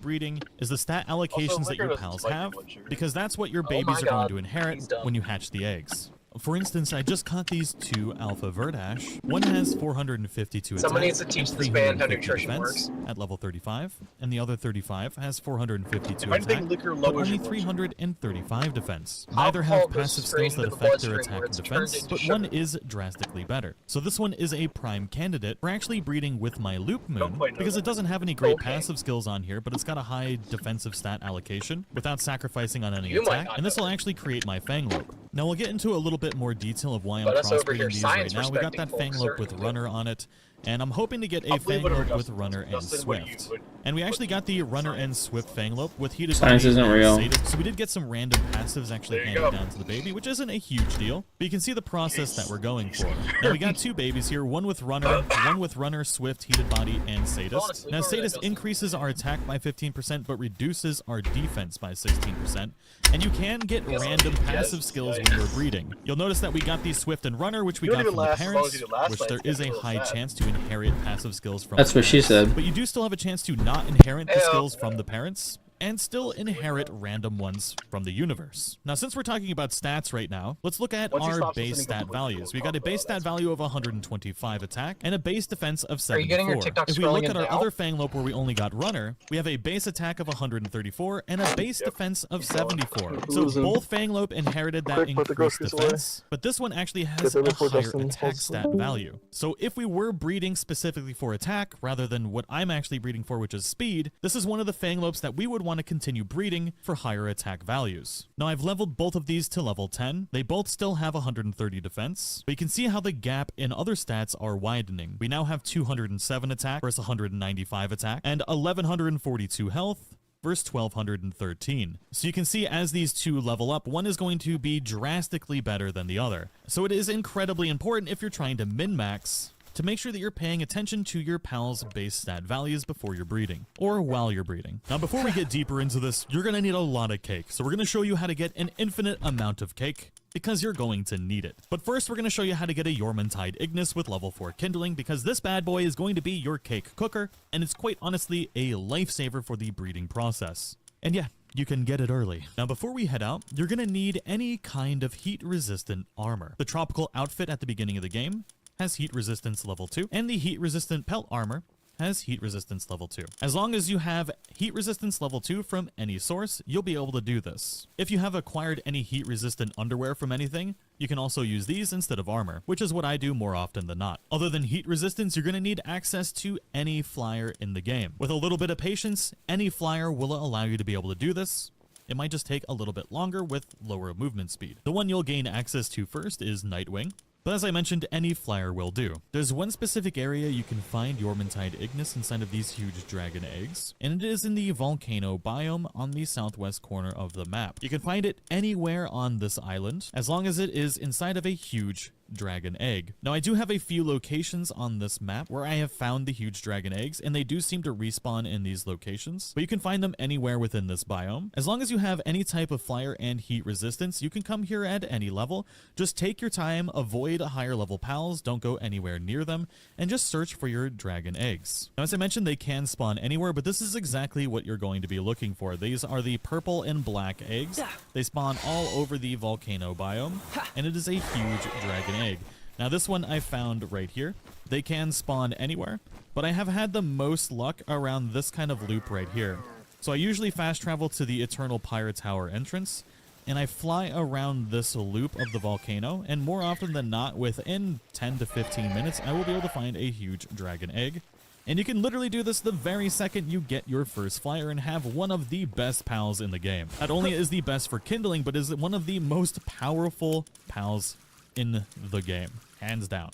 breeding is the stat allocations that your pals have, because that's what your babies are going to inherit when you hatch the eggs. For instance, I just caught these two Alpha Verdash. One has 452 attack Someone needs to teach this man how nutrition works at level 35, and the other 35 has 452 I attack, think liquor but lowers only your blood 335 defense. How Neither have cold goes passive straight skills that into the affect their bloodstream attack where and it's turned defense, into but sugar. one is drastically better. So this one is a prime candidate for actually breeding with my Loop Moon, quite know because that. it doesn't have any great Okay. passive skills on here, but it's got a high defensive stat allocation without sacrificing on any You might attack, not and this will know. actually create my Fanglope. Now we'll get into a little bit more detail of why I'm Let us over crossbreeding here these right science now. We got that respecting folks, Fanglope with certainly. Runner on it, and I'm hoping to get a I'll believe whatever Fanglope with Dustin Runner says. and Dustin, what do you- Swift. what- And we actually got the Runner and Swift Fanglope with Heated Science Body isn't and real. Sadist. So we did get some random passives actually There you handed go. down to the baby, which isn't a huge deal. But you can see the process that we're going for. Now we got two babies here, one with Runner, Swift, Heated Body, and Sadist. Honestly, Now go over there, Sadist Dustin. increases our attack by 15%, but reduces our defense by 16%. And you can get random passive skills when you're breeding. You'll notice that we got the Swift and Runner, which we You don't got even from the last as long parents, as you did last which night. there It's is a getting a little high sad. chance to inherit passive skills from That's the what she parents. said. But you do still have a chance to not inherit the Hey, skills from the parents, and still inherit random ones from the universe. Now, since we're talking about stats right now, let's look at Once he our stops base listening to stat the values. We voice, got a we'll base talk about stat value of 125 attack and a base defense of Are you 74. getting your TikTok If we scrolling look in at our now? other Fanglope where we only got Runner, we have a base attack of 134 and a base defense of 74. So Losing. both Fanglope inherited that Quick, put the increased groceries away. defense, but this one actually has them a before higher Dustin attack falls stat asleep. value. So if we were breeding specifically for attack rather than what I'm actually breeding for, which is speed, this is one of the Fanglopes that we would want to continue breeding for higher attack values. Now I've leveled both of these to level 10. They both still have 130 defense, but you can see how the gap in other stats are widening. We now have 207 attack versus 195 attack and 1142 health versus 1213. So you can see as these two level up, one is going to be drastically better than the other. So it is incredibly important if you're trying to min-max to make sure that you're paying attention to your pal's base stat values before you're breeding, or while you're breeding. Now before we get deeper into this, you're going to need a lot of cake. So we're going to show you how to get an infinite amount of cake, because you're going to need it. But first, we're going to show you how to get a Yormantide Ignis with level 4 Kindling, because this bad boy is going to be your cake cooker, and it's quite honestly a lifesaver for the breeding process. And yeah, you can get it early. Now before we head out, you're going to need any kind of heat-resistant armor. The tropical outfit at the beginning of the game has heat resistance level 2, and the heat resistant pelt armor has heat resistance level 2. As long as you have heat resistance level 2 from any source, you'll be able to do this. If you have acquired any heat resistant underwear from anything, you can also use these instead of armor, which is what I do more often than not. Other than heat resistance, you're going to need access to any flyer in the game. With a little bit of patience, any flyer will allow you to be able to do this. It might just take a little bit longer with lower movement speed. The one you'll gain access to first is Nightwing. But as I mentioned, any flyer will do. There's one specific area you can find Yormantide Ignis inside of these huge dragon eggs, and it is in the volcano biome on the southwest corner of the map. You can find it anywhere on this island, as long as it is inside of a huge dragon egg. Now I do have a few locations on this map where I have found the huge dragon eggs, and they do seem to respawn in these locations, but you can find them anywhere within this biome. As long as you have any type of flyer and heat resistance, you can come here at any level. Just take your time, avoid higher level pals, don't go anywhere near them, and just search for your dragon eggs. Now as I mentioned, they can spawn anywhere, but this is exactly what you're going to be looking for. These are the purple and black eggs. They spawn all over the volcano biome, and it is a huge dragon egg. Now this one I found right here. They can spawn anywhere, but I have had the most luck around this kind of loop right here. So I usually fast travel to the Eternal Pyre Tower entrance, and I fly around this loop of the volcano, and more often than not, within 10 to 15 minutes, I will be able to find a huge dragon egg. And you can literally do this the very second you get your first flyer and have one of the best pals in the game. Not only is the best for kindling, but is one of the most powerful pals in the game, hands down.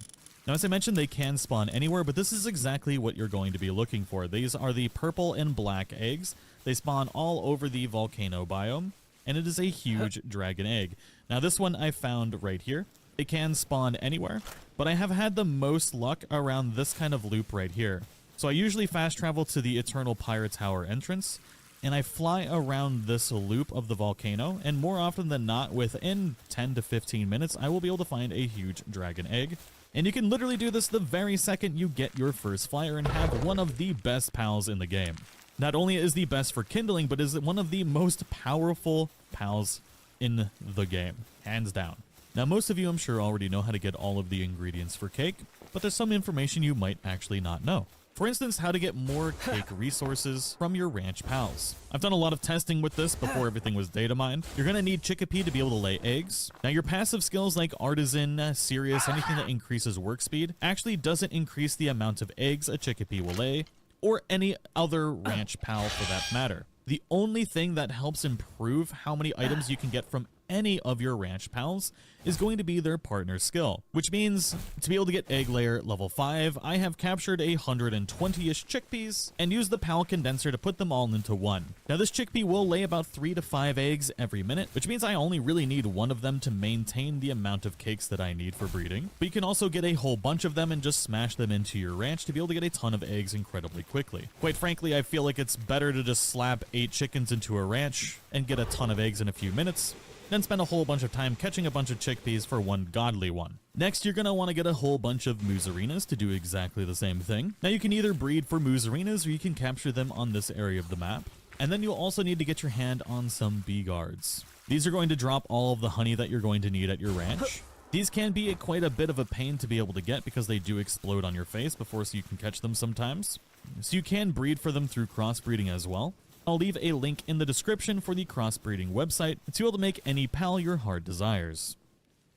Now as I mentioned, they can spawn anywhere, but this is exactly what you're going to be looking for. These are the purple and black eggs. They spawn all over the volcano biome, and it is a huge dragon egg. Now this one I found right here. It can spawn anywhere, but I have had the most luck around this kind of loop right here. So I usually fast travel to the Eternal Pyre Tower entrance, and I fly around this loop of the volcano, and more often than not, within 10 to 15 minutes, I will be able to find a huge dragon egg. And you can literally do this the very second you get your first flyer and have one of the best pals in the game. Not only is the best for kindling, but is one of the most powerful pals in the game, hands down. Now, most of you, I'm sure, already know how to get all of the ingredients for cake, but there's some information you might actually not know. For instance, how to get more cake resources from your ranch pals. I've done a lot of testing with this before everything was data mined. You're going to need Chickpea to be able to lay eggs. Now, your passive skills like Artisan, Serious, anything that increases work speed actually doesn't increase the amount of eggs a Chickpea will lay, or any other ranch pal for that matter. The only thing that helps improve how many items you can get from any of your ranch pals is going to be their partner skill, which means to be able to get egg layer level 5, I have captured 120-ish chickpeas and used the pal condenser to put them all into one. Now this chickpea will lay about 3 to 5 eggs every minute, which means I only really need one of them to maintain the amount of cakes that I need for breeding. But you can also get a whole bunch of them and just smash them into your ranch to be able to get a ton of eggs incredibly quickly. Quite frankly, I feel like it's better to just slap 8 chickens into a ranch and get a ton of eggs in a few minutes, then spend a whole bunch of time catching a bunch of chickpeas for one godly one. Next, you're going to want to get a whole bunch of Mousarinas to do exactly the same thing. Now, you can either breed for Mousarinas or you can capture them on this area of the map. And then you'll also need to get your hand on some bee guards. These are going to drop all of the honey that you're going to need at your ranch. These can be quite a bit of a pain to be able to get because they do explode on your face before so you can catch them sometimes. So you can breed for them through crossbreeding as well. I'll leave a link in the description for the crossbreeding website to be able to make any pal your heart desires.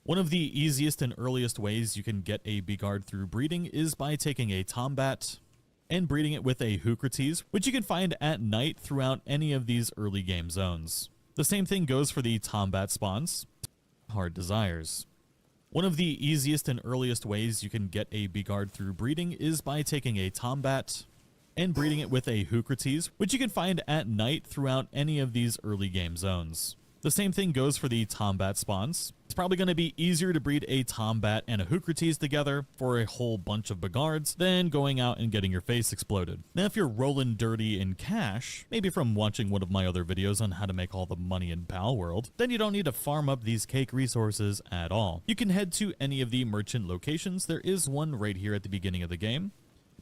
One of the easiest and earliest ways you can get a bee guard through breeding is by taking a Tombat and breeding it with a Hoocrates, which you can find at night throughout any of these early game zones. The same thing goes for the Tombat spawns, heart desires. One of the easiest and earliest ways you can get a bee guard through breeding is by taking a Tombat and breeding it with a Hoocrates, which you can find at night throughout any of these early game zones. The same thing goes for the Tombat spawns. It's probably going to be easier to breed a Tombat and a Hoocrates together for a whole bunch of Begards than going out and getting your face exploded. Now, if you're rolling dirty in cash, maybe from watching one of my other videos on how to make all the money in Pal World, then you don't need to farm up these cake resources at all. You can head to any of the merchant locations. There is one right here at the beginning of the game,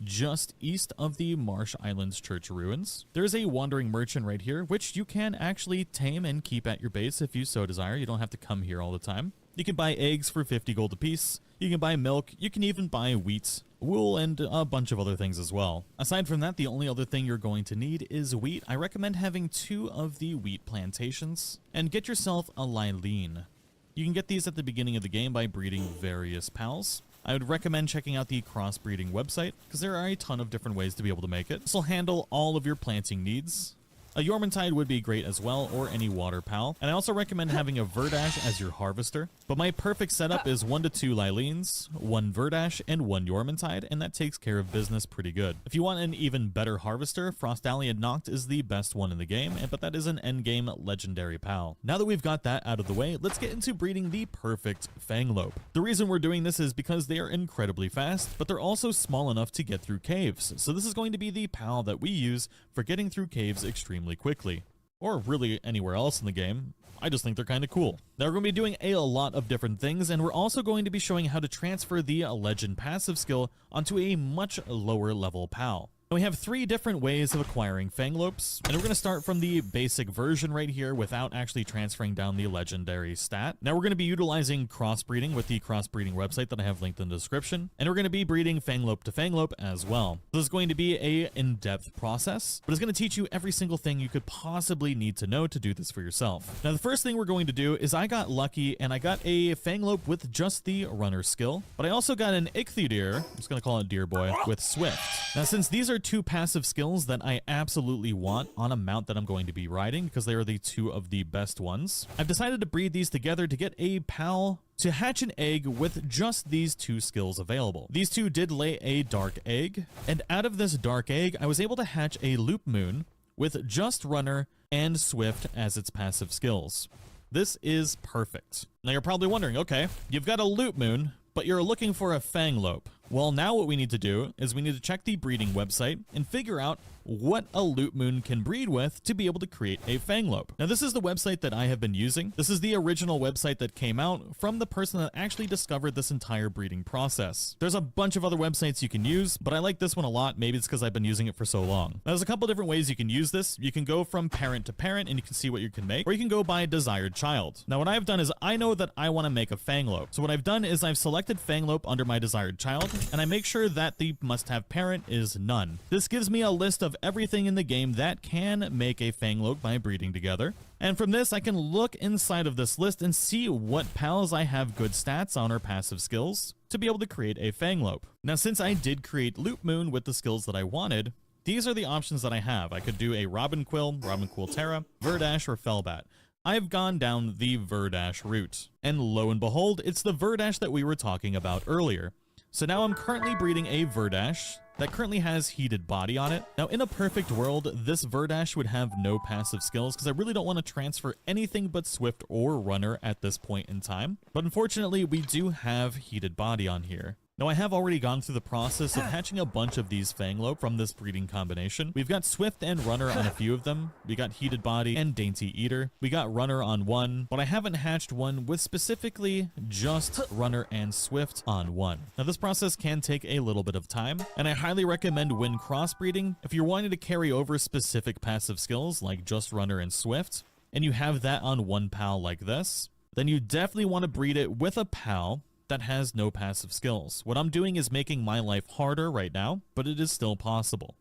just east of the Marsh Islands Church ruins. There's a wandering merchant right here, which you can actually tame and keep at your base if you so desire. You don't have to come here all the time. You can buy eggs for 50 gold apiece. You can buy milk. You can even buy wheat, wool, and a bunch of other things as well. Aside from that, the only other thing you're going to need is wheat. I recommend having 2 of the wheat plantations and get yourself a Lilene. You can get these at the beginning of the game by breeding various pals. I would recommend checking out the crossbreeding website because there are a ton of different ways to be able to make it. This will handle all of your planting needs. A Yormantide would be great as well, or any water pal. And I also recommend having a Verdash as your harvester. But my perfect setup is 1 to 2 Lilenes, 1 Verdash, and 1 Yormantide, and that takes care of business pretty good. If you want an even better harvester, Frostallion Noct is the best one in the game, but that is an endgame legendary pal. Now that we've got that out of the way, let's get into breeding the perfect Fanglope. The reason we're doing this is because they are incredibly fast, but they're also small enough to get through caves. So this is going to be the pal that we use for getting through caves extremely quickly, or really anywhere else in the game. I just think they're kind of cool. Now we're going to be doing a lot of different things, and we're also going to be showing how to transfer the legend passive skill onto a much lower level pal. Now we have 3 different ways of acquiring Fanglopes, and we're going to start from the basic version right here without actually transferring down the legendary stat. Now we're going to be utilizing crossbreeding with the crossbreeding website that I have linked in the description, and we're going to be breeding Fanglope to Fanglope as well. This is going to be a in-depth process, but it's going to teach you every single thing you could possibly need to know to do this for yourself. Now the first thing we're going to do is I got lucky and I got a Fanglope with just the runner skill, but I also got an Ichthyodeer, I'm just going to call it Deer Boy, with Swift. Now since these are 2 passive skills that I absolutely want on a mount that I'm going to be riding because they are the 2 of the best ones, I've decided to breed these together to get a pal to hatch an egg with just these 2 skills available. These 2 did lay a dark egg, and out of this dark egg, I was able to hatch a Loop Moon with just runner and Swift as its passive skills. This is perfect. Now you're probably wondering, okay, you've got a Loop Moon, but you're looking for a Fanglope. Well, now what we need to do is we need to check the breeding website and figure out what a Loop Moon can breed with to be able to create a Fanglope. Now this is the website that I have been using. This is the original website that came out from the person that actually discovered this entire breeding process. There's a bunch of other websites you can use, but I like this one a lot. Maybe it's because I've been using it for so long. Now, there's a couple different ways you can use this. You can go from parent to parent and you can see what you can make, or you can go by desired child. Now what I've done is I know that I want to make a Fanglope. So what I've done is I've selected Fanglope under my desired child, and I make sure that the must-have parent is none. This gives me a list of everything in the game that can make a Fanglope by breeding together. And from this, I can look inside of this list and see what pals I have good stats on or passive skills to be able to create a Fanglope. Now, since I did create Loop Moon with the skills that I wanted, these are the options that I have. I could do a Robinquill Terra, Verdash, or Felbat. I've gone down the Verdash route. And lo and behold, it's the Verdash that we were talking about earlier. So now I'm currently breeding a Verdash that currently has Heated Body on it. Now, in a perfect world, this Verdash would have no passive skills because I really don't want to transfer anything but Swift or Runner at this point in time. But unfortunately, we do have Heated Body on here. Now, I have already gone through the process of hatching a bunch of these Fanglope from this breeding combination. We've got Swift and Runner on a few of them. We got Heated Body and Dainty Eater. We got Runner on one, but I haven't hatched one with specifically just Runner and Swift on one. Now, this process can take a little bit of time, and I highly recommend when crossbreeding, if you're wanting to carry over specific passive skills like just Runner and Swift, and you have that on one pal like this, then you definitely want to breed it with a pal that has no passive skills. What I'm doing is making my life harder right now, but it is still possible.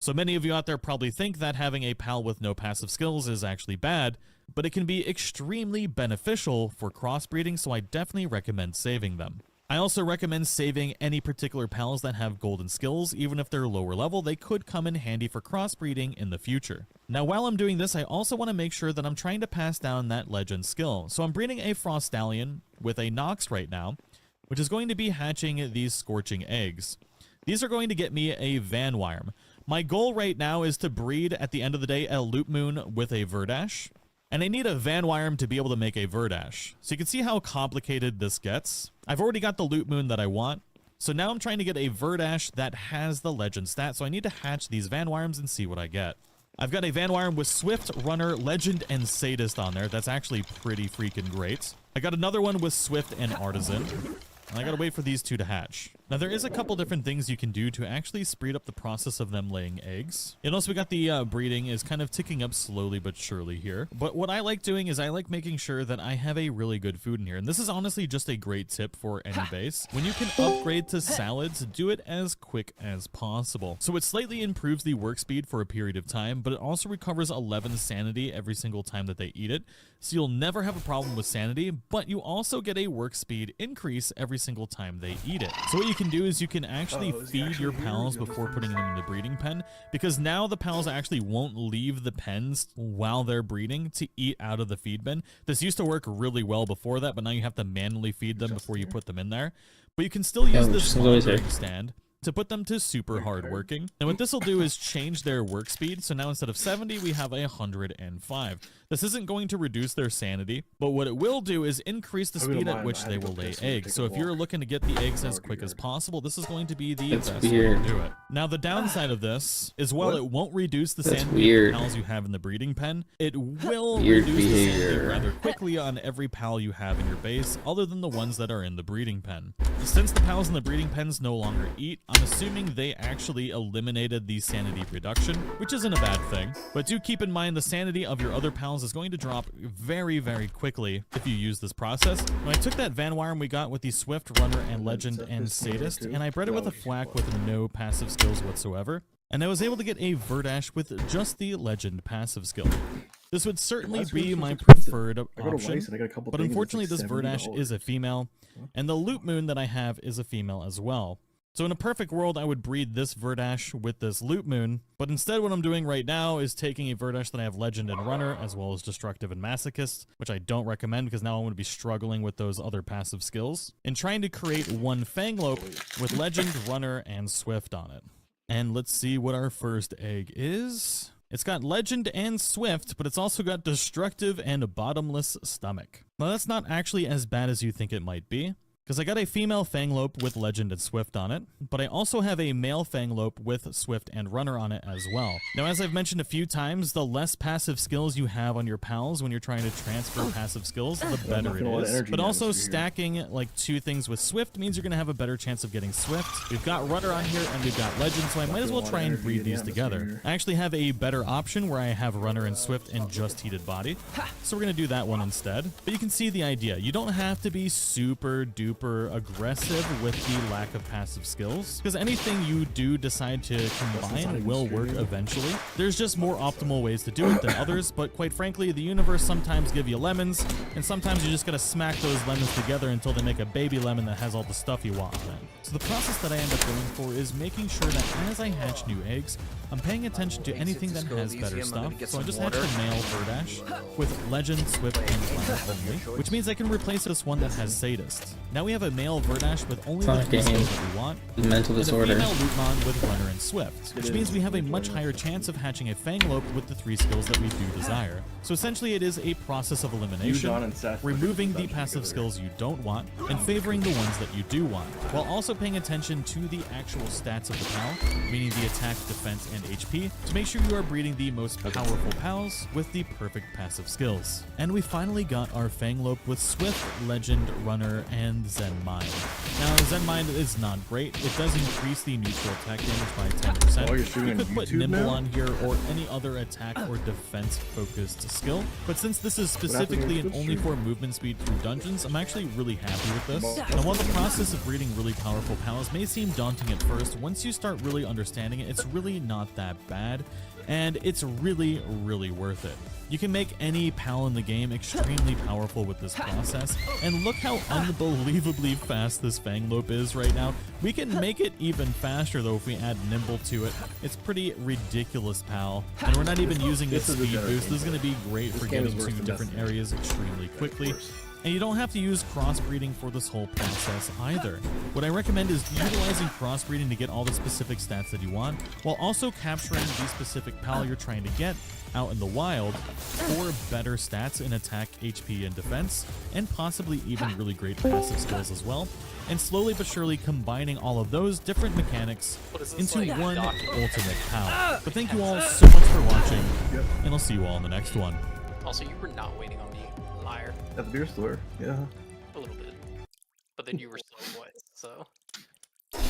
So many of you out there probably think that having a pal with no passive skills is actually bad, but it can be extremely beneficial for crossbreeding, so I definitely recommend saving them. I also recommend saving any particular pals that have golden skills. Even if they're lower level, they could come in handy for crossbreeding in the future. Now, while I'm doing this, I also want to make sure that I'm trying to pass down that legend skill. So I'm breeding a Frostallion with a Nox right now, which is going to be hatching these Scorching Eggs. These are going to get me a Vanwyrm. My goal right now is to breed, at the end of the day, a Loop Moon with a Verdash. And I need a Vanwyrm to be able to make a Verdash. So you can see how complicated this gets. I've already got the Loop Moon that I want. So now I'm trying to get a Verdash that has the legend stat. So I need to hatch these Vanwyrms and see what I get. I've got a Vanwyrm with Swift, Runner, Legend, and Sadist on there. That's actually pretty freaking great. I got another one with Swift and Artisan. And I gotta wait for these two to hatch. Now, there is a couple different things you can do to actually speed up the process of them laying eggs. And also, we got the breeding is kind of ticking up slowly but surely here. But what I like doing is I like making sure that I have a really good food in here. And this is honestly just a great tip for any base. When you can upgrade to salads, do it as quick as possible. So it slightly improves the work speed for a period of time, but it also recovers 11 sanity every single time that they eat it. So you'll never have a problem with sanity, but you also get a work speed increase every single time they eat it. So what you can do is you can actually feed your pals before putting them in the breeding pen, because now the pals actually won't leave the pens while they're breeding to eat out of the feed bin. This used to work really well before that, but now you have to manually feed them before you put them in there. But you can still use this monitoring stand to put them to super hard working. And what this will do is change their work speed. So now instead of 70, we have 105. This isn't going to reduce their sanity, but what it will do is increase the speed at which they will lay eggs. So if you're looking to get the eggs as quick as possible, this is going to be the best way to do it. Now, the downside of this is, while it won't reduce the sanity of the pals you have in the breeding pen, it will reduce the sanity rather quickly on every pal you have in your base, other than the ones that are in the breeding pen. Since the pals in the breeding pens no longer eat, I'm assuming they actually eliminated the sanity reduction, which isn't a bad thing. But do keep in mind the sanity of your other pals is going to drop very, very quickly if you use this process. When I took that Vanwyrm we got with the Swift, Runner, and Legend, and Sadist, and I bred it with a Flack with no passive skills whatsoever, and I was able to get a Verdash with just the Legend passive skill. This would certainly be my preferred option, but unfortunately this Verdash is a female, and the Loop Moon that I have is a female as well. So in a perfect world, I would breed this Verdash with this Loop Moon, but instead what I'm doing right now is taking a Verdash that I have Legend and Runner, as well as Destructive and Masochist, which I don't recommend because now I'm going to be struggling with those other passive skills, and trying to create one Fanglope with Legend, Runner, and Swift on it. And let's see what our first egg is. It's got Legend and Swift, but it's also got Destructive and a Bottomless Stomach. Now that's not actually as bad as you think it might be. because I got a female Fanglope with Legend and Swift on it, but I also have a male Fanglope with Swift and Runner on it as well. Now, as I've mentioned a few times, the less passive skills you have on your pals when you're trying to transfer passive skills, the better it is. But also stacking like 2 things with Swift means you're going to have a better chance of getting Swift. We've got Runner on here and we've got Legend, so I might as well try and breed these together. I actually have a better option where I have Runner and Swift and just Heated Body, so we're going to do that one instead. But you can see the idea. You don't have to be super duper aggressive with the lack of passive skills, because anything you do decide to combine will work eventually. There's just more optimal ways to do it than others, but quite frankly, the universe sometimes give you lemons, and sometimes you just gotta smack those lemons together until they make a baby lemon that has all the stuff you want on it. So the process that I end up going for is making sure that as I hatch new eggs, I'm paying attention to anything that has better stuff. So I just hatched a male Verdash with Legend, Swift, and Runner only, which means I can replace this one that has Sadist. Now we have a male Verdash with only the 3 skills that we want, mental disorder, and a female Lootmon with Runner and Swift, which means we have a much higher chance of hatching a Fanglope with the 3 skills that we do desire. So essentially it is a process of elimination, removing the passive skills you don't want, and favoring the ones that you do want, while also paying attention to the actual stats of the pal, meaning the attack, defense, and HP, to make sure you are breeding the most powerful pals with the perfect passive skills. And we finally got our Fanglope with Swift, Legend, Runner, and Zen Mind. Now, Zen Mind is not great. It does increase the neutral attack damage by 10%. You could put Nimble on here or any other attack or defense focused skill, but since this is specifically and only for movement speed through dungeons, I'm actually really happy with this. Now, while the process of breeding really powerful pals may seem daunting at first, once you start really understanding it, it's really not that bad, and it's really, really worth it. You can make any pal in the game extremely powerful with this process, and look how unbelievably fast this Fanglope is right now. We can make it even faster though if we add Nimble to it. It's pretty ridiculous, pal, and we're not even using its speed boost. This is going to be great for getting to different areas extremely quickly. And you don't have to use crossbreeding for this whole process either. What I recommend is utilizing crossbreeding to get all the specific stats that you want, while also capturing the specific pal you're trying to get out in the wild for better stats in attack, HP, and defense, and possibly even really great passive skills as well, and slowly but surely combining all of those different mechanics into one ultimate pal. But thank you all so much for watching, and I'll see you all in the next one. Also, you were not waiting on me, liar. At the beer store, yeah. A little bit. But then you were so what, so...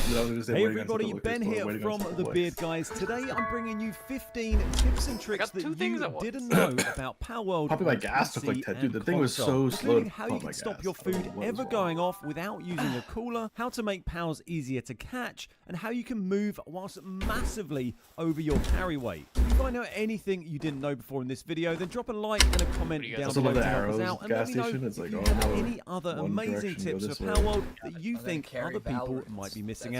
Hey everybody, Ben here from The Beard Guys. Today I'm bringing you 15 tips and tricks that you didn't know about Palworld. Probably my gas took like 10, dude. The thing was so slow. How you can stop your food ever going off without using a cooler, how to make pals easier to catch, and how you can move whilst massively over your carry weight. If you find out anything you didn't know before in this video, then drop a like and a comment down below to help us out, and let me know if you have any other amazing tips for Palworld that you think other people might be missing out.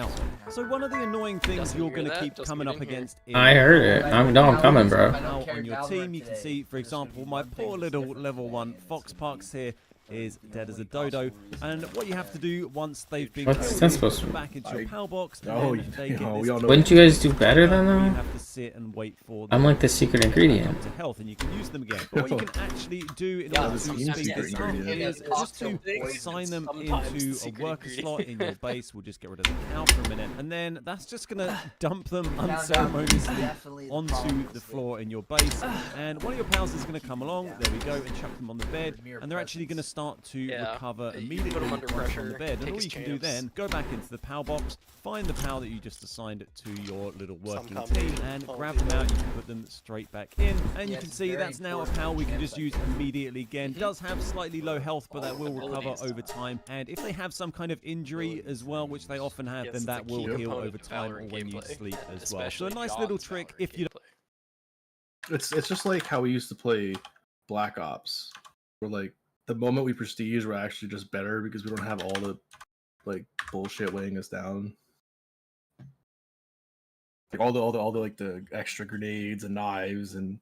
So one of the annoying things you're going to keep coming up against is... I heard it. I'm coming, bro. On your team, you can see, for example, my poor little level 1 Foxparks here is dead as a dodo, and what you have to do once they've been back into your pal box, wouldn't you guys do better than you that? have to sit and wait for I'm like the secret ingredient. to health, and you can use them again. But what you can actually do in order to speed this up is just to assign them into a worker slot in your base. We'll just get rid of the cow for a minute, and then that's just gonna dump them unceremoniously onto the floor in your base, and one of your pals is going to come along, there we go, and chuck them on the bed, and they're actually going to start to recover immediately put them under pressure, on the bed. And all you can do then, go back into the pal box, find the pal that you just assigned to your little working team, and grab them out. You can put them straight back in, and you can see that's now a pal we can just use immediately again. Does have slightly low health, but that will recover over time, and if they have some kind of injury as well, which they often have, then that will heal over time or when you sleep as well. So a nice little trick if you It's just like how we used to play Black Ops, where like the moment we prestige, we're actually just better because we don't have all the like bullshit weighing us down. Like all the like the extra grenades and knives and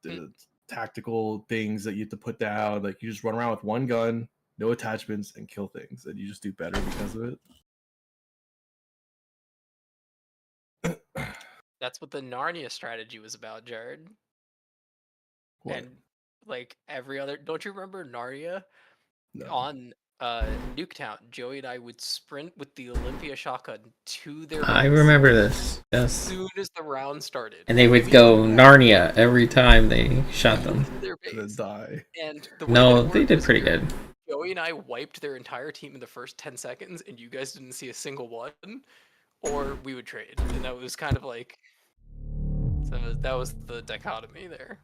the tactical things that you have to put down. Like you just run around with one gun, no attachments, and kill things, and you just do better because of it. That's what the Narnia strategy was about, Jared. What? And like every other, don't you remember Narnia? No. On Nuketown, Joey and I would sprint with the Olympia shotgun to their I base remember this. as Yes. soon as the round started. And they would go Narnia every time they shot them. To their Gonna base. die. And the way No, that it they worked did was pretty good. Joey and I wiped their entire team in the first 10 seconds, and you guys didn't see a single one, or we would trade. And that was kind of like, so that was the dichotomy there.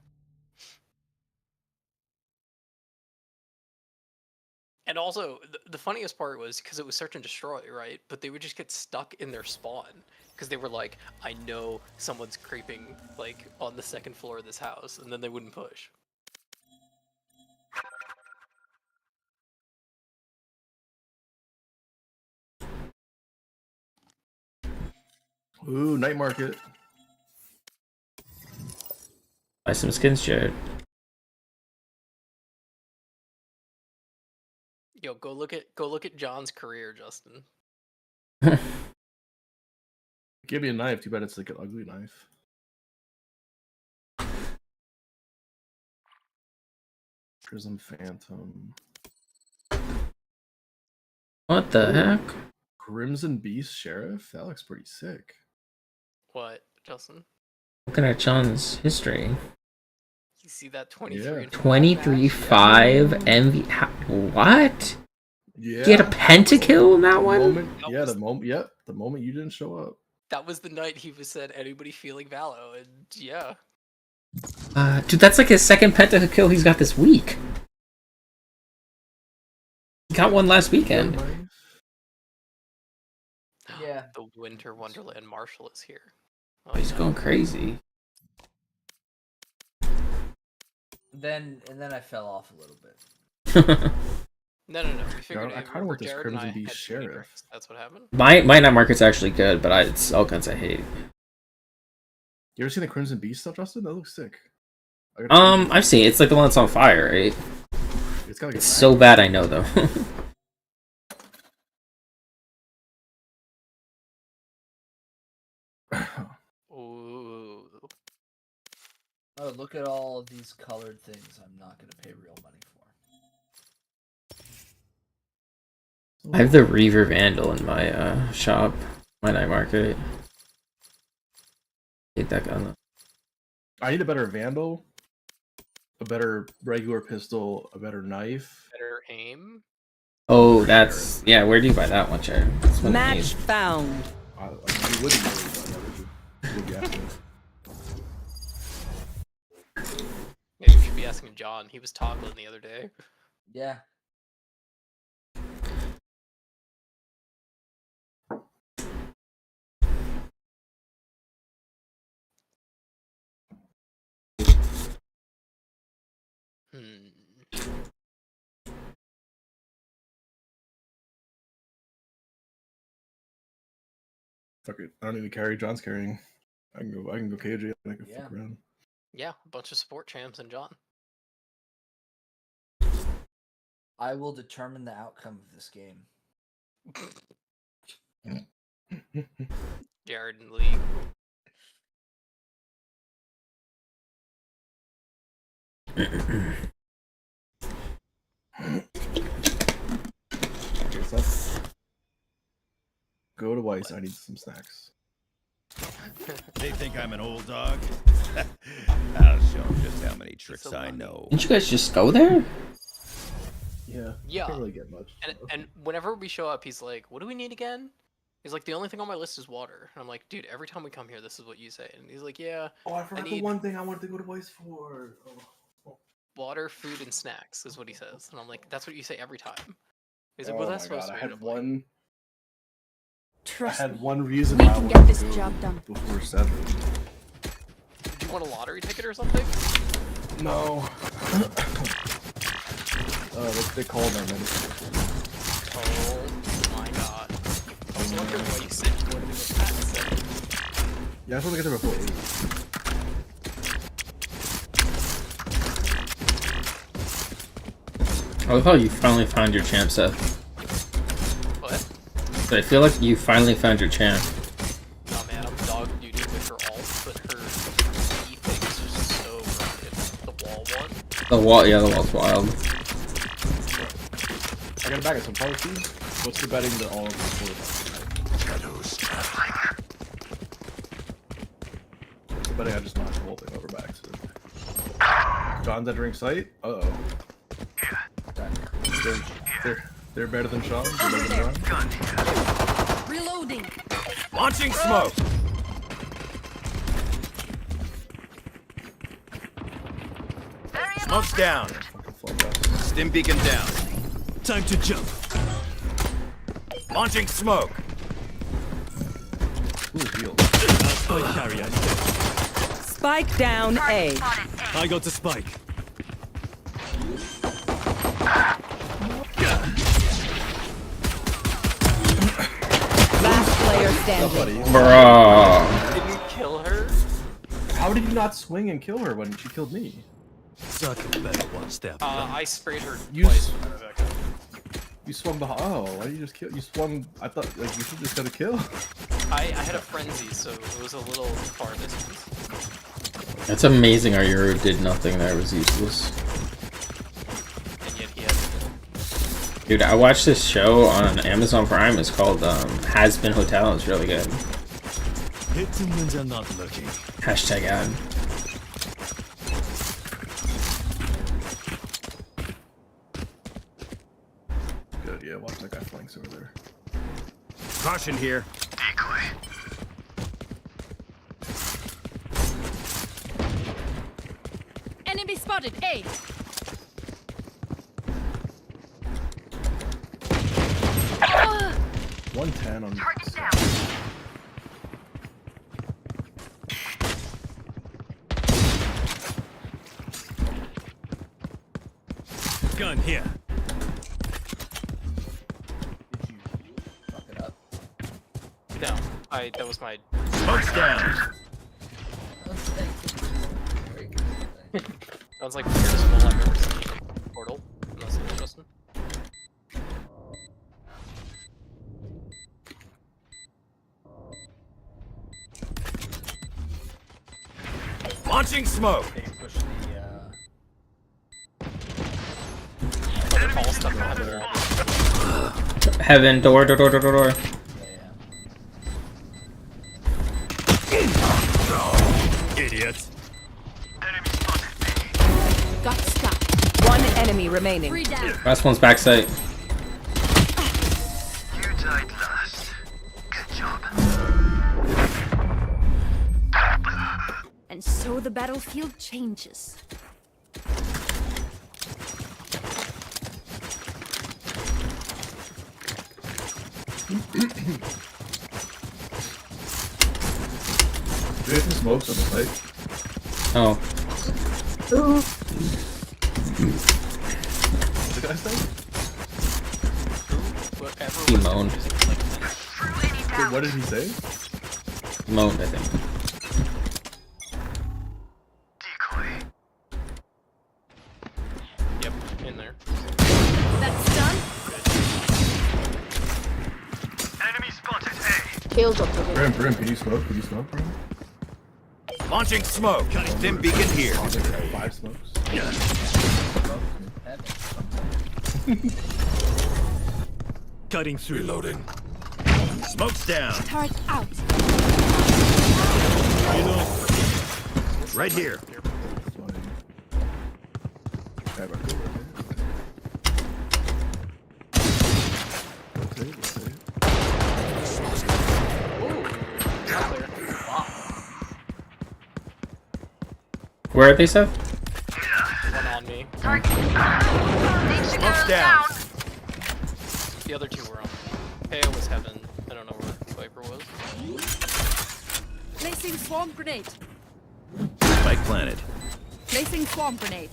And also, the funniest part was because it was search and destroy, right? But they would just get stuck in their spawn because they were like, I know someone's creeping like on the second floor of this house, and then they wouldn't push. Ooh, night market. Buy some skins, Jared. Yo, go look at John's career, Justin. Give me a knife. Too bad it's like an ugly knife. Prism Phantom. What the heck? Crimson Beast Sheriff? That looks pretty sick. What, Justin? Looking at John's history. You see that 23 Yeah. and 23-5 MV. What? Yeah. He had a pentakill in that The one? moment, That yeah, was- the moment. Yep, the moment you didn't show up. That was the night he was said anybody feeling Valo, and yeah. Dude, that's like his second pentakill he's got this week. He got one last weekend. Knife. Yeah. The Winter Wonderland Marshal is here. Oh, He's no. going crazy. And then I fell off a little bit. No. We figured I out. kinda want this Jared and Crimson I Beast had too many Sheriff. drinks. That's what happened. My night market's actually good, but it's all guns I hate. You ever seen the Crimson Beast stuff, Justin? That looks sick. I gotta- I've seen it. It's like the one that's on fire, right? It's got like It's so bad, I know though. Ooh. Oh, look at all of these colored things I'm not going to pay real money for. I have the Reaver Vandal in my shop, my night market. Hate that gun though. I need a better Vandal, a better regular pistol, a better knife. Better aim. Oh, that's yeah. Where do you buy that one, Chair? That's what I need. Match found. You wouldn't really buy that, would you? Would you have to? Yeah, you should be asking John. He was toggling the other day. Yeah. Hmm. Fuck it. I don't even carry. John's carrying. I can go KJ and I can Yeah. fuck around. Yeah, a bunch of support champs and John. I will determine the outcome of this game. Jared and Lee. Okay, so that's... Go to Weiss. I need some snacks. They think I'm an old dog. I'll show them just how many tricks a I lot. know. Didn't you guys just go there? Yeah. Yeah. Can't really get much. And whenever we show up, he's like, "What do we need again?" He's like, "The only thing on my list is water." And I'm like, "Dude, every time we come here, this is what you say." And he's like, "Yeah, Oh, I forgot the need- one thing I wanted to go to Weiss for. Oh. water, food, and snacks is what he says." And I'm like, "That's what you say every time." He's like, Oh "Well, my that's supposed God, to I be." had I'm like, one. I Trust had me. one reason We why I can wanted get to this go job done. before 7. "Do you want a lottery ticket or something?" No. They called my medicine. Oh my god. I was wondering why you said you wanted to go past 7. Yeah, I just want to get there before 8. I love how you finally found your champ, Seth. What? But I feel like you finally found your champ. No man, I'm dog duty with her ult, but her E thing is just so broken. The wall one. The wall's wild. I got a bag of some policy. What's the betting that all of us score about? Betting I just knocked the whole thing over by accident. John's entering site. Uh-oh. They're better than Sean. They're better than John. Reloading. Launching smoke. Smoke's down. Fucking flub out. Stim beacon down. Time to jump. Launching smoke. Ooh, heal. Spike carrier. Spike down A. I got the spike. Last player standing. Buddy. Bro. Didn't kill her? How did you not swing and kill her when she killed me? Suck a better one step. I sprayed her You twice. You swung behind. Oh, why did you just kill? You swung. I thought like you should just got a kill. I had a frenzy, so it was a little far distance. That's amazing. Our Euro did nothing there. It was useless. And yet he had the kill. Dude, I watched this show on Amazon Prime. It's called Has Been Hotel. It's really good. Hit them when they're not looking. Hashtag ad. Good, yeah. Watch that guy flanks over there. Caution here. Enemy spotted A. 110 on. Gun here. Did you fuck it up? No, that was my. Smoke's down. Very good thing. That was like the weirdest roll I've ever seen. Portal. Unless it was Justin. Launching smoke. They push the Other tall stuff behind the wall. Heaven, door. Idiot. Got stuck. One enemy remaining. Three down. Last one's backside. You died last. Good job. And so the battlefield changes. Do we have some smokes on the site? Oh. What's the guy say? Whatever He was moaned. confusing, like, Wait, what did he say? Moaned, I think. Yep, in there. That's done. Brim, can you smoke? Can you smoke, Brim? Launching smoke. Stim beacon here. I'll take 5 smokes. Cutting through. Reloading. Smoke's down. Turret out. Right here. Have a good one. Rotate. Where are they, Seth? One on me. Smoke's down. The other two were on. Peo was heaven. I don't know where Viper was. Placing swarm grenade. Spike planted. Placing swarm grenade.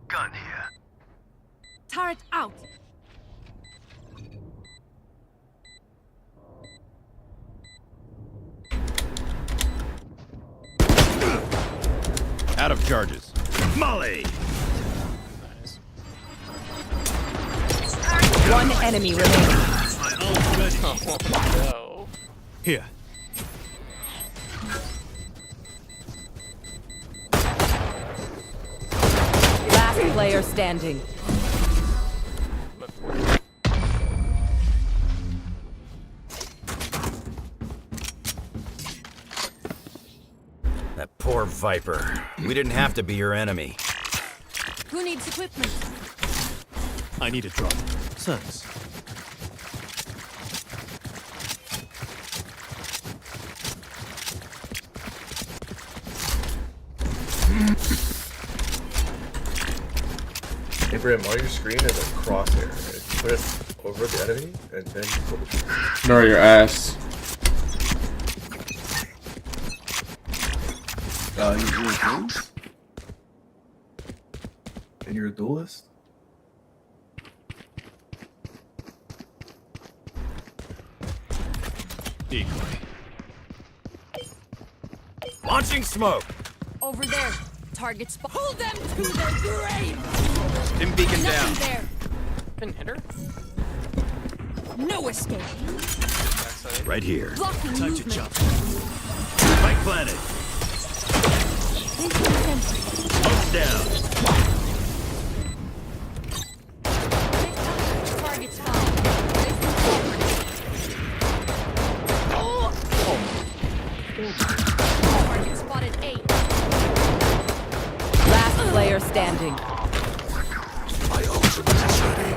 Gun here. Turret out. Out of charges. Molly. Nice. One enemy remaining. Oh no. Here. player standing. That poor Viper. We didn't have to be your enemy. Who needs equipment? I need a drop. Sense. Abraham, on your screen is a crosshair. Right? Put it over the enemy and then pull the trigger. Ignore your ass. You're a duelist? And you're a duelist? Decoy. Launching smoke. Over there. Target spot. Pull them to their grave. Stim beacon down. Nothing there. Didn't hit her. No escape. Backside. Right here. Blocking Time to movement. jump. Spike planted. Placing sentry. Smoke's down. Target spot. Placing swarm grenade. Target spotted 8. Last player standing. My ultimate is ready.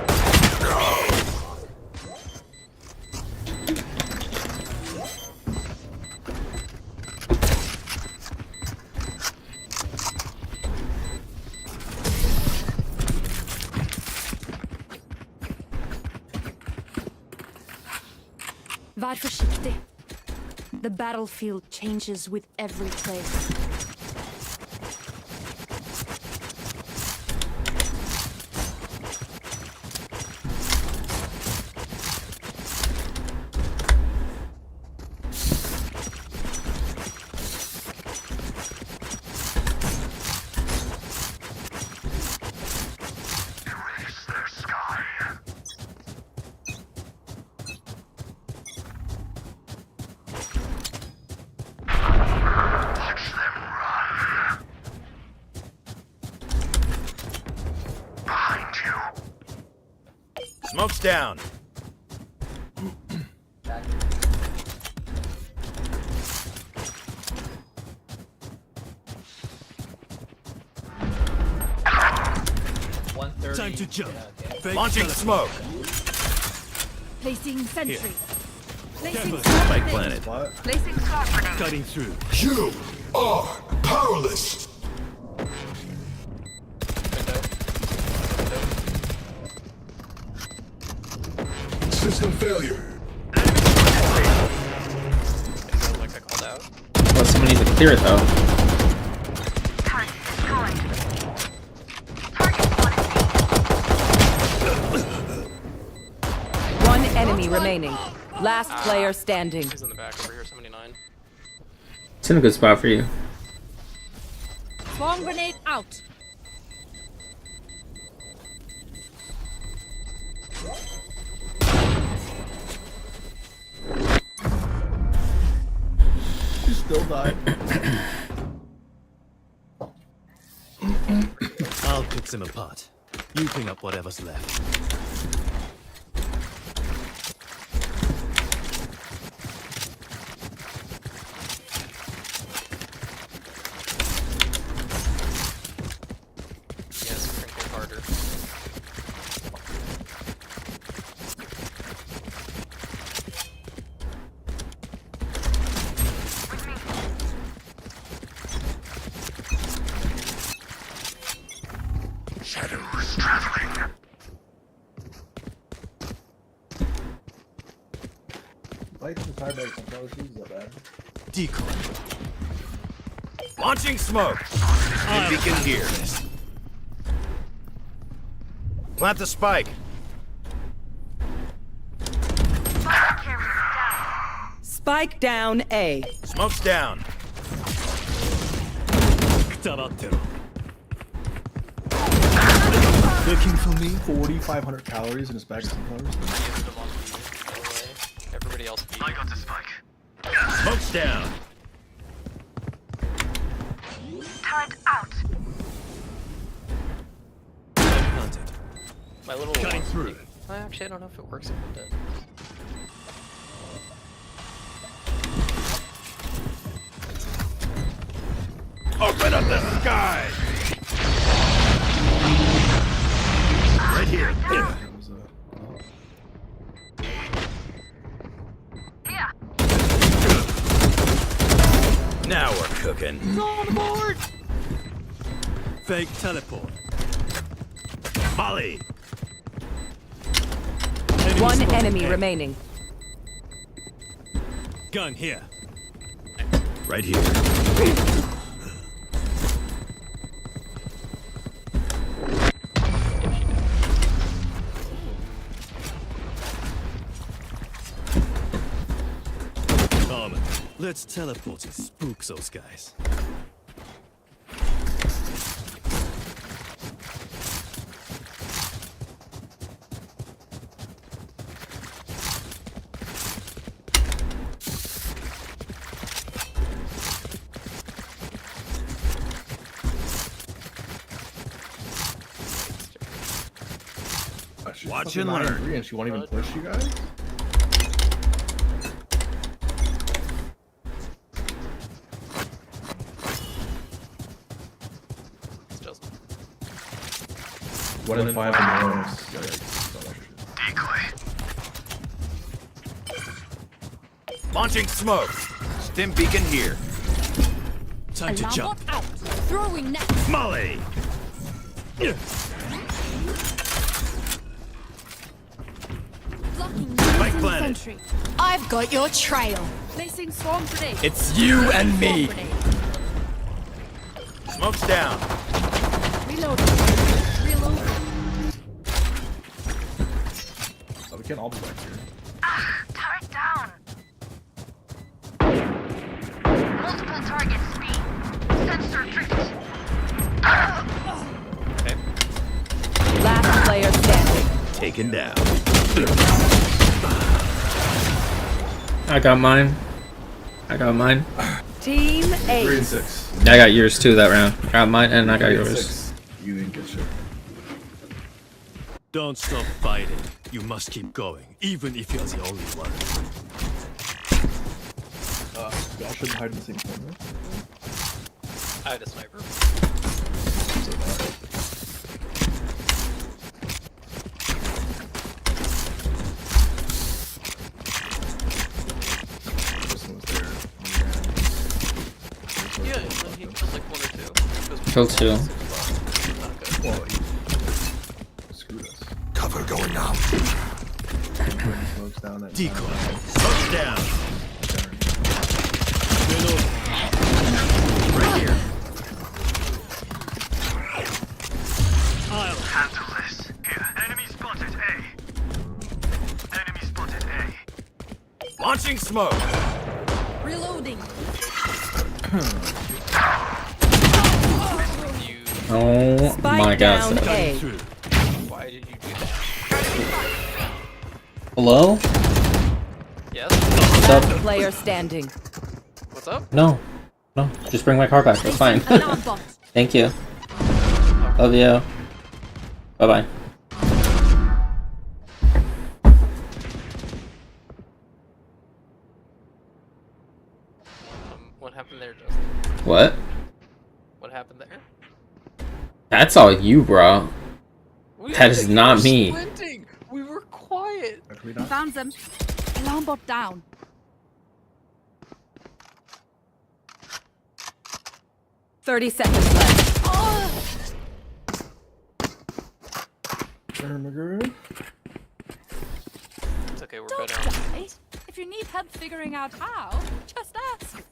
Var försiktig. The battlefield changes with every place. Smoke's down. Time to jump. Launching smoke. Placing sentry. Placing Spike planted. Placing swarm grenade. Cutting through. You are powerless. System failure. Like I called out. Well, someone needs to clear it though. One enemy remaining. Last player standing. He's in the back over here, 79. It's in a good spot for you. Swarm grenade out. You still died. I'll pick them apart. You clean up whatever's left. Yes, crinkle harder. Shadows traveling. Bites the tire bags and throws shoes that bad. Decoy. Launching smoke. Stim beacon here. Plant the spike. Spike down A. Smoke's down. Looking for me? 4,500 calories in his bag of sunflowers. Used them on B, by the way. Everybody else B. got the spike. Smoke's down. My little Cutting through. Actually, I don't know if it works if we're dead. Open up the sky! Right here. Now we're cooking. On the board! Fake teleport. Molly! One enemy remaining. Gun here. Right here. Carmen, let's teleport and spook those guys. Watch and learn. And she won't even push you guys. It's just 1 in 5 on those. Launching smoke. Stim beacon here. Time to Alarm jump. bot out. Throwing net. Molly! Blocking Spike using planted. sentry. I've got your trail. Placing swarm grenade. It's you and me. Swarm grenade. Smoke's down. Reloading. Reloading. Oh, we can't all be back here. Turret down. Multiple targets speed. Sensor drift. Last player standing. Taken down. I got mine. I got mine. Team 3 and Ace. 6. I got yours too that round. I got mine and I got 3 and yours. 6. You didn't get shit. Don't stop fighting. You must keep going, even if you're the only one. Y'all shouldn't hide in the same corner. I had a sniper. This one was there. Yeah, and then he killed like 1 or 2. Kill 2. Not good. Well, he screwed us. Cover going out. Smokes down at Decoy. Smoke's down. Right here. I'll handle this. Here. Enemy spotted A. Enemy spotted A. Launching smoke. Reloading. You, Oh Spike my down god. A. Through. why did you do that? Hello? Yes? Last player standing. What's up? No. No. Just bring my car back. That's fine. Alarm bot. Thank you. Love you. Bye bye. What happened there, Justin? What? What happened there? That's all you, bro. That is not me. Sprinting. We were quiet. Actually, not. Found them. Alarm bot down. Thirty seconds left. Oh, It's okay, we're don't better. die. If you need help figuring out how, just ask.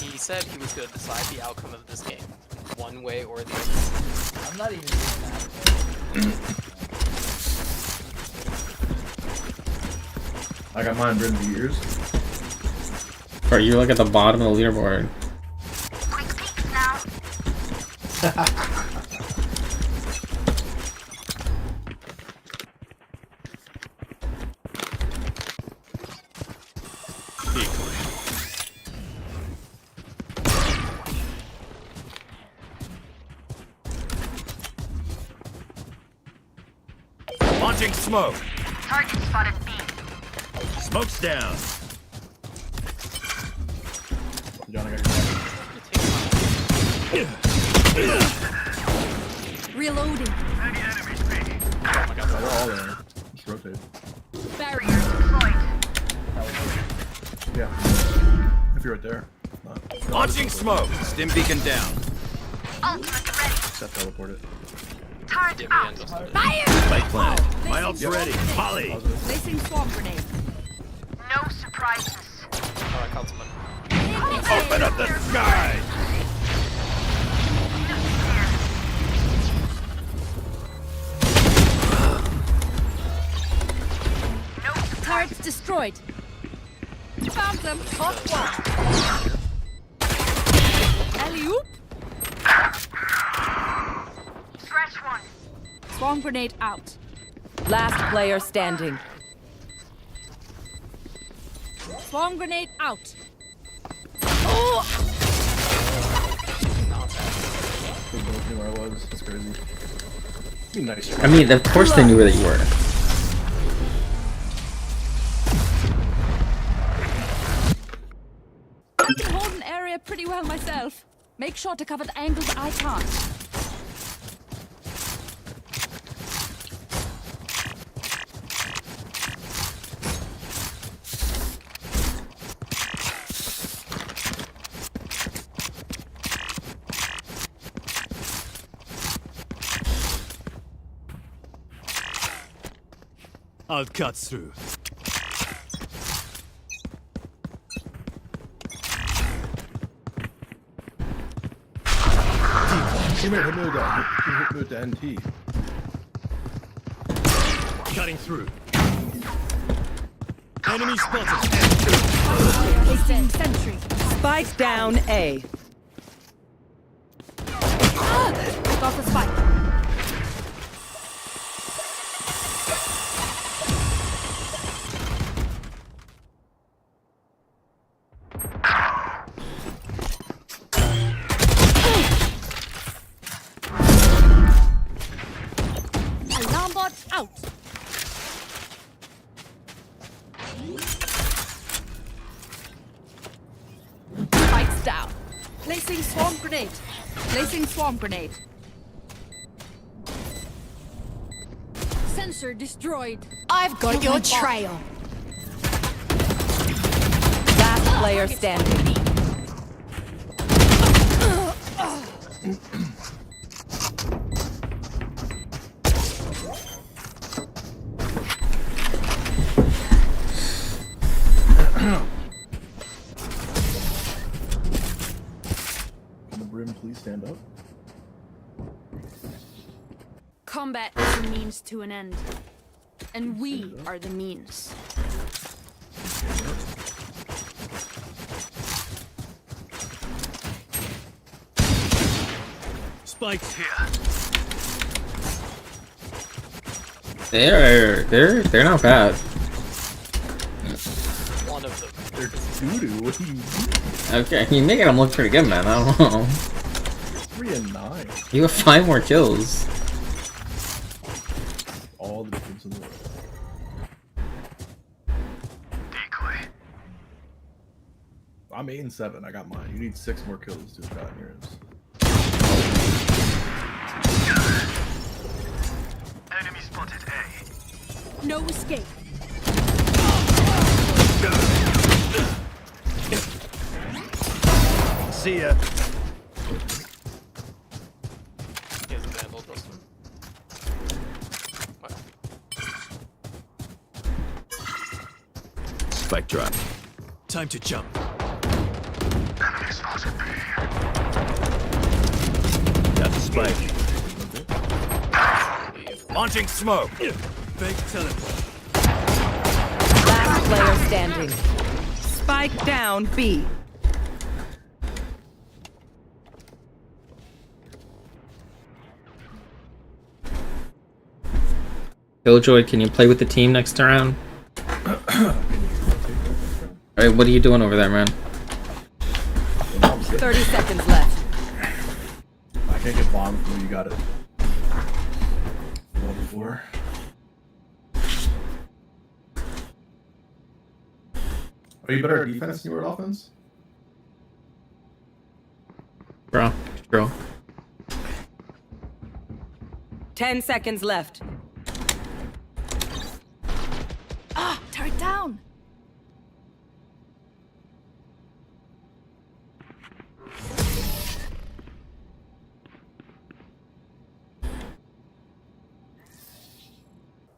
He said he was going to decide the outcome of this game, one way or the other. I'm not even doing that. I got mine written for years. Bro, you look at the bottom of the leaderboard. Quick peeks now. Decoy. Launching smoke. Target spotted B. Smoke's down. John, I got your back. Reloading. They're all there. Just rotate. Barrier deployed. Yeah. If you're right there. Not. Launching smoke. Stim beacon down. Ultimate ready. Just teleport it. Target Yeah, out. man, just- Fire! Spike planted. My ult's ready. Molly. Placing swamp grenade. No surprises. Oh, I caught someone. Open up the sky. Turrets destroyed. Found them. Hot one. Alley-oop. Scratch one. Swamp grenade out. Last player standing. Swamp grenade out. They both knew where I was. That's crazy. Be nice. I mean, of course they knew where you were. I can hold an area pretty well myself. Make sure to cover the angles I can't. I'll cut through. Hit me with that. Hit me with the NT. Cutting through. Enemy spotted. Placing sentry. Spike down A. Got the spike. Alarm bot out. Spikes down. Placing swarm grenade. Placing swarm grenade. Sensor destroyed. I've got your trail. Last player standing. Can the brim please stand up? Combat is a means to an end. And we are the means. Spikes here. They're not bad. One of them. They're doo-doo. What do you mean? Okay, you making them look pretty good, man. I don't know. 3 and 9. You have 5 more kills. All the difference in the world. I'm 8 and 7. I got mine. You need 6 more kills to have gotten yours. Enemy spotted A. No escape. See ya. He has a vandal, Justin. What? Spike drop. Time to jump. Enemy spotted B. Got the spike. Launching smoke. Fake teleport. Last player standing. Spike down B. Killjoy, can you play with the team next round? Alright, what are you doing over there, man? 30 seconds left. I can't get bomb from you. You got it. Well before. Are you better at defense than you were at offense? Bro. 10 seconds left. Ah, turret down.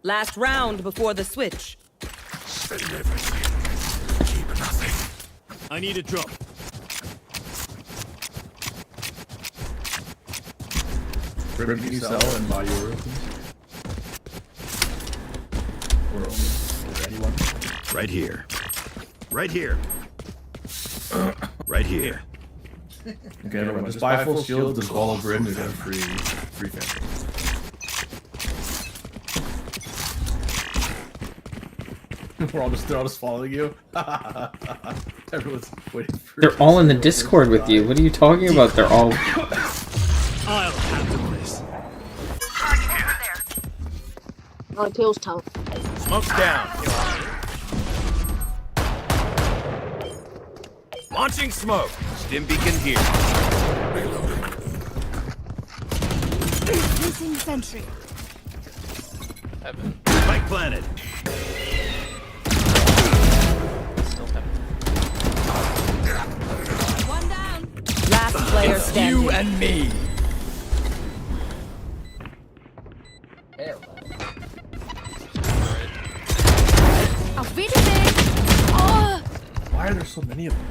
Last round before the switch. I need a drop. Rip, can you sell and buy yours? Or anyone? Right here. Right here. Right here. Okay, everyone, just buy full shield, just wall over him, and get a free phantom. they're all just following you. Everyone's waiting for. They're all in the Discord with you. What are you talking about? They're all. I'll handle this. Oh, it kills tough. Smoke's down. Launching smoke. Stim beacon here. Placing sentry. Heaven. Spike planted. Still heaven. One down. Last player standing. You and me. Auf Wiedersehen. Oh. Why are there so many of them?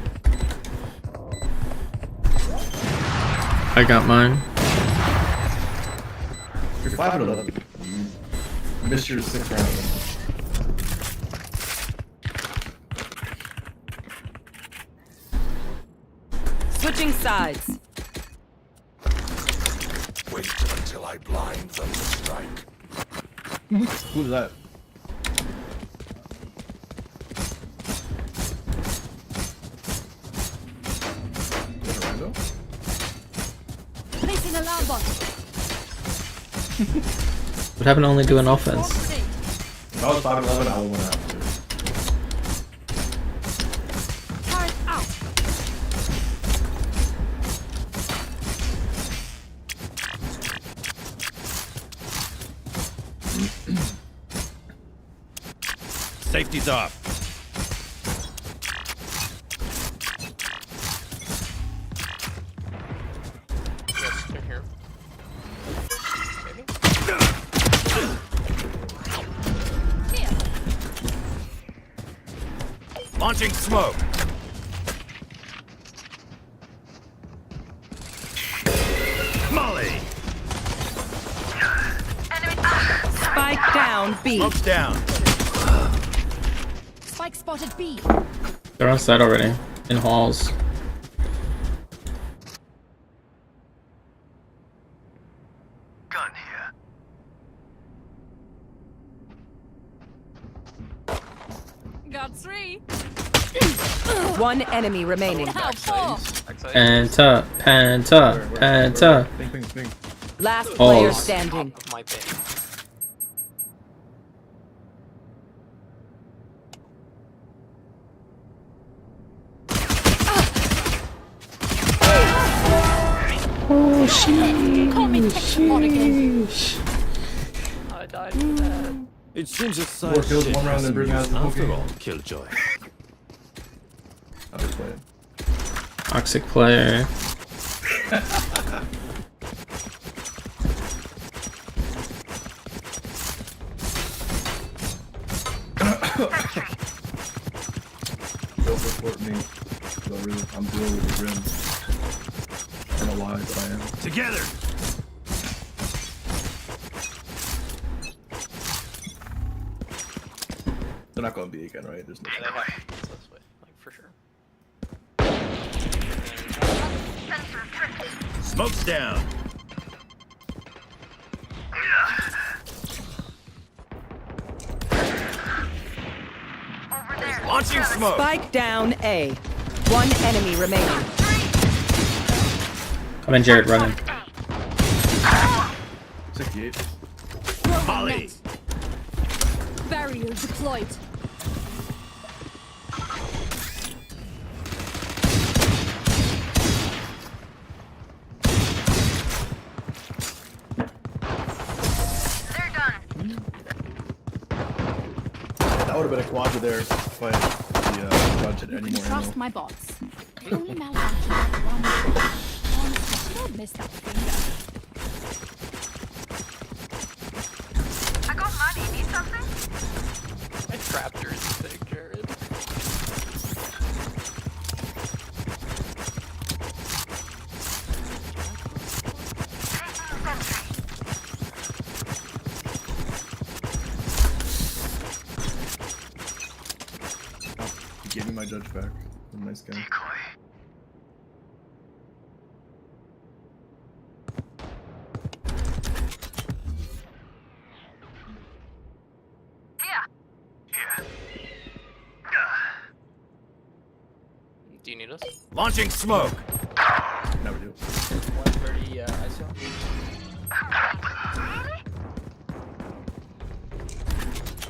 I got mine. You're 5-11. You missed your 6th round. Switching sides. Wait until I blind them to strike. Who's that? Is that Rando? Placing alarm bot. What happened to only doing offense? If I was 5-11, I would have to. Turret out. Safety's off. Yes, they're here. Maybe? Launching smoke. Molly. Spike down B. Smoke's down. Spike spotted B. They're on site already. In halls. Gun here. Got 3. One enemy remaining. How 4? Backside. Penta. Penta. Ping. Last player Oh. standing. Of my ping. Oh, sheesh. Call me tech support again. I died for that. It seems a 4 kills, 1 round, and Bruce has the whole game. all, Killjoy. I'm just playing. Toxic player. Don't report me. I'm dealing with the Grim. I don't know why, but I am. Together. They're not going to be again, right? There's no. Yeah, they have. It's this way, like for sure. Smoke's down. Launching smoke. Spike down A. One enemy remaining. Come in, Jared, running. 68. Molly. Barrier deployed. That would have been a quadra there, but the judge had any more ammo. My bots. Only malfunction at one. Honestly, don't miss that finger. I got money. Need something? I trapped her in the thing, Jared. He gave me my judge back. What a nice guy. Do you need us? Launching smoke. Never do. 130 ISO.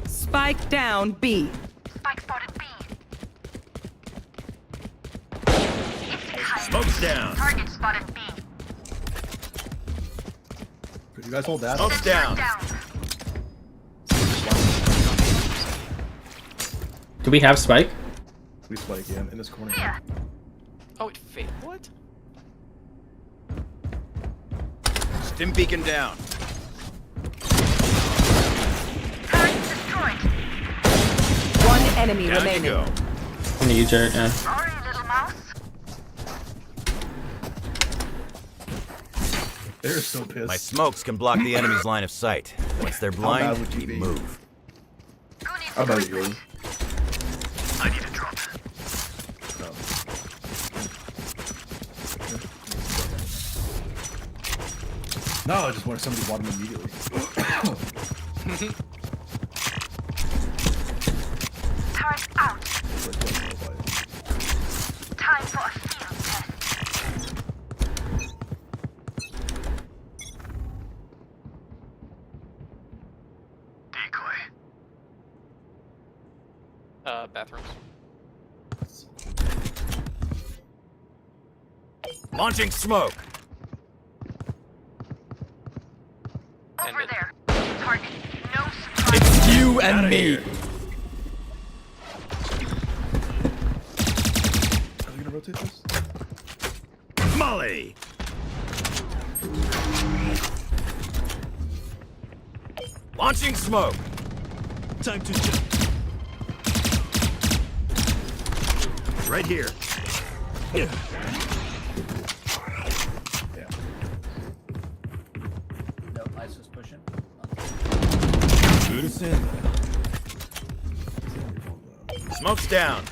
Spike down B. Spike spotted B. Smoke's down. Target spotted B. Could you guys hold that? Smoke's down. Do we have Spike? We spike, yeah, in this corner. Yeah. Oh, it failed. What? Stim beacon down. Turret destroyed. One enemy Down you remaining. go. I need Jared, yeah. Sorry, little mouse. They're so pissed. My smokes can block the enemy's line of sight. Once they're bad blind, would you we be? move. How about you? I need a drop. No, I just wanted somebody to water him immediately. Turret out. Time for a field test. Bathrooms. Launching smoke. Over there. Target. No surprise. It's you and me. Are we gonna rotate this? Molly. Launching smoke. Time to jump. Right here. Yeah. No, ISO's pushing. Good as in. Smoke's down.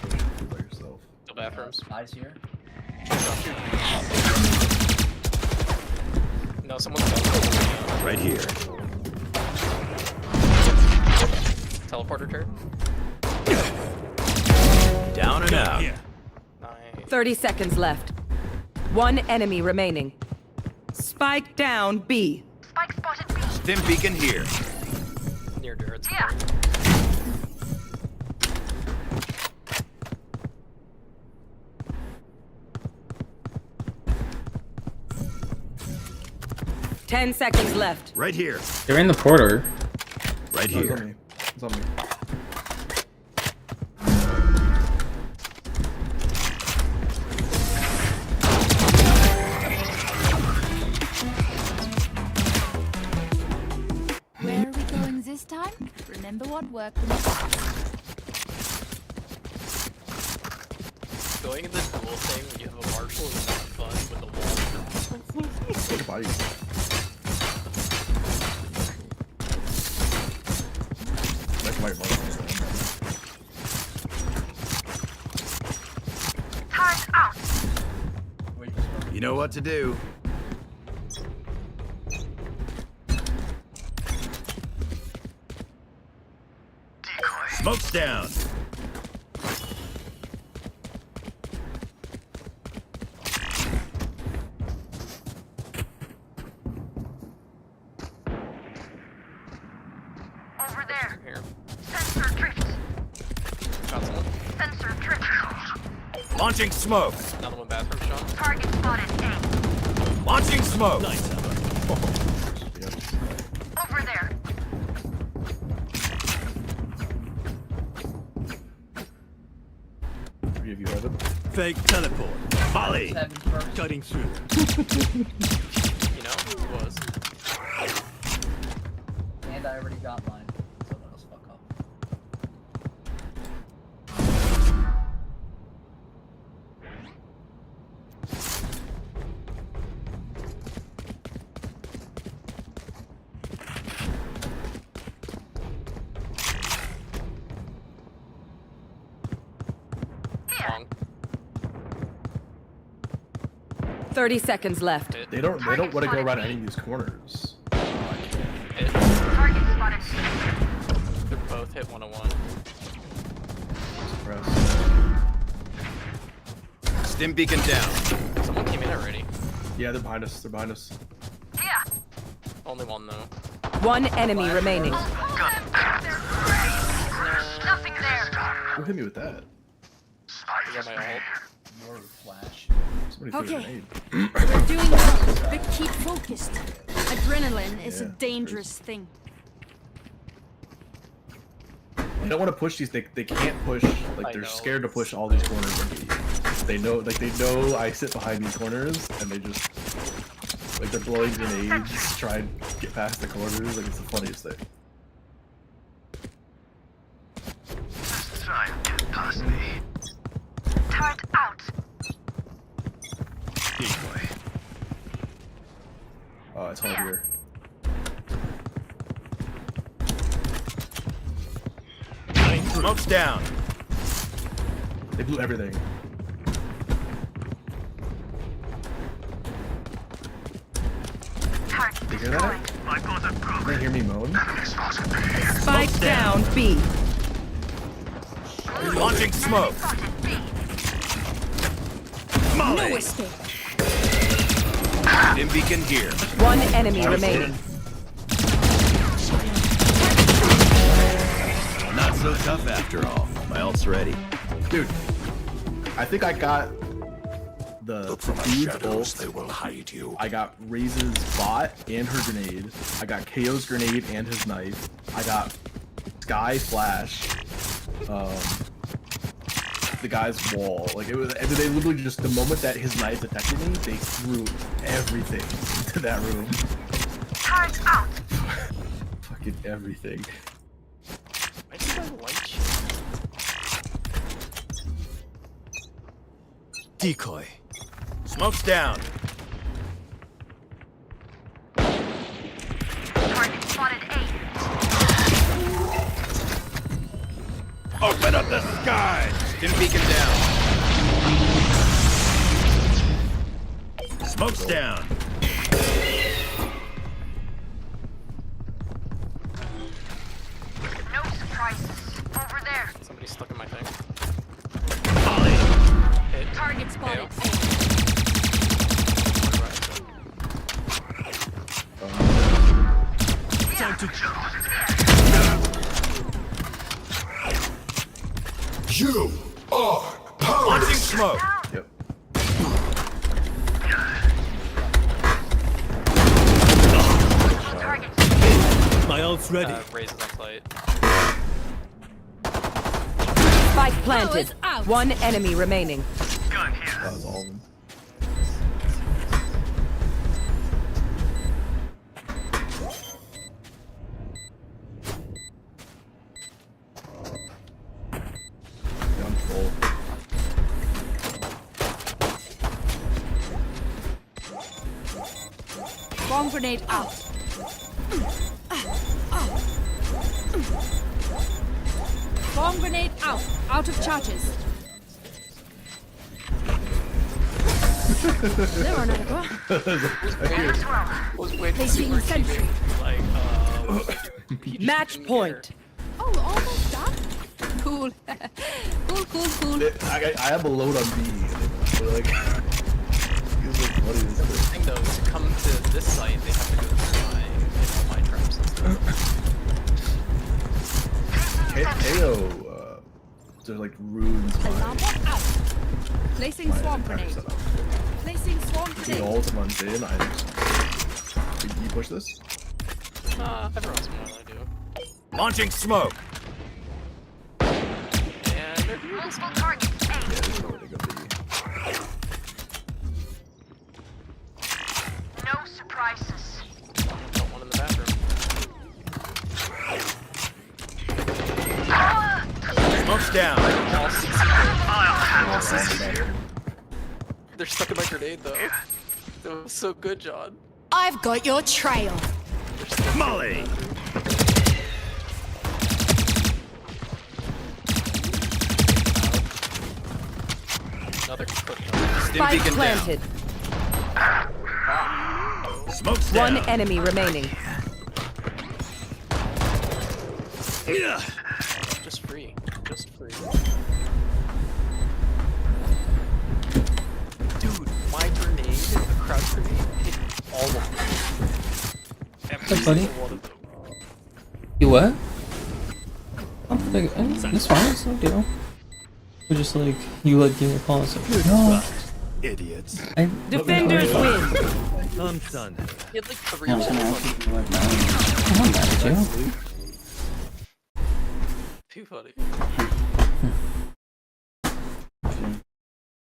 By yourself. Still bathrooms. Eyes here. No, someone's teleported. Right here. Teleporter turret. Down and out. Yeah. Nice. 30 seconds left. One enemy remaining. Spike down B. Spike spotted B. Stim beacon here. Near Jared's. Yeah. Ten seconds left. Right here. They're in the porter. Right Oh, it's on here. me. It's on me. Where are we going this time? Remember what worked in the past. Going in the duel thing when you have a marshal is not fun with the wall. What body? That's my mark. Turret out. Wait, just go. You know what to do. Smoke's down. Over there. Here. Sensor drift. Got someone. Sensor drift. Launching smoke. Another one bathroom shot. Target spotted A. Launching smoke. Nice. Over there. give you heaven. Fake teleport. Volley. Heaven first. Cutting through. You know, it was. And I already got mine. Someone else fuck up. Wrong. 30 seconds left. Hit. They don't want to go around any of these corners. Hit. Target spotted. They're both hit 101. Press. Stim beacon down. Someone came in already. Yeah, they're behind us. Yeah. Only one though. One enemy remaining. Nothing there. Who hit me with that? Is that my ult? More flash. Somebody threw a Okay. grenade. We're doing well, but keep focused. Adrenaline is a Yeah, dangerous thing. They don't want to push these. They can't push. Like I they're know, scared to it's- push all these corners. They know I sit behind these corners, and they just like they're blowing grenades, try and get past the corners. Like it's the funniest thing. Turret out. Decoy. It's hard here. Smoke's down. They blew everything. Target You hear that? Can they hear me moan? Spike down B. Launching smoke. No Molly. escape. Stim beacon here. One enemy remaining. Not so tough after all. My ult's ready. Dude, I think I got the dude's ult. They will hide you. I got Raze's bot and her grenade. I got KO's grenade and his knife. I got Sky Flash. The guy's wall. Like it was. They literally just the moment that his knife detected me, they threw everything into that room. Turret out. Fucking everything. I just like light shit. Decoy. Smoke's down. Target spotted A. Open up the sky. Stim beacon down. Smoke's down. No surprises. Over there. Somebody's stuck in my thing. Molly. Hit. Target spotted. Time to. You are powerless. Launching smoke. Yep. Target. My ult's ready. Raise is on site. Spike planted. Oh, it's out. One enemy remaining. That was all of them. Gun full. Bomb grenade out. Bomb grenade out. Out of charges. There are not Placing sentry. Like, Match point. Oh, almost done. Cool. Cool. I have a load on B. They're like, it's so funny. the thing though is to come to this site, they have to go through my traps and stuff. KO, there's like runes. Alarm bot out. Placing swarm grenade. Placing swarm The grenade. ult runs in. Can you push this? Every once in a while I do. Launching smoke. And they're here. Multiple targets A. Yeah, this is Smoke's down. They're stuck in my grenade though. That was so good, John. I've got your trail. Molly. Another quick. Stim Spike beacon planted. down. Smoke's down. One enemy remaining. Just free. Just free. Dude, my grenade, the crouch grenade, hit all of them. Every buddy? single one of them. You what? It's fine, it's no deal. We're just like, you like giving a call and stuff. No. Idiots. Defenders win. I'm done. He had like 3 I'm balls. not mad at you. Too funny.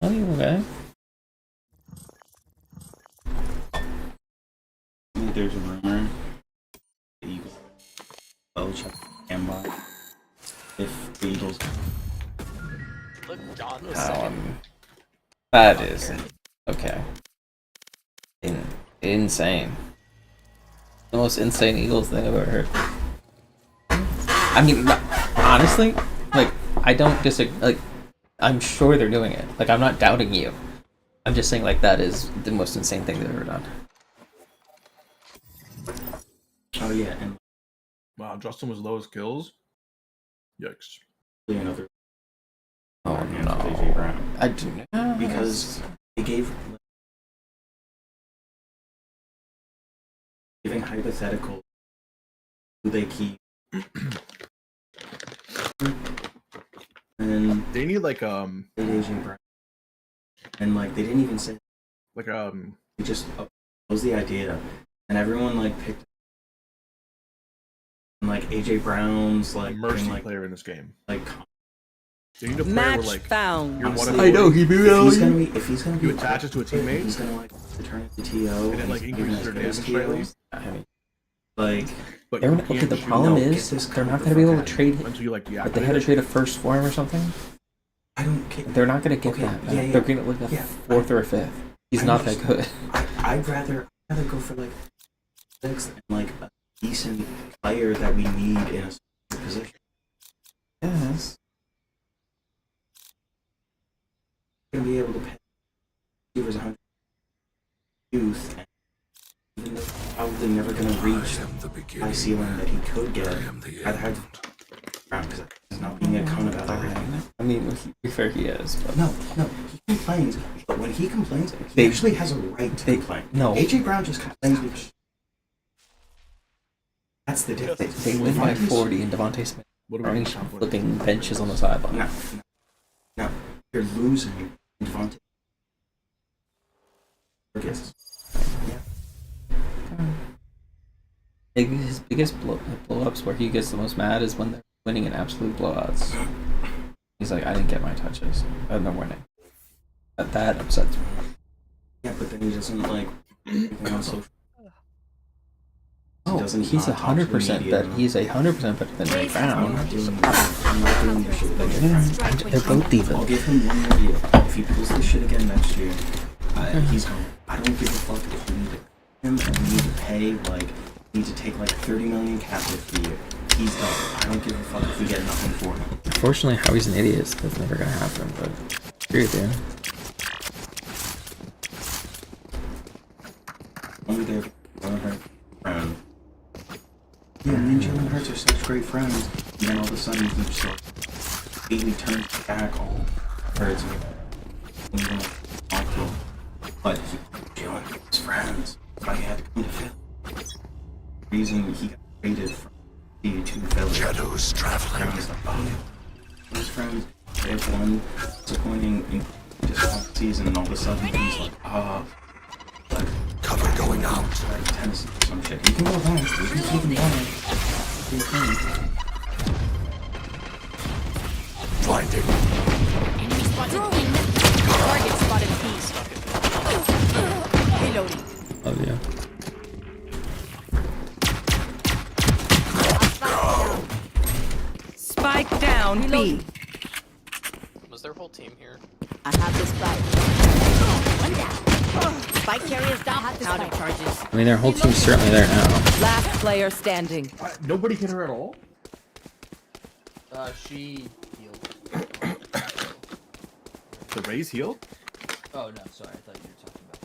Oh, you okay? There's a rumor the Eagles will check Kemba if the Eagles. Look, John was second. That is okay. Insane. The most insane Eagles thing I've ever heard. I mean, honestly, like, I don't disagree. Like, I'm sure they're doing it. Like, I'm not doubting you. I'm just saying, like, that is the most insane thing they've ever done. Oh yeah, and Wow, Justin was lowest kills. Yikes. another. Oh AJ no. Brown. I do not. Because they gave giving hypothetical who they keep. And They need like AJ Brown. And like they didn't even say like they just proposed the idea and everyone like picked and like AJ Brown's like mercy being, like player in this game. like They need a player Match where like found. you're one of I know, he if he's gonna be you attach it to a teammate he's gonna like return it to TO and it like increases their damage slightly. I mean, like But they're you not, okay, can't the shoot problem no, is get this they're not covered going to be able to for trade. until you like But they had to trade a first form or something. I don't care. They're not going to get Okay, that. yeah, yeah. They're going to like a Yeah. fourth or a fifth. He's I not that understand. good. I'd rather go for like sixth and like a decent player that we need in a certain position. Yes. Gonna be able to pay receivers 100 youth, and even though probably never gonna reach the high ceiling that he could get. I'd have Brown because he's not being a con about everything. I mean, to be fair, he is. But No, he complains, but when he complains, he They- actually has a right to complain. no. AJ Brown just complains because that's the difference. They win by Devontae's- 40, and Devontae Smith What are running we flipping benches on the sideline. No, you're losing Devontae. His biggest blow-ups where he gets the most mad is when they're winning in absolute blowouts. He's like, I didn't get my touches. And they're winning. That upsets me. Yeah, but then he doesn't like anything on social. Oh, doesn't he's not talk to the 100% media. better. He's 100% better than Ray I'm Brown. not doing this shit with AJ Brown. They're both even. I'll give him 1 more year. If he pulls this shit again next year, he's gone. I don't give a fuck if we need to pay him and we need to pay like need to take like 30 million cap for the year. He's done. I don't give a fuck if we get nothing for him. Unfortunately, Howie's an idiot. So that's never gonna happen. But I agree with you. Only there for her friend. Yeah, me and Jalen Hurts are such great friends. And then all of a sudden he just like completely turns back on Hurts. And he's like, awful. But Jalen Hurts friends. That's why he had to come to Philly. The reason he got traded from D to Philly. Shadows traveling. He's like, oh, his friends, they have one disappointing in just one season, and all of a sudden he's like, like, Cover going out. like Tennessee or some shit. He can go back. He can keep him down. He can. Blinding. Enemy spotted B. Target spotted B. Reloading. Oh yeah. Spike down B. their whole team here. I have the spike. One down. Spike carrier's down. Out of charges. I mean, their whole team's certainly there now. Last player standing. Nobody hit her at all? She healed. The Raze healed? Oh no, sorry, I thought you were talking about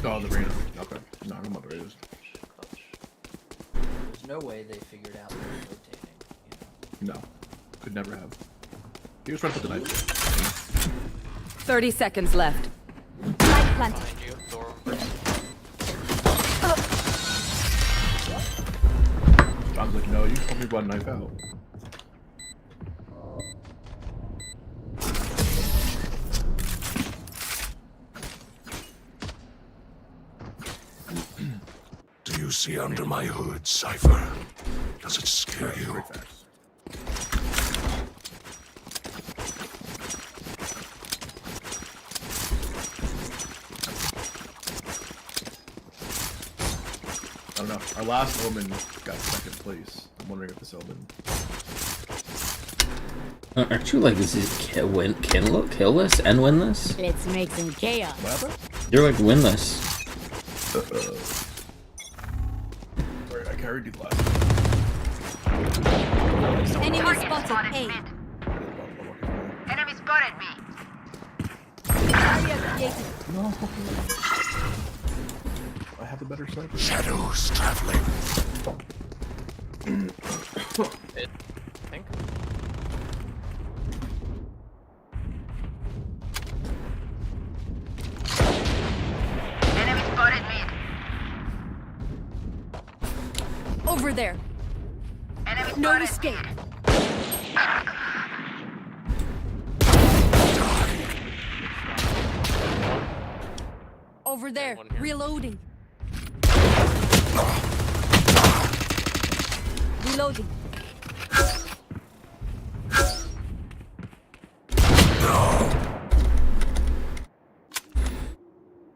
Oh, the Reyna. Okay. No, I don't know what it is. There's no way they figured out they were rotating. No. Could never have. He was trying to put the knife. 30 seconds left. Behind you, door. John's like, no, you told me about a knife out. Do you see under my hood, Cypher? Does it scare you? I don't know. Our last Omen got second place. I'm wondering if this Omen. Aren't you like, this is kill this and winless? Let's make some chaos. What happened? You're like winless. Sorry, I carried you last. Enemy spotted A. Enemy spotted me. Area created. No. I have the better sniper. Shadows traveling. I think. Enemy spotted me. Over there. Enemy No spotted escape. mid. Over there. One here. Reloading. Reloading.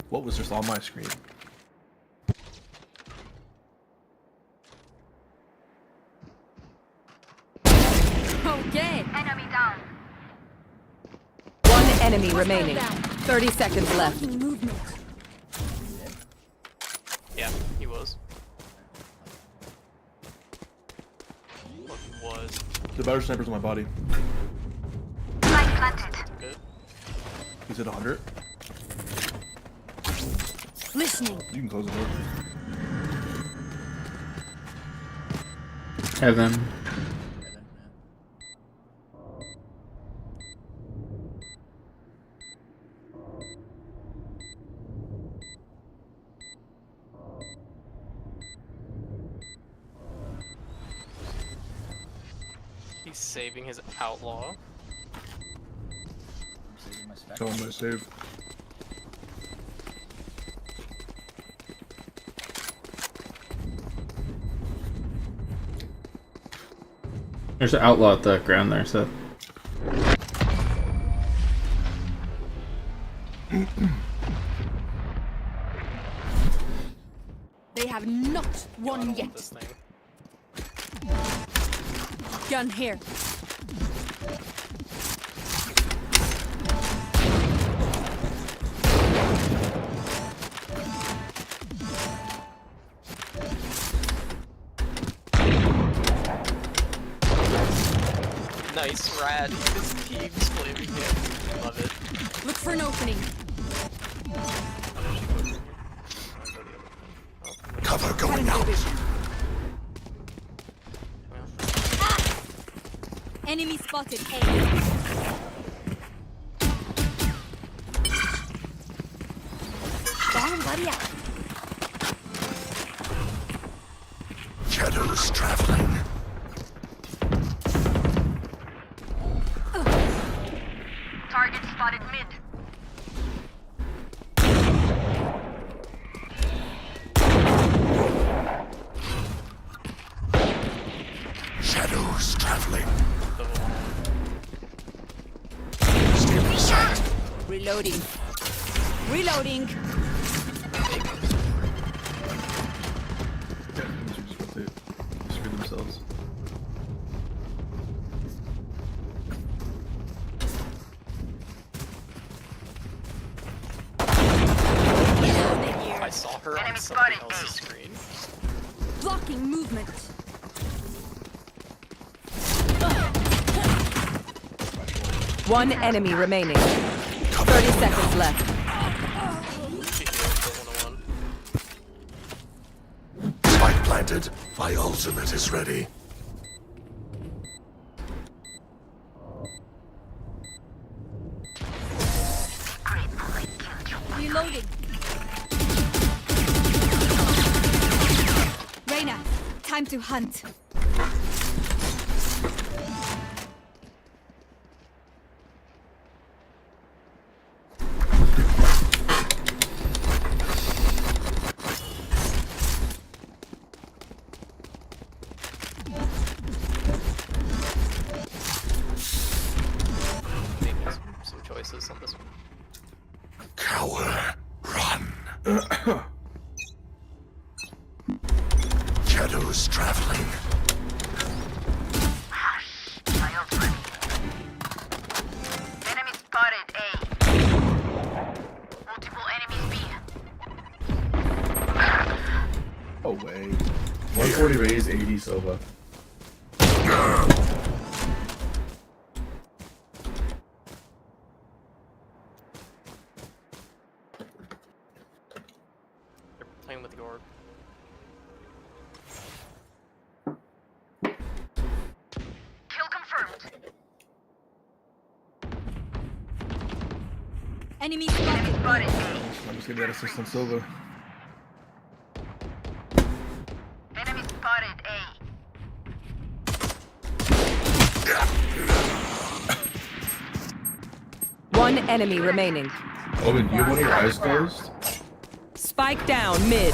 What was just on my screen? Okay. Enemy down. One enemy remaining. 30 seconds left. Movement. Yeah, he was. Well, he was. The better sniper's on my body. Spike planted. Good. He's at 100. Listening. You can close the door. Heaven. He's saving his outlaw. saving my spec. Tell him to save. There's an outlaw at the ground there, so. They have not won God, I yet. want this thing. Gun here. Nice, rad. His team's flaming him. Love it. Look for an opening. Cover going out. Enemy spotted A. Bomb buddy out. Shadows traveling. Target spotted mid. Shadows traveling. Still in sight. Reloading. Reloading. Yeah, these are just rotate. Screw themselves. something else's screen. Blocking movement. One enemy remaining. 30 seconds left. Spike planted. My ultimate is ready. Reloading. Reyna, time to hunt. Maybe some choices on this one. Cower. Run. Shadows traveling. Enemy spotted A. Multiple enemies B. Oh way. 140 raise, 80 Sova. They're playing with the orb. Kill confirmed. Enemy spotted. Spotted A. I'm just gonna get assistance Sova. Enemy spotted A. One enemy remaining. Owen, do you have one of your eyes closed? Spike down mid.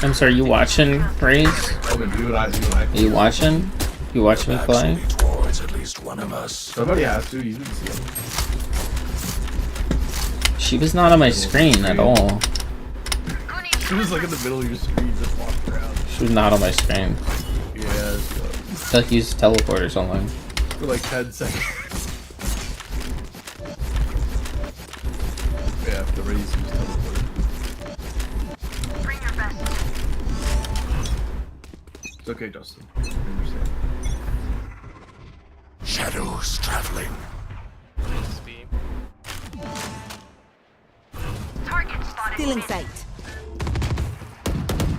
I'm sorry, you watching, Raze? Owen, do you have an eye? Are you watching? You watching me play? Towards at least one of us. Somebody has to. You didn't see him. She was not on my screen at all. She was like in the middle of your screen, just walking around. She was not on my screen. Yeah, It's like you used to teleport or something. for like 10 seconds. Yeah, the raise was teleported. Bring your best. It's okay, Dustin. I understand. Shadows traveling. Target spotted. Still in sight.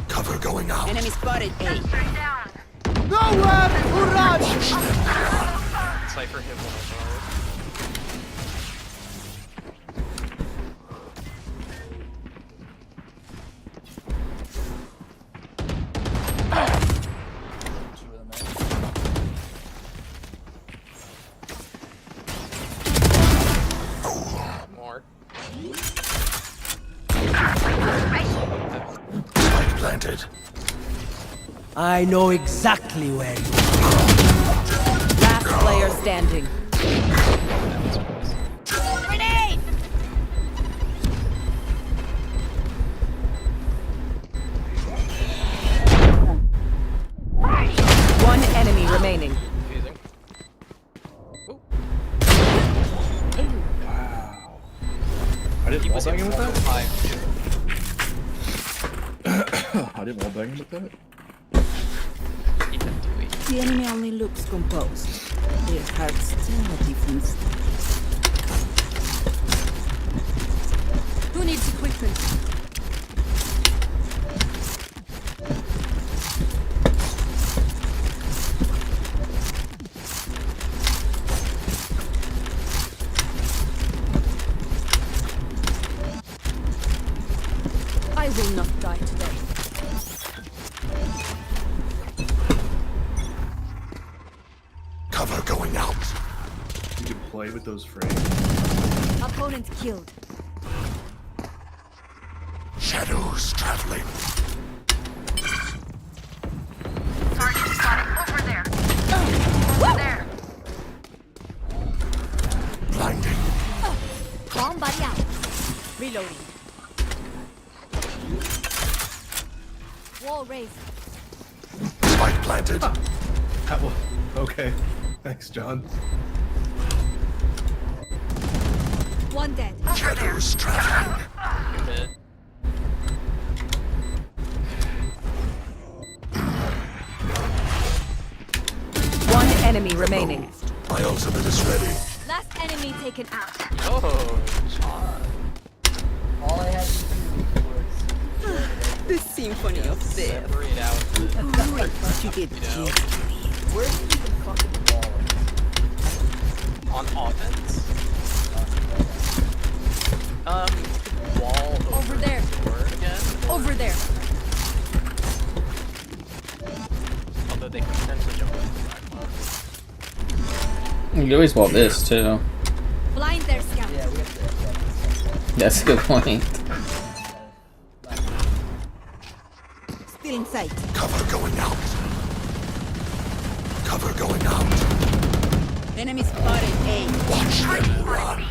Cover going out. Enemy spotted A. Sensor down. Nowhere to run! Cypher hit one of more. Spike planted. I know exactly where you are. Last player standing. Grenade! One enemy remaining. Confusing. Wow. I didn't wall bang him with that? I didn't wall bang him with that? The enemy only looks composed. Their hearts tell a different story. Who needs equipment? I will not die today. Cover going out. You can play with those frames. Opponent killed. Shadows traveling. Target spotted over there. Over there. Blinding. Bomb buddy out. Reloading. Wall raised. Spike planted. Okay. Thanks, John. One dead. Shadows traveling. Hit. enemy remaining. My ultimate is ready. Last enemy taken out. Oh, All I had to do was The symphony of death. separate out. You get where did you even fucking ball it? On offense. Wall Over there. door again. Over there. Although they could potentially jump over the back. You can always wall this too. Blind there, scout. Yeah, we have to. That's a good point. Still in sight. Cover going out. Cover going out. Enemy spotted A. Watch them run.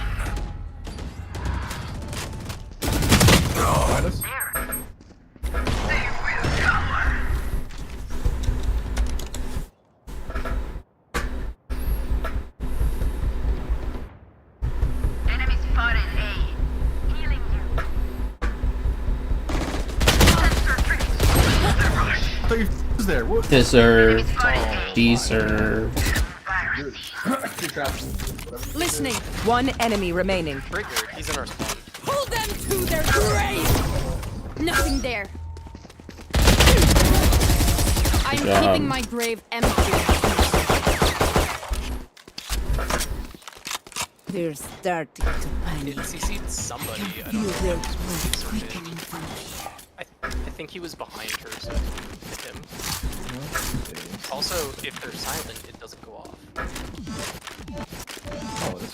Enemy spotted A. Healing you. Sensor triggered. I thought you was there. What? Deserve. Deserve. Two traps. Listening. One enemy remaining. Triggered. He's in our spawn. Pull them to their grave. Nothing there. I'm keeping my grave empty. They're starting to panic. It CC'd somebody. I don't Feel know. their blood quickening from here. I think he was behind her, so hit him. Also, if they're silent, it doesn't go off. Oh, this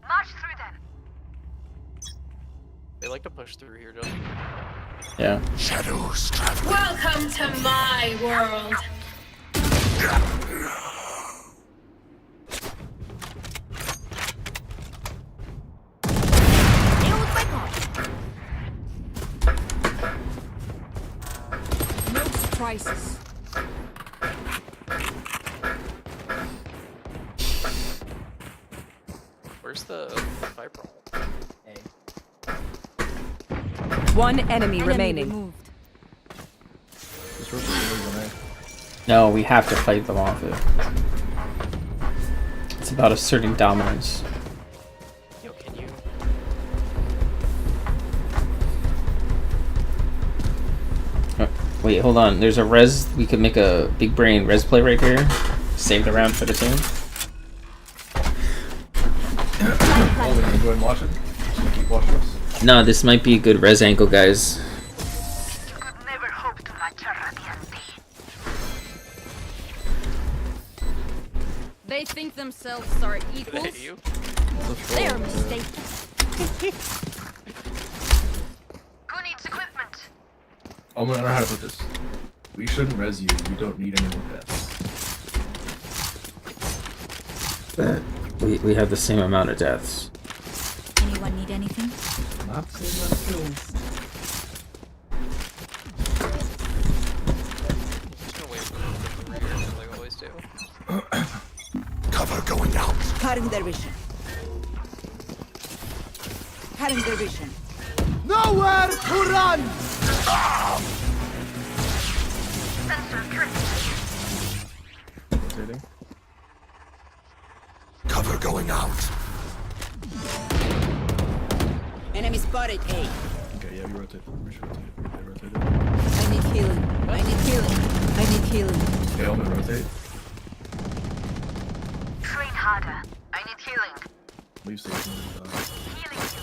March through them. They like to push through here, don't Yeah. Shadows traveling. Welcome to my world. No surprises. Where's the Viper? One enemy remaining. removed. This rope is really nice. No, we have to fight them off it. It's about asserting dominance. Yo, can you? Wait, hold on. There's a res. We could make a big brain res play right here. Save the round for the team. Oh, we're gonna go and watch it. Just keep watching us. No, this might be a good res angle, guys. You could never hope to match a Radiant. They think themselves are Did they equals. hit you? They are mistaken. Who needs equipment? I'm gonna know how to put this. We shouldn't res you. You don't need any more deaths. We have the same amount of deaths. Anyone need anything? Not saying that kills. Just gonna wait for the rear, like I always do. Cover going out. Cutting their vision. Cutting their vision. Nowhere to run! Sensor triggered. Rotating. Cover going out. Enemy spotted A. Okay, yeah, we rotate. We should rotate. Okay, rotated. I need healing. I need healing. I need healing. Okay, I'm gonna rotate. Train harder. I need healing. Leave station. Healing you.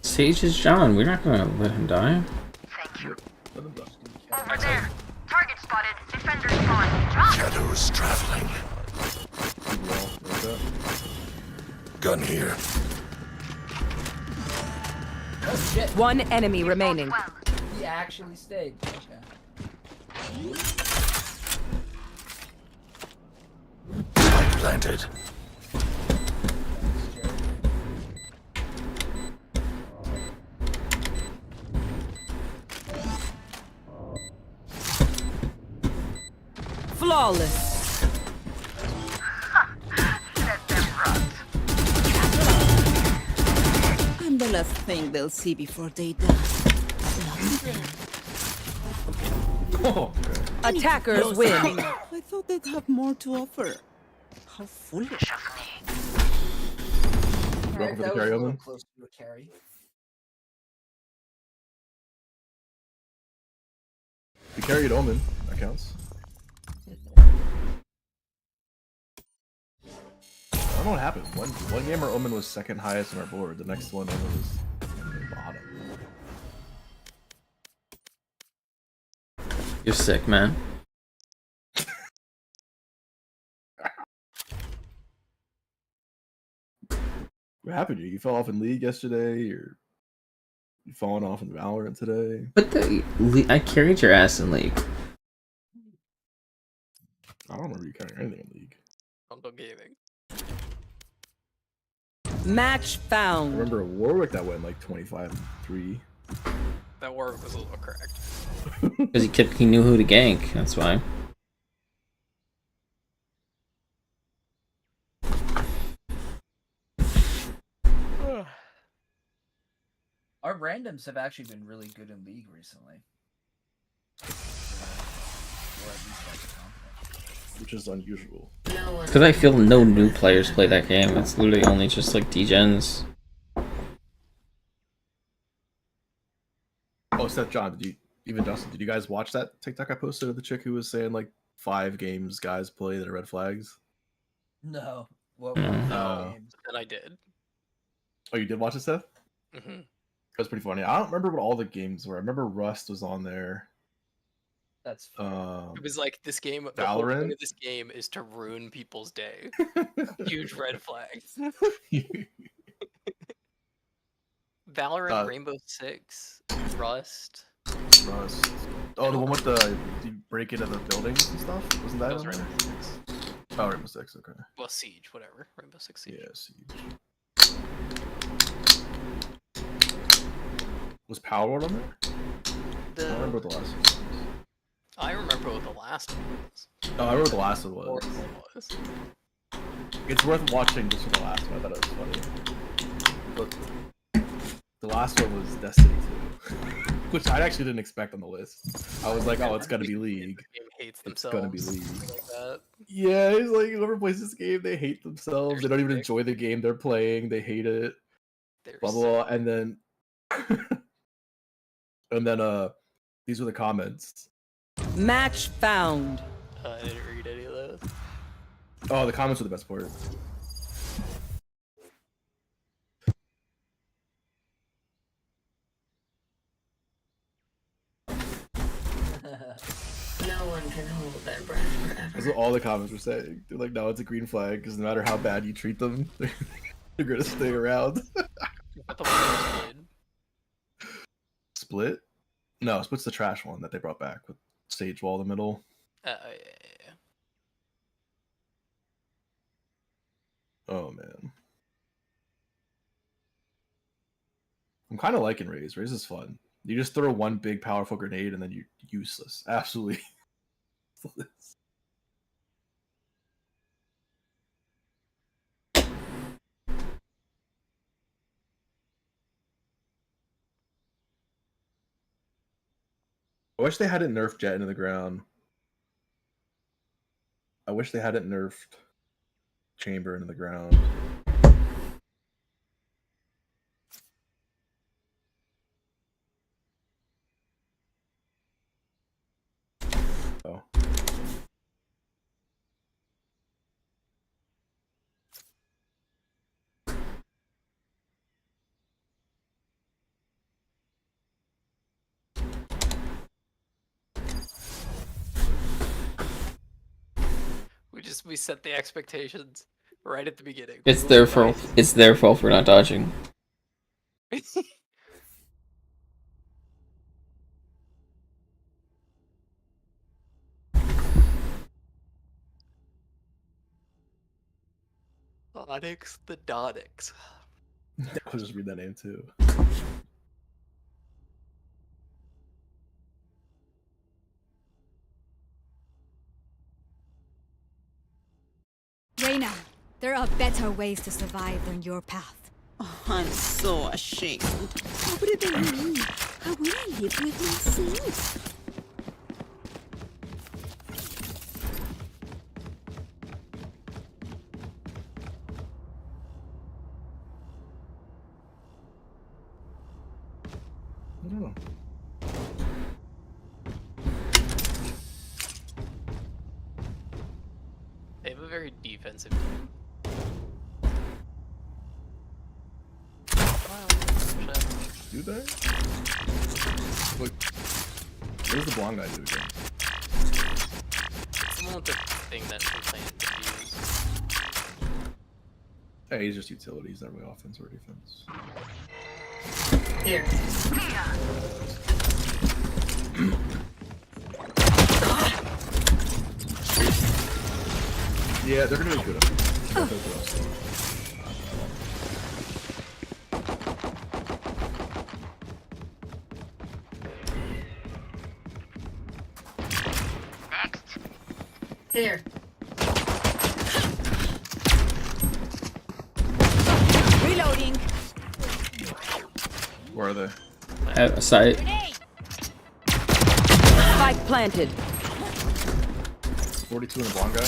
Sage is John. We're not gonna let him die. Thank you. Let them die. Over there. Target spotted. Defender spawn. Drop. Shadows traveling. Keep wall. Rotate. Gun here. Oh shit. One enemy remaining. Well. He actually stayed. Okay. Spike planted. Flawless. Let them rot. I'm the last thing they'll see before they die. Oh, Attackers win. I thought they'd have more to offer. How foolish of me. welcome for the That was carry, a little Omen. close to a carry. We carried Omen. That counts. I don't know what happened. One game our Omen was second highest on our board. The next one Omen was bottom. You're sick, man. What happened to you? You fell off in League yesterday, or you falling off in Valorant today? But I carried your ass in League. I don't remember you carrying anything in League. Bundle gaming. Match I found. remember a Warwick that went like 25-3. That war was a little cracked. Because he knew who to gank, that's why. Our randoms have actually been really good in League recently. Or at least that's confident. Which is unusual. Because I feel no new players play that game. It's literally only just like degens. Oh, Seth John, even Dustin, did you guys watch that TikTok I posted of the chick who was saying like 5 games guys play that are red flags? No. What No. games? And I did. Oh, you did watch it, Seth? Mm-hmm. It was pretty funny. I don't remember what all the games were. I remember Rust was on there. That's It was like this game. The whole point of this game is to ruin people's day. Huge red flags. Valorant, Rainbow Six, Rust. Rust. Oh, the one with the you break into the buildings and stuff? Wasn't that That was on there? Rainbow Six. Oh, Rainbow Six, okay. Well, Siege, whatever. Rainbow Six Siege. Yeah, Siege. Was Power World on there? I don't remember what the last one was. I remember what the last one was. Oh, I remember what the last one was. Fourth one was. It's worth watching just for the last one. I thought it was funny. But the last one was Destiny 2, which I actually didn't expect on the list. I was like, oh, it's gonna be League. The game hates It's themselves. gonna be League. Like that. Yeah, it's like whoever plays this game, they hate themselves. They don't even enjoy the game they're playing. They hate it. Blah blah. Blah. And then, these were the comments. Match found. I didn't read any of those. Oh, the comments were the best part. No one can hold their breath forever. That's what all the comments were saying. They're like, no, it's a green flag because no matter how bad you treat them, they're gonna stay around. What the one played? Split? No, Split's the trash one that they brought back with Sage Wall in the middle. Yeah. Oh man. I'm kind of liking Raze. Raze is fun. You just throw one big powerful grenade and then you're useless. Absolutely useless. I wish they hadn't nerfed Jet into the ground. I wish they hadn't nerfed Chamber into the ground. Oh. We set the expectations right at the beginning. It's their fault. It's their fault for not dodging. Onyx the Dodix. I'll just read that name too. Reyna, there are better ways to survive than your path. Oh, I'm so ashamed. How would it be me? How would I live with my sins? I don't know. They have a very defensive team. Do they? Look, what does the blonde guy do again? Someone with the thing that we're playing diffuse. Hey, he's just utilities, not really offense or defense. Here. Yeah, they're gonna be good at it. Here. Reloading. Where are they? At a site. Spike planted. 42 and a blonde guy?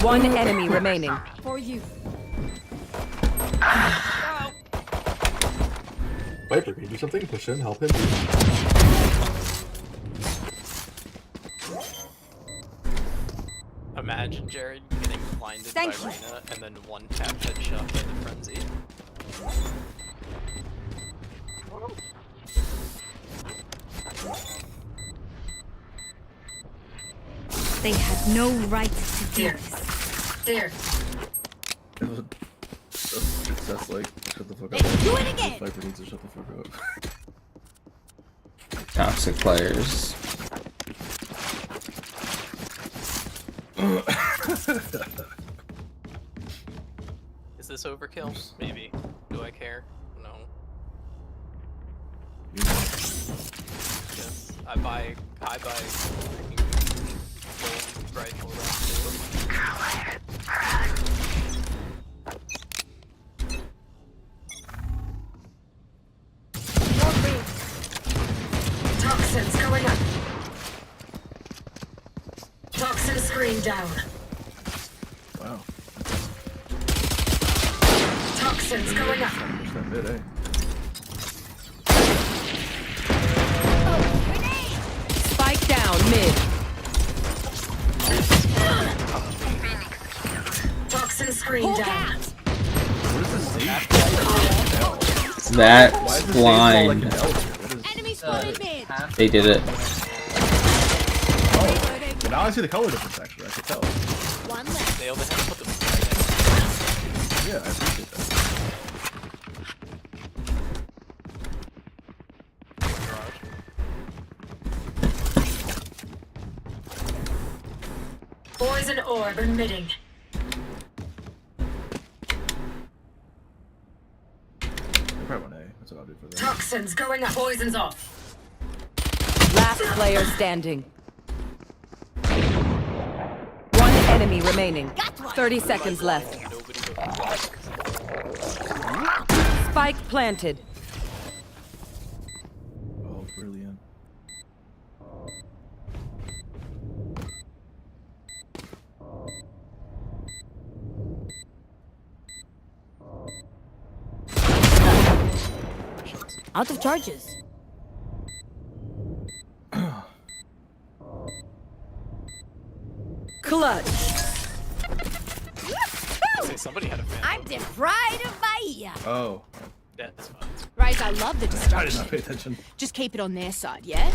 One enemy remaining. For you. Viper, can you do something? Push in, help him. Imagine Jared getting blinded by Reyna and then one tap headshot by the frenzy. They had no right to do this. Here. It was a success, like, shut the fuck up. Do it again! Viper needs to shut the fuck up. Toxic players. Is this overkill? Maybe. Do I care? No. Yes. I buy freaking gold rifle Toxins going up. Toxin screen down. Wow. Toxins going up. Push that mid, eh? Spike down mid. Toxin screen down. What is this thing? That's blind. Enemy spotted mid. They did it. Oh, but now I see the color difference actually, I can tell. One left. They only have to put them Yeah, I appreciate that. Poison orb emitting. Probably one A. That's what I'll do for them. Toxins going up. Poison's off. Last player standing. One enemy remaining. 30 seconds left. Spike planted. Oh, brilliant. Out of charges. Clutch. Say somebody had a fan. I'm the pride of Bahia. Oh. Yeah, that's fine. Right, I love the I did destruction. not pay attention. Just keep it on their side, yeah?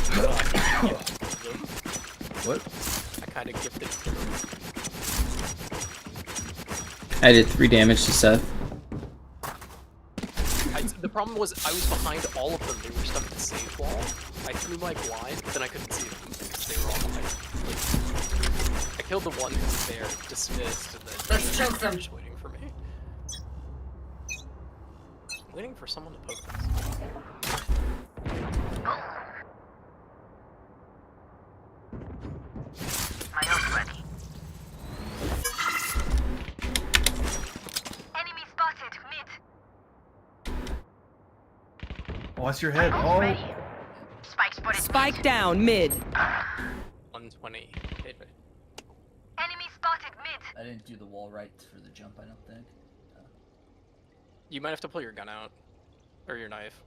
What? I kind of gifted it to them. I did 3 damage to Seth. The problem was I was behind all of them. They were stuck at the safe wall. I threw my blind, but then I couldn't see them because they were all behind. I killed the one who was there, dismissed, and then Let's choke them. just waiting for me. I'm waiting for someone to poke us. My ult ready. Enemy spotted mid. Oh, that's your head. Oh. Spike down mid. 120. Enemy spotted mid. I didn't do the wall right for the jump, I don't think. You might have to pull your gun out. Or your knife.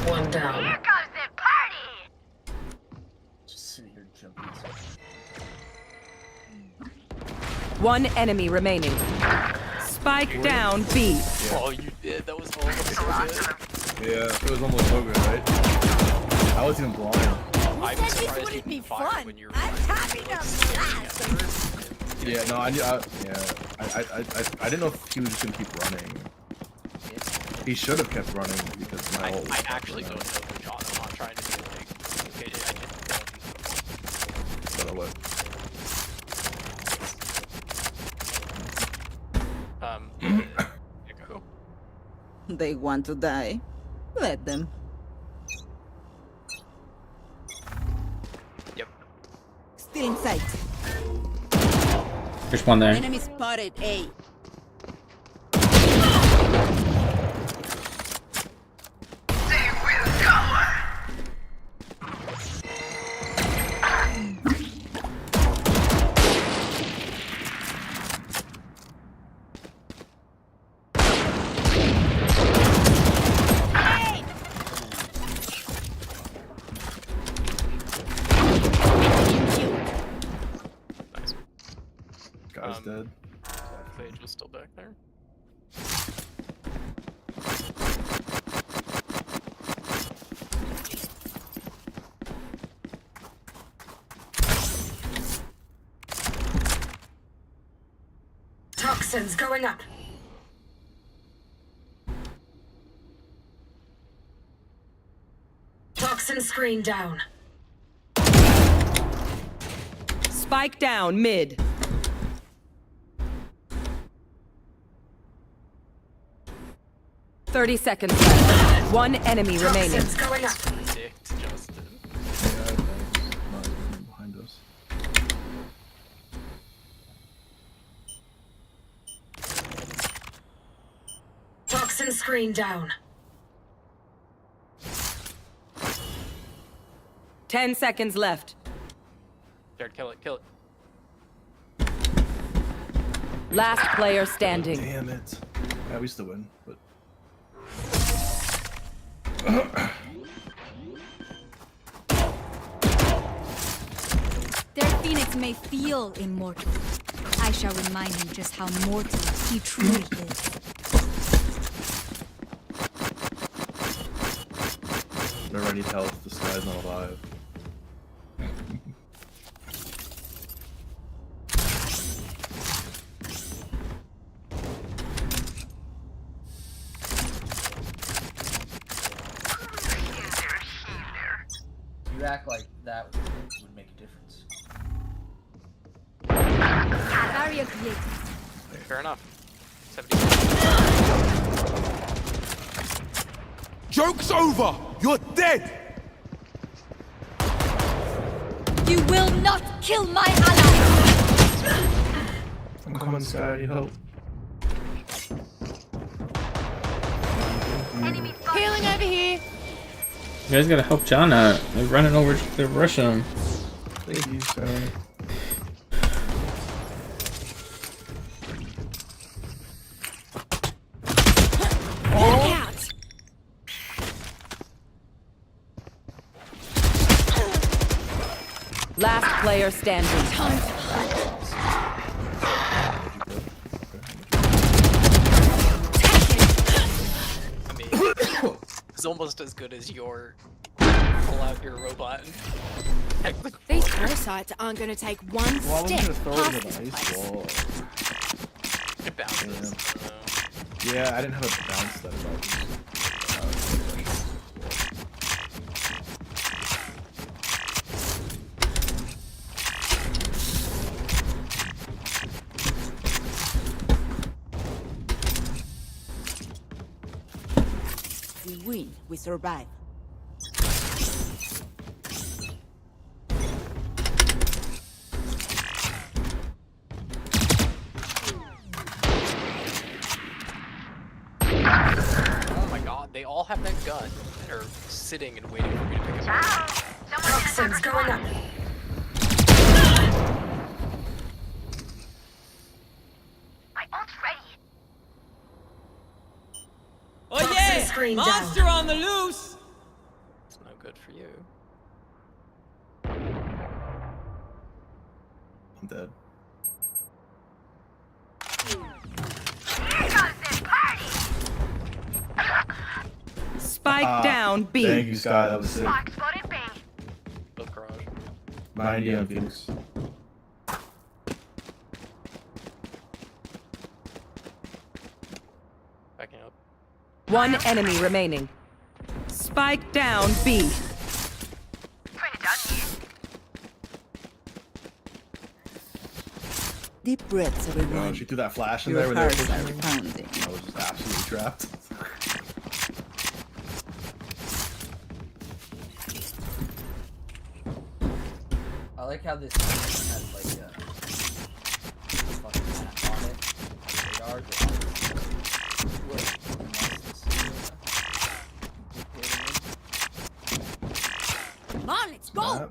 One down. Here comes the party! Just sitting here jumping. One enemy remaining. Spike down B. Yeah. Oh, you did. That was almost so good. Yeah, it was almost so good, right? I was even blind. I'm surprised you didn't fire when you were happy to Yeah, no, I didn't know if he was just gonna keep running. He should have kept running because my ult was I actually don't know the John. I'm not trying to be like, okay, I just But what? Echo. They want to die. Let them. Yep. Still in sight. There's one there. Enemy spotted A. Guy's dead. Phage was still back there. Toxins going up. Toxin screen down. Spike down mid. Thirty seconds left. One enemy remaining. Toxins going up. Dicked Justin. Yeah, not even behind us. Toxin screen down. 10 seconds left. Jared, kill it, kill it. Last player standing. Damn it. Yeah, we still win, but. Their phoenix may feel immortal. I shall remind him just how mortal he truly is. Whenever I need help, this guy's not alive. You act like that would make a difference. Barrier created. Fair enough. 70. Joke's over! You're dead! You will not kill my ally! I'm coming, Sky, I need help. Healing over here! You guys gotta help John out. They're running over. They're rushing him. Thank you, Sky. Look out! Last player standing. I mean, it's almost as good as your pull out your robot. These parasites aren't going to take one Well, I wasn't step gonna throw it past into this the ice place. wall. It bounces. Yeah, I didn't have a bounce that about. We win. We survive. they all have that gun and are sitting and waiting for me to pick it up. Toxins going up. My ult's ready. Oh yeah! Monster on the loose! It's no good for you. I'm dead. Spike down B. Thank you, Sky. That was sick. Both garage. 90 on Phoenix. Backing up. One enemy remaining. Spike down B. Deep breaths, everyone. She threw that flash in Your there when they were hearts are pushing me. pounding. I was just absolutely trapped. I like how this has like a fucking map on it. Radar, Come on, let's go! Map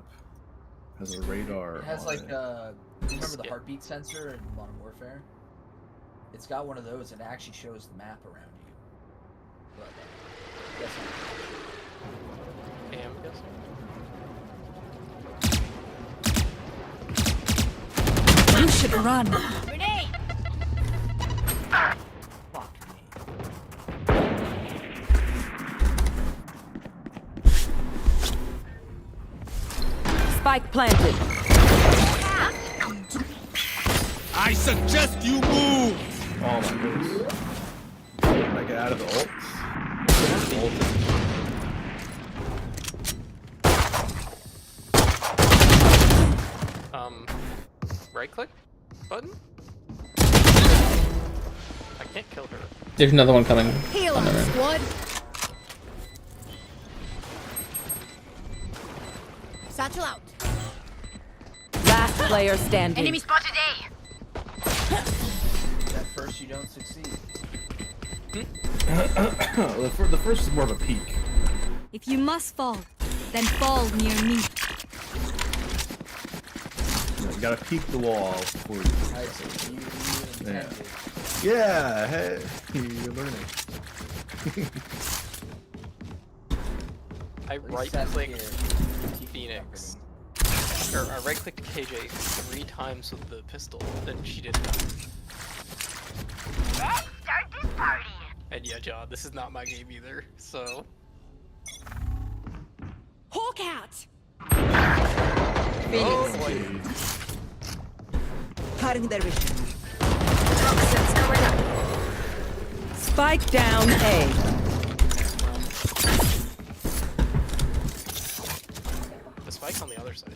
has a radar. It has on like it. you remember the heartbeat sensor in Modern Warfare? It's got one of those and it actually shows the map around you. But, guess I'm guessing. You should run. Grenade! Fuck me. Spike planted. I suggest you move! Oh my goodness. Can I get out of the ult? Right click button? I can't kill her. There's another one coming. Heal on the room. squad. Satchel out. Last player standing. Enemy spotted A. At first you don't succeed. The first is more of a peak. If you must fall, then fall near me. You gotta peek the wall before you. I see. You intended. Yeah, hey, you're learning. I right clicked Phoenix. Or I right clicked KJ 3 times with the pistol, then she didn't die. Let's start this party. And yeah, John, this is not my game either, so. Hawk out. Oh boy. Cutting their vision. Toxins going up. Spike down A. The spike's on the other side.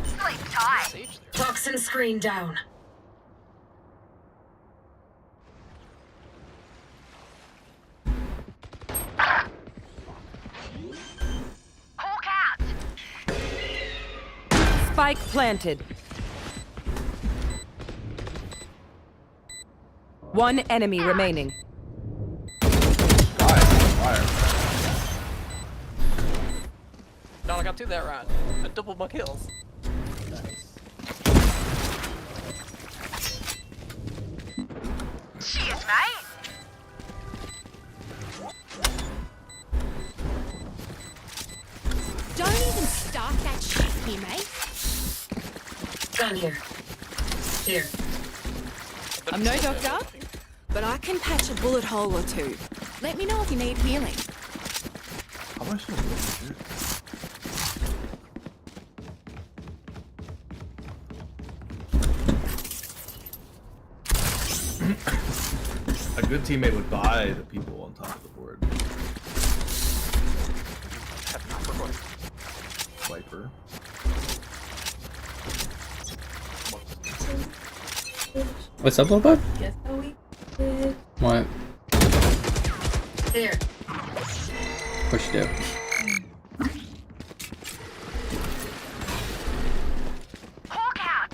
Sleep tight. Sage there. Toxin screen down. Hawk out. Spike planted. One enemy remaining. Fire. John, I got 2 that round. I doubled my kills. Cheers, mate. Don't even start that shit here, mate. Gun here. Here. I'm no doctor, but I can patch a bullet hole or 2. Let me know if you need healing. How am I supposed to do this shit? A good teammate would buy the people on top of the board. Viper. What's up, little bud? What? Here. Push it out. Hawk out.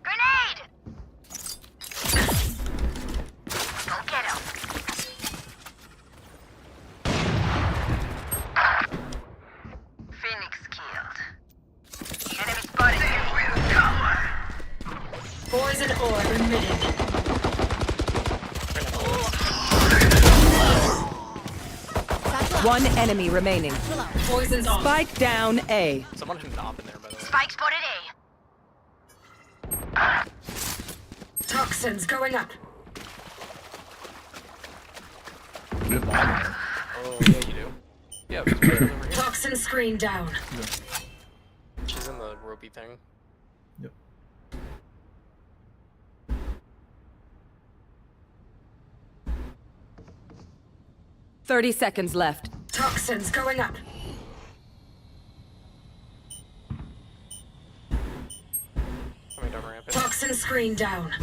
Grenade. Poison orb emitting. One enemy remaining. Poison's off. Spike down A. Someone should knob in there, by the way. Spike spotted A. Toxins going up. We have bomb there. Oh, yeah, you do. Yeah, but she's over here. Toxin screen down. She's in the ropey thing. Yep. Thirty seconds left. Toxins going up. Coming down rampant. Toxin screen down.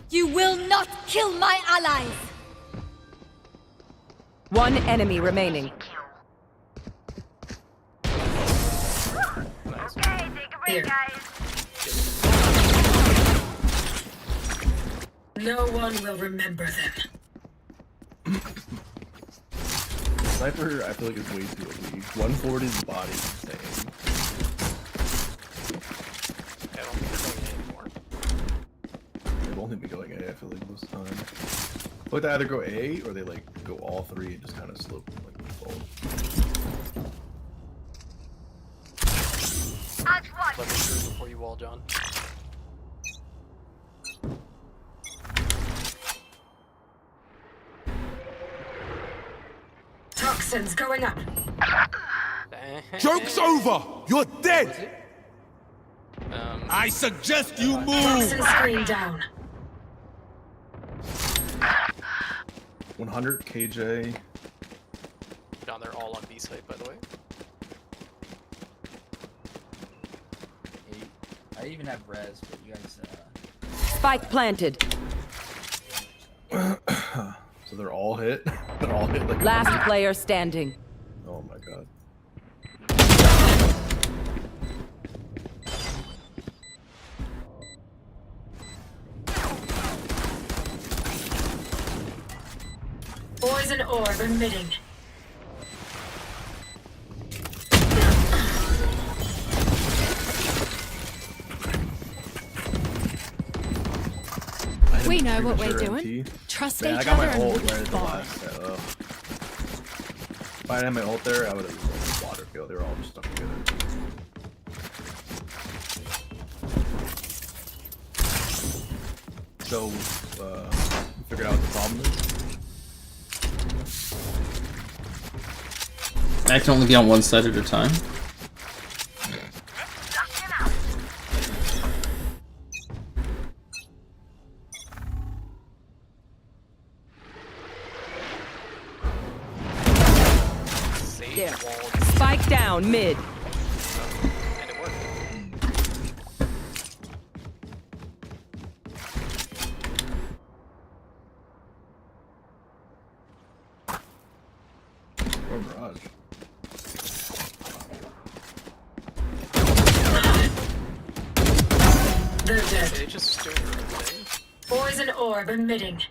You will not kill my allies! One enemy remaining. Nice. Here. No one will remember them. Sniper, I feel like it's way too elite. 140's body is insane. I don't think they're going anymore. They've only been going A, I feel like, most of the time. Like they either go A or they like go all three and just kind of slope like default. Let me through before you wall, John. Toxins going up. Joke's over! You're dead! I suggest you move! Toxin screen down. 100 KJ. John, they're all on B site, by the way. I even have res, but you guys. Spike planted. So they're all hit? They're all hit like Last player standing. Oh my god. Poison orb emitting. We know what we're Premature doing. MT. Trust Man, each I got other my and ult move right at the forward. last set. If I had my ult there, I would have used water field. They were all just stuck together. So, we figured out what the problem is. I can only be on one side at a time. There. Spike down mid. And it worked. Or Mirage. They're dead. They just doing their own thing. Poison orb emitting.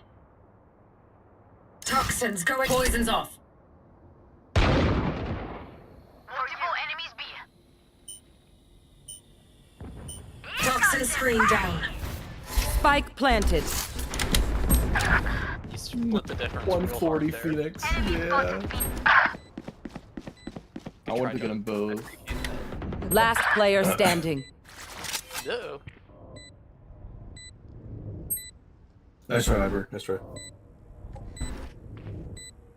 Toxins going. Poison's off. Toxin screen down. Spike planted. You split the difference. real 140 hard there. Phoenix. Yeah. I wanted to get them both. Last player standing. No. Nice try, Iver. Nice try.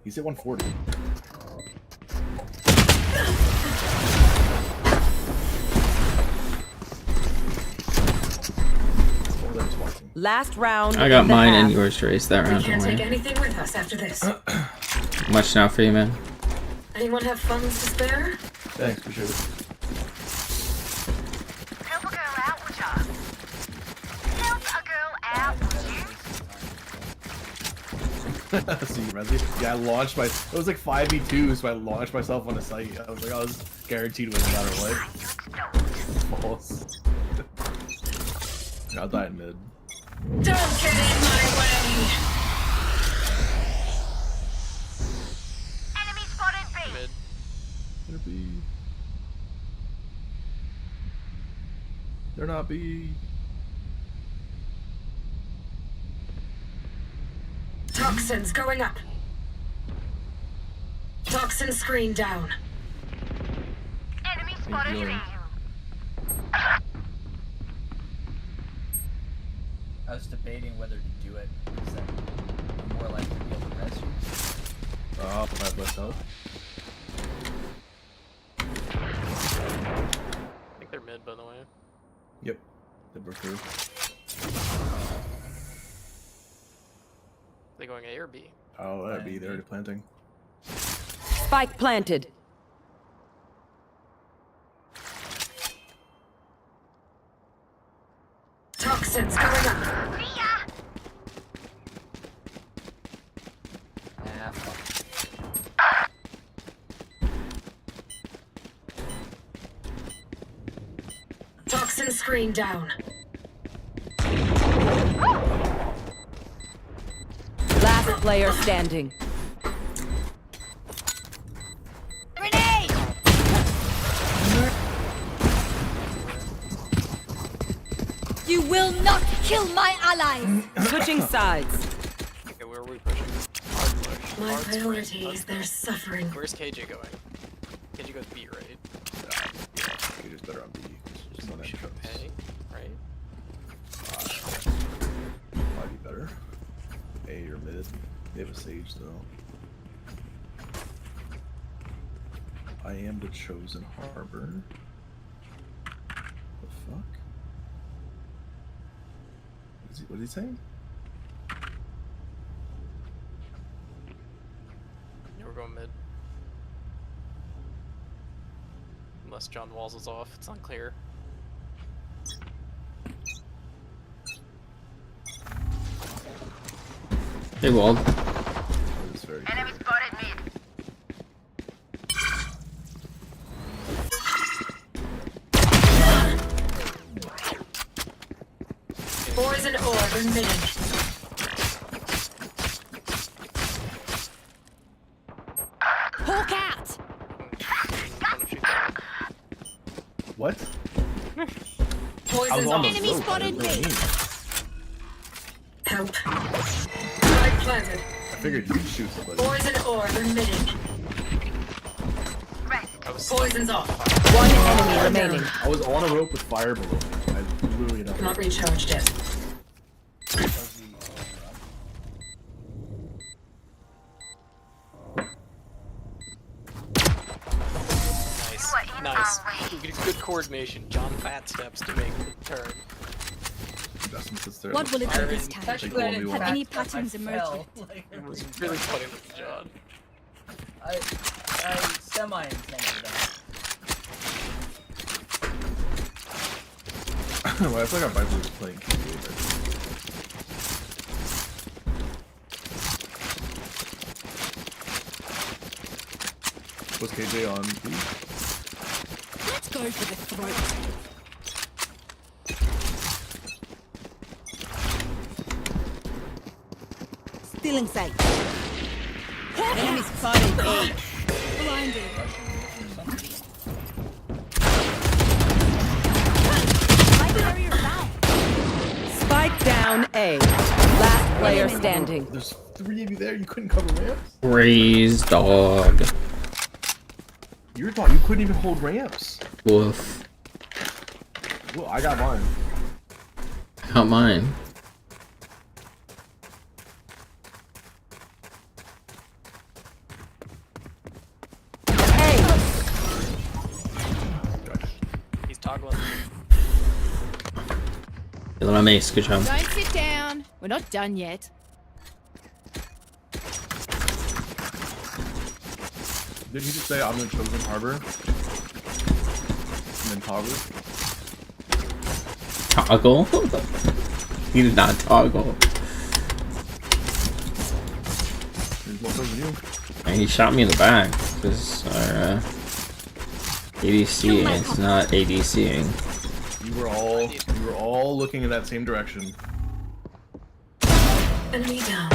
He's at 140. Oh, that's watching. Last round. I got in the mine and half. yours to race that We round. can't Don't take worry. anything with us after this. Much now for you, man. Anyone have funds to spare? Thanks, appreciate it. Help a girl out, would ya? Help a girl out, would you? See, Renzi? Yeah, I launched my. It was like 5v2, so I launched myself on the site. I was like, I was guaranteed win no matter what. False. I'll die in mid. Don't get in my way! Enemy spotted B! Mid. They're B. They're not B. Toxins going up. Toxin screen down. Enemy spotted in. I was debating whether to do it because then I'm more likely to be able to res you. I have less health. I think they're mid, by the way. Yep. They broke through. They going A or B? Oh, that'd be. They're already planting. Spike planted. Toxins going up. Ah, fuck. Toxin screen down. Last player standing. Grenade! You will not kill my allies! Switching sides. Okay, where are we pushing? Hard push. My Hard priority sprint. is their suffering. Where's KJ going? KJ goes B, right? You're just better on B. Just don't have Should go choice. A, right? Might be better. A or mid. They have a Sage though. I am the chosen harbor. The fuck? What is he saying? Yeah, we're going mid. Unless John Walls is off, it's unclear. Hey, Wald. It's very Enemy spotted mid. Poison orb emitting. Hawk out! What? Poison on the Enemy rope, spotted I didn't me. mean. Help. Spike planted. I figured you could shoot somebody. Poison orb emitting. Poison's off. One enemy remaining. I was on a rope with fire below me. I literally don't. Not recharged yet. Nice. Nice. Good coordination. John Fat steps to make the turn. Justin sits there. What will it be this time? Technically, I didn't Have back any up, I patterns emerged fell. yet? Like, It was really funny with John. I semi-intended that. Well, I feel like our Bible was playing KJ, but was KJ on B? Let's go for the throat. Stealing sight. Enemy spotted A. Blinded. My barrier down. Spike down A. Last player standing. There's 3 of you there. You couldn't cover ramps. Raise dog. You thought you couldn't even hold ramps. Woof. Well, I got mine. Not mine. He's toggling. Kill on ace. Good job. Don't sit down. We're not done yet. Did he just say I'm the chosen harbor? And then toggle? Toggle? He did not toggle. There's more than you. And he shot me in the back. Because our ADC is not ADCing. You were all looking in that same direction. Enemy down.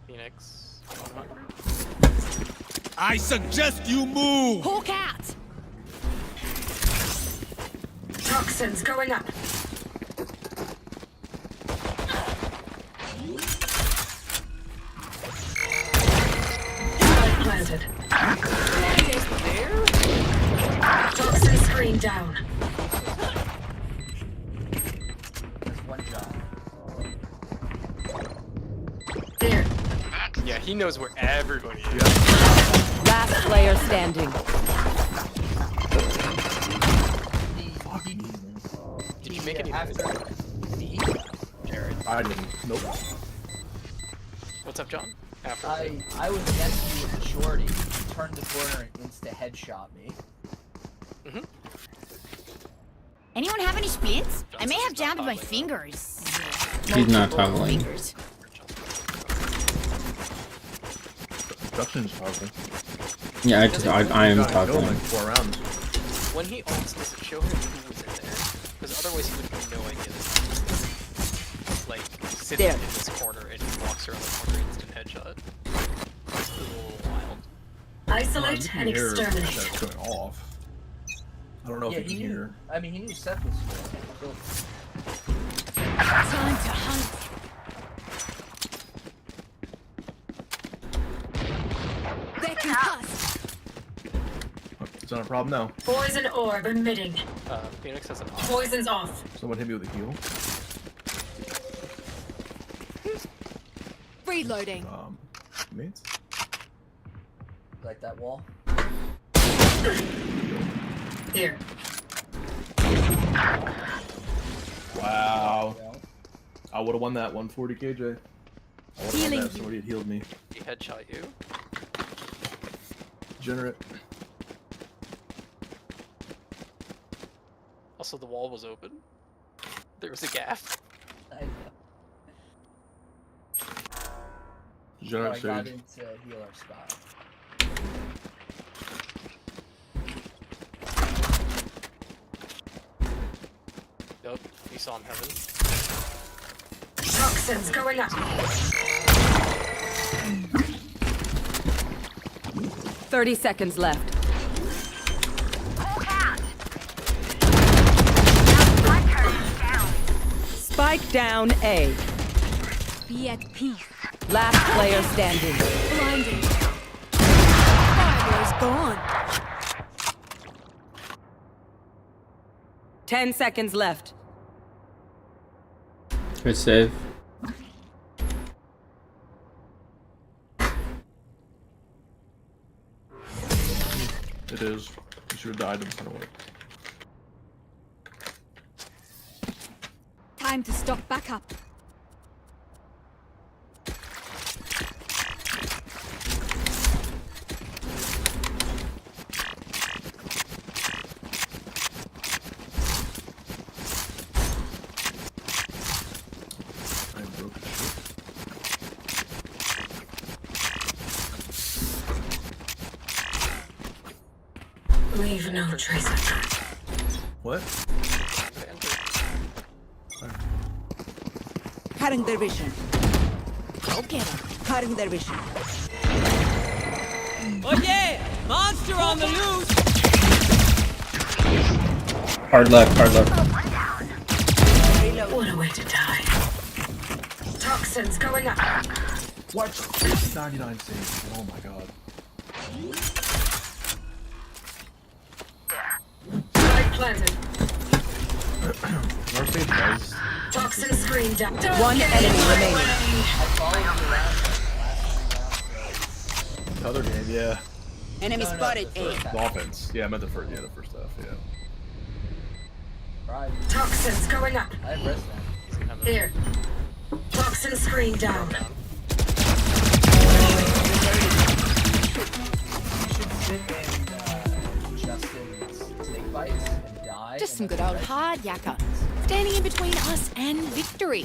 Phoenix. I suggest you move! Hawk out. Toxins going up. down. There's one job. Here. Yeah, he knows where everybody is. Last player standing. Did you make any After Jared? I didn't. Nope. What's up, John? After I was against you with the shorty. He turned the corner and insta headshot me. Anyone have any splits? I may have jammed my fingers. He's not toggling. Fingers. Production's powerful. Yeah, I am Gotta kill him toggling. like 4 rounds. when he ults, does it show him who was in there? Because otherwise he would have no idea that like sitting in this corner and he walks around the corner instant headshot. It's a little wild. Isolate and exterminate. That's going off. I don't know Yeah, if he can knew. hear. I mean, he knew Seth was still. Time to hunt. They're concussed. It's not a problem now. Poison orb emitting. Phoenix has an Poison's off. Someone hit me with a heal. Reloading. Mates? Like that wall. Here. Wow. I would have won that 140 KJ. I would have won that if somebody had healed me. He headshot you. Generate. Also, the wall was open. There was a gap. Generate I got stage. into healer spot. Yup, you saw him, Heaven. Toxins going up. 30 seconds left. Spike down A. Be at peace. Last player standing. Blinding. Fire's gone. 10 seconds left. Good save. It is. You should have died in front of it. Time to stock back up. I broke his shit. Leave no trace of that. What? Cutting their vision. Go get him. Cutting their vision. Oh yeah! Monster on the loose! Hard left, hard left. What a way to die. Toxins going up. What? 99 saves. Oh my god. Spike planted. Our stage guys. Toxin screen down. One enemy remaining. The other game, yeah. Enemy spotted A. The offense. Yeah, I meant the first half, yeah. Right. Toxins going up. I have rest now. Here. Toxin screen down. You should sit in Justin's snake bites and die. Just some good old hard yakka. Standing in between us and victory.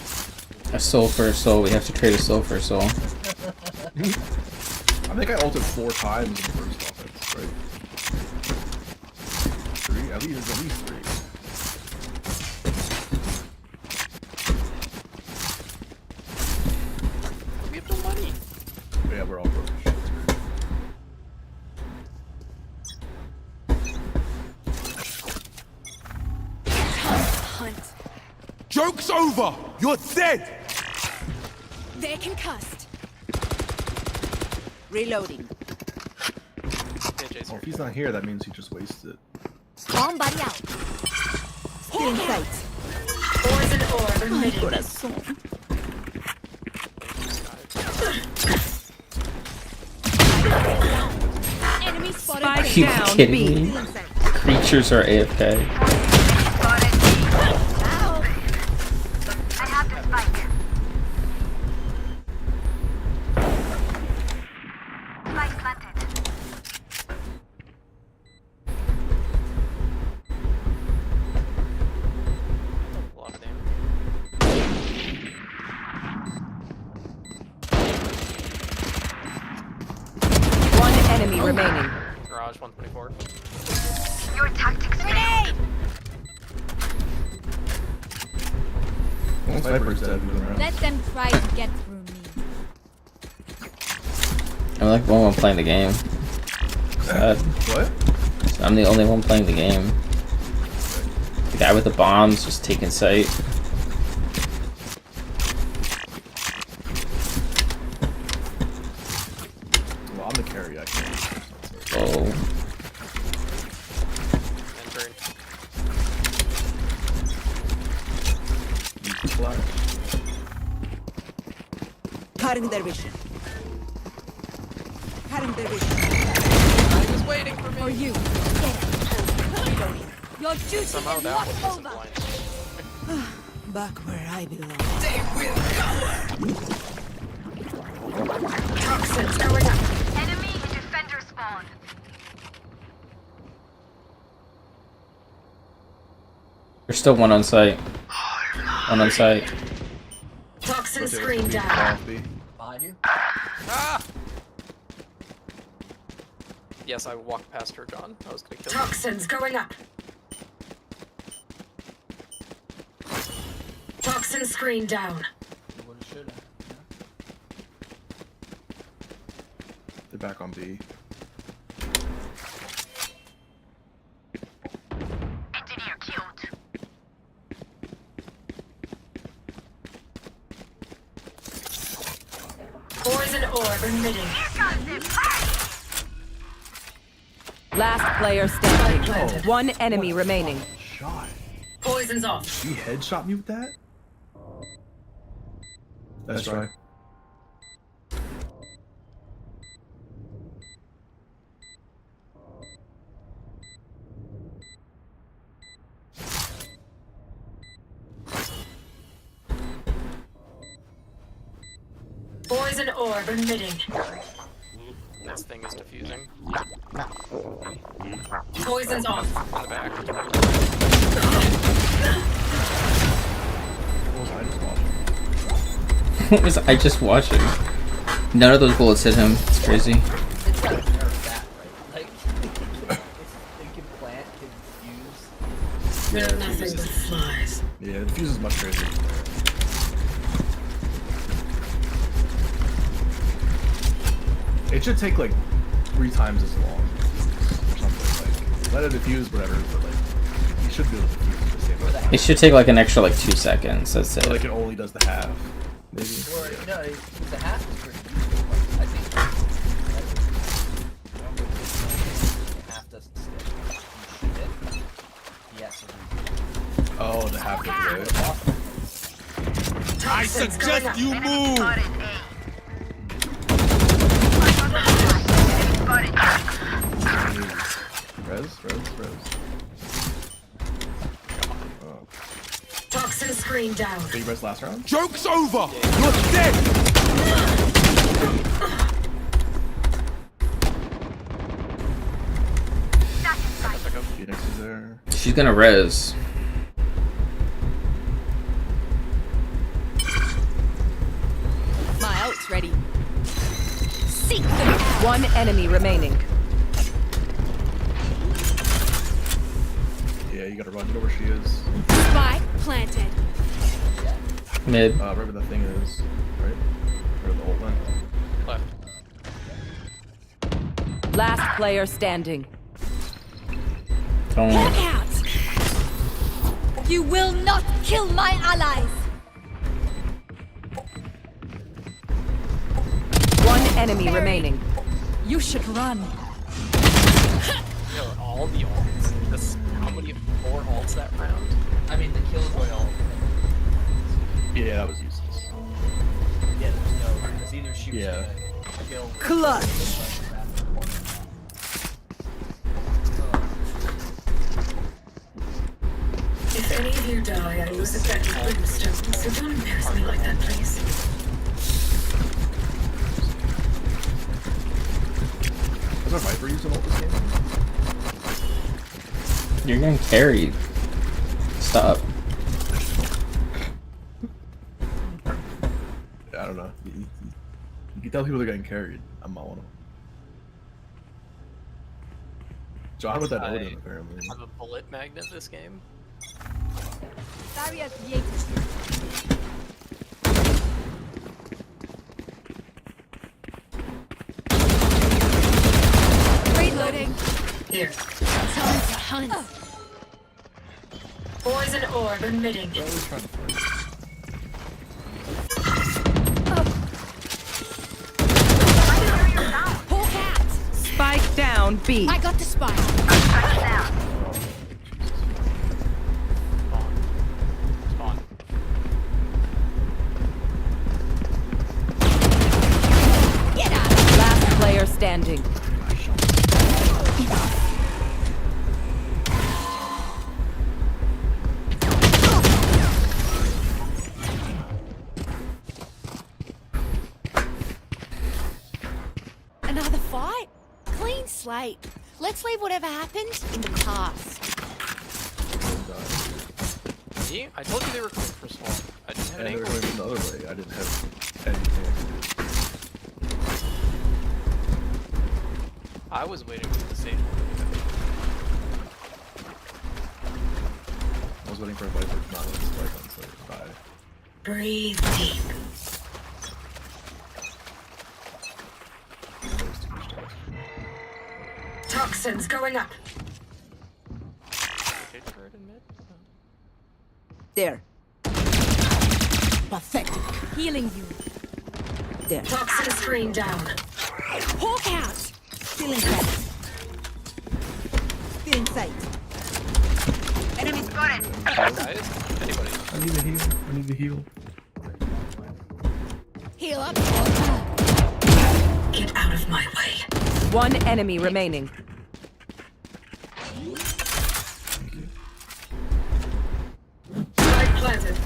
A soul for a soul. We have to trade a soul for a soul. I think I ulted 4 times in the first offense, right? 3? At least 3. We have no money. Yeah, we're all broke. Hunt. Joke's over! You're dead! They're concussed. Reloading. AJ's Well, if he's not here, that means he just wasted Somebody out. Still in sight. Poison orb emitting. Corazón. Enemy spotted. Are you kidding me? Creatures are AFK. One enemy remaining. Garage 124. Your tactics grenade. Sniper's dead. Let them try to get through me. I'm like the only one playing the game. Sad. What? So I'm the only one playing the game. The guy with the bombs just taking sight. Well, I'm the carry. I can't. Oh. Entering. Cutting their vision. Cutting their vision. I was waiting for me. For you. Get it. Reloading. Your duty is Somehow that not one wasn't over. blind. Back where I belong. They will cover. Toxins going up. Enemy defender spawn. There's still one on site. One on site. Toxin screen down. Behind you. Ah! Yes, I walked past her, John. I was gonna kill her. Toxins going up. Toxin screen down. You would've shoulda. They're back on B. Engineer killed. Poison orb emitting. Last player standing. One enemy remaining. Shot. Poison's off. You headshot me with that? That's right. Poison orb emitting. This thing is diffusing. Poison's off. In the back. What was I just watching? None of those bullets hit him. It's crazy. It's like nerf that, right? Like, it can plant, can fuse. Yeah, Nothing but flies. Yeah, the fuse is much crazier. It should take like 3 times as long or something. Like, let it diffuse, whatever, but like, you should be able to diffuse the same way. It should take like an extra like 2 seconds. That's So it. like it only does the half, maybe. Or, no, the half is pretty useful. Like, I think the half doesn't stick. You shoot it. Yes. Oh, the half does it. I suggest you move! Res. Oh. Toxin screen down. Did you res last round? Joke's over! You're dead! Phoenix is there. She's gonna res. My ult's ready. Seek them. One enemy remaining. Yeah, you gotta run. You know where she is. Spike planted. Mid. Right where the thing is. Right? Where the ult went. Left. Last player standing. Don't. Look out! You will not kill my allies. One enemy remaining. You should run. Yo, all the ults. This any of you die, I lose a debt to brimstone, so don't embarrass me like that, please. Is our Viper using all this game? You're getting carried. Stop. Yeah, I don't know. You can tell people they're getting carried. I'm not one of them. John with that Odin, apparently. I'm a bullet magnet this game. Barrier created. Reloading. Here. Time to hunt. Poison orb emitting. Hawk out. Spike down B. I got the spike. Spawn. Get out. Last player standing. Another fight? Clean slate. Let's leave whatever happened in the past. See? I told you they were coming for Spawn. I didn't have And an they were angle. going the other way. I didn't have anything. I was waiting for the same. I was waiting for a Viper to not let the spike on site die. Breathe deep. Toxins going up. There. Pathetic. Healing you. There. Toxin screen down. Hawk out. Still in sight. Still in sight. Enemy spotted. Guys? Anybody? I need to heal. I need to heal. Heal up. Get out of my way. One enemy remaining. Spike planted.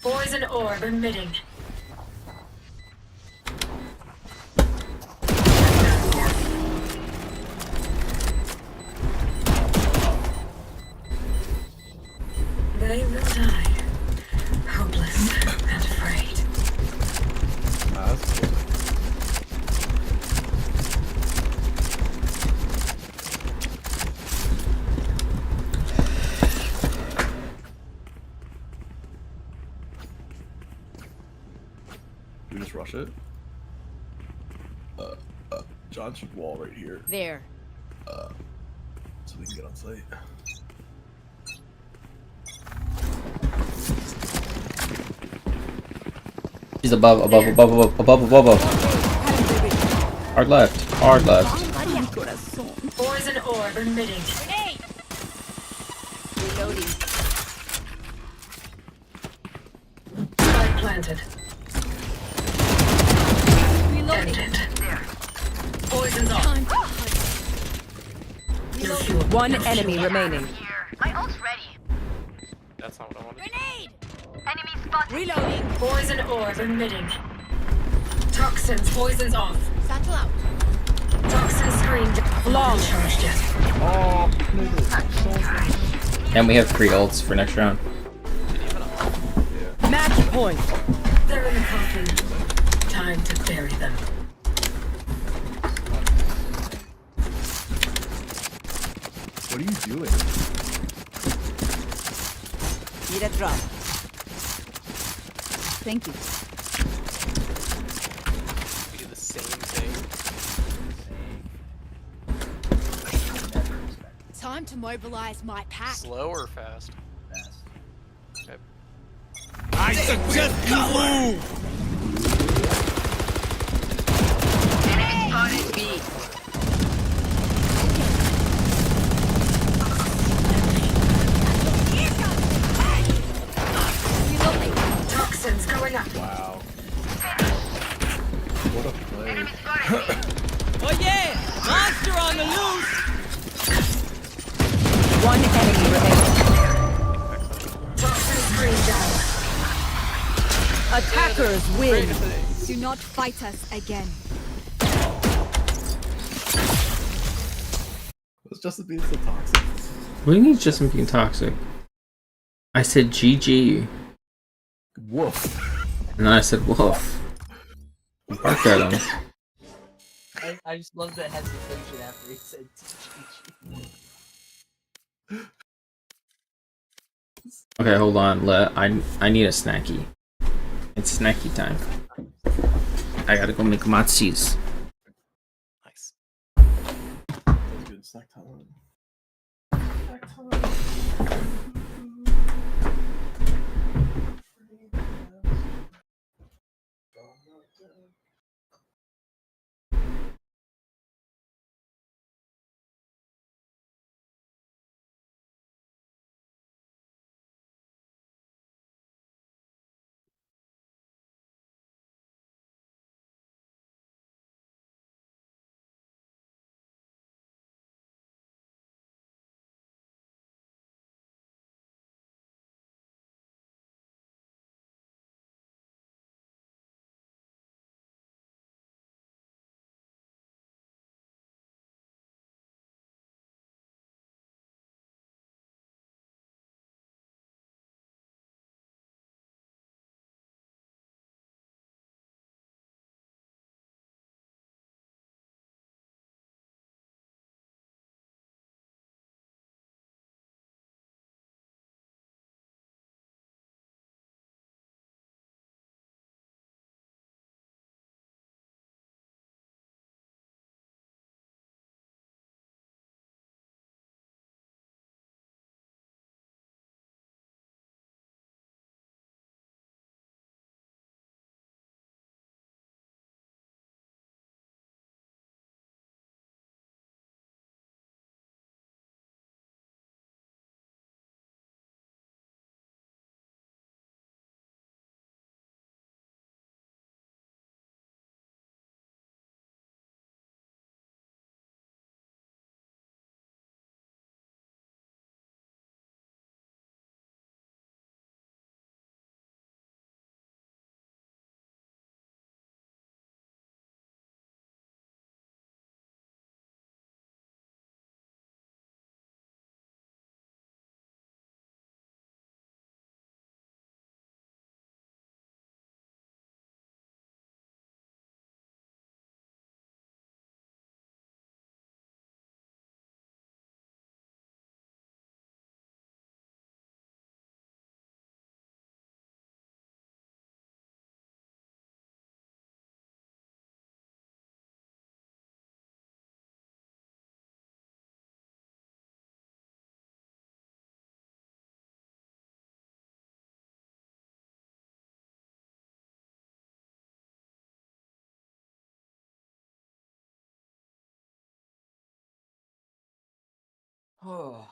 Poison orb emitting. They will die, hopeless and afraid. That's cool. We just rush it. John should wall right here, There. so we can get on site. He's above. Hard left. Hard left. Poison orb emitting. Grenade. Reloading. Spike planted. Reloading. Ended. Poison's off. Time to hunt. No fuel. One No enemy fuel. remaining. My ult's ready. That's not what I wanted. Grenade. Enemy spotted. Reloading. Poison orb emitting. Toxins. Poison's off. Satchel out. Toxin screen Long. charged yet. And we have 3 ults for next round. Match point. They're in the coffin. Time to bury them. What are you doing? Need a drop. Thank you. We do the same thing. Time to mobilize my pack. Slow or fast? Fast. Okay. I suggest you move! Spotted B. Toxins going up. Wow. What a play. Oh yeah! Monster on the loose! One enemy remaining. Toxin screen down. Attackers win. Do not fight us again. It's just being so toxic. What do you mean Justin being toxic? I said GG. Woof. And then I said woof. Barked at him. I just love the hesitation after he said GG. Okay, hold on. I need a snacky. It's snacky time. I gotta go make matsis. Nice. That's good. Snack time. Snack time. Oh.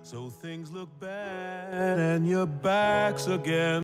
So things look bad and your back's again.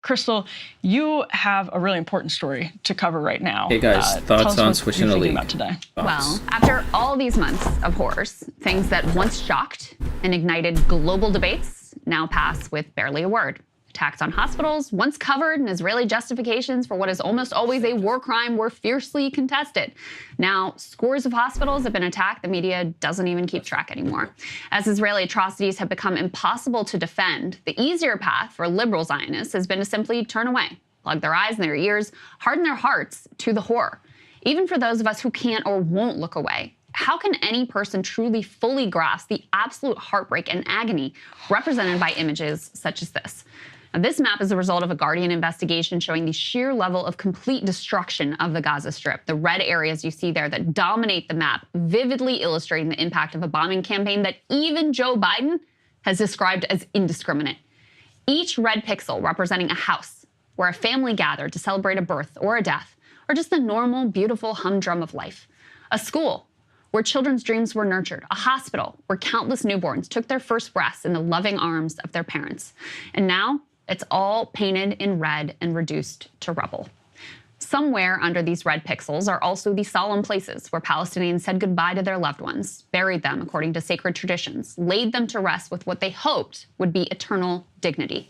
Crystal, you have a really important story to cover right now. Hey guys, thoughts on switching to League? Today. Well, after all these months of horrors, things that once shocked and ignited global debates now pass with barely a word. Attacks on hospitals, once covered, and Israeli justifications for what is almost always a war crime were fiercely contested. Now, scores of hospitals have been attacked. The media doesn't even keep track anymore. As Israeli atrocities have become impossible to defend, the easier path for liberal Zionists has been to simply turn away, plug their eyes and their ears, harden their hearts to the horror. Even for those of us who can't or won't look away, how can any person truly fully grasp the absolute heartbreak and agony represented by images such as this? Now, this map is the result of a Guardian investigation showing the sheer level of complete destruction of the Gaza Strip. The red areas you see there that dominate the map, vividly illustrating the impact of a bombing campaign that even Joe Biden has described as indiscriminate. Each red pixel representing a house where a family gathered to celebrate a birth or a death, or just the normal, beautiful humdrum of life. A school where children's dreams were nurtured. A hospital where countless newborns took their first breaths in the loving arms of their parents. And now, it's all painted in red and reduced to rubble. Somewhere under these red pixels are also the solemn places where Palestinians said goodbye to their loved ones, buried them according to sacred traditions, laid them to rest with what they hoped would be eternal dignity.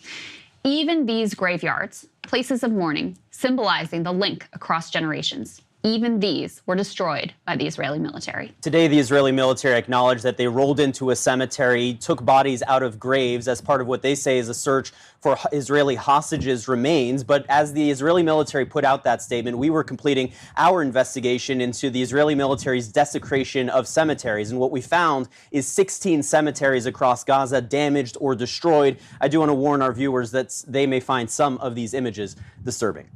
Even these graveyards, places of mourning, symbolizing the link across generations, even these were destroyed by the Israeli military. Today, the Israeli military acknowledged that they rolled into a cemetery, took bodies out of graves as part of what they say is a search for Israeli hostages' remains. But as the Israeli military put out that statement, we were completing our investigation into the Israeli military's desecration of cemeteries. And what we found is 16 cemeteries across Gaza damaged or destroyed. I do want to warn our viewers that they may find some of these images disturbing.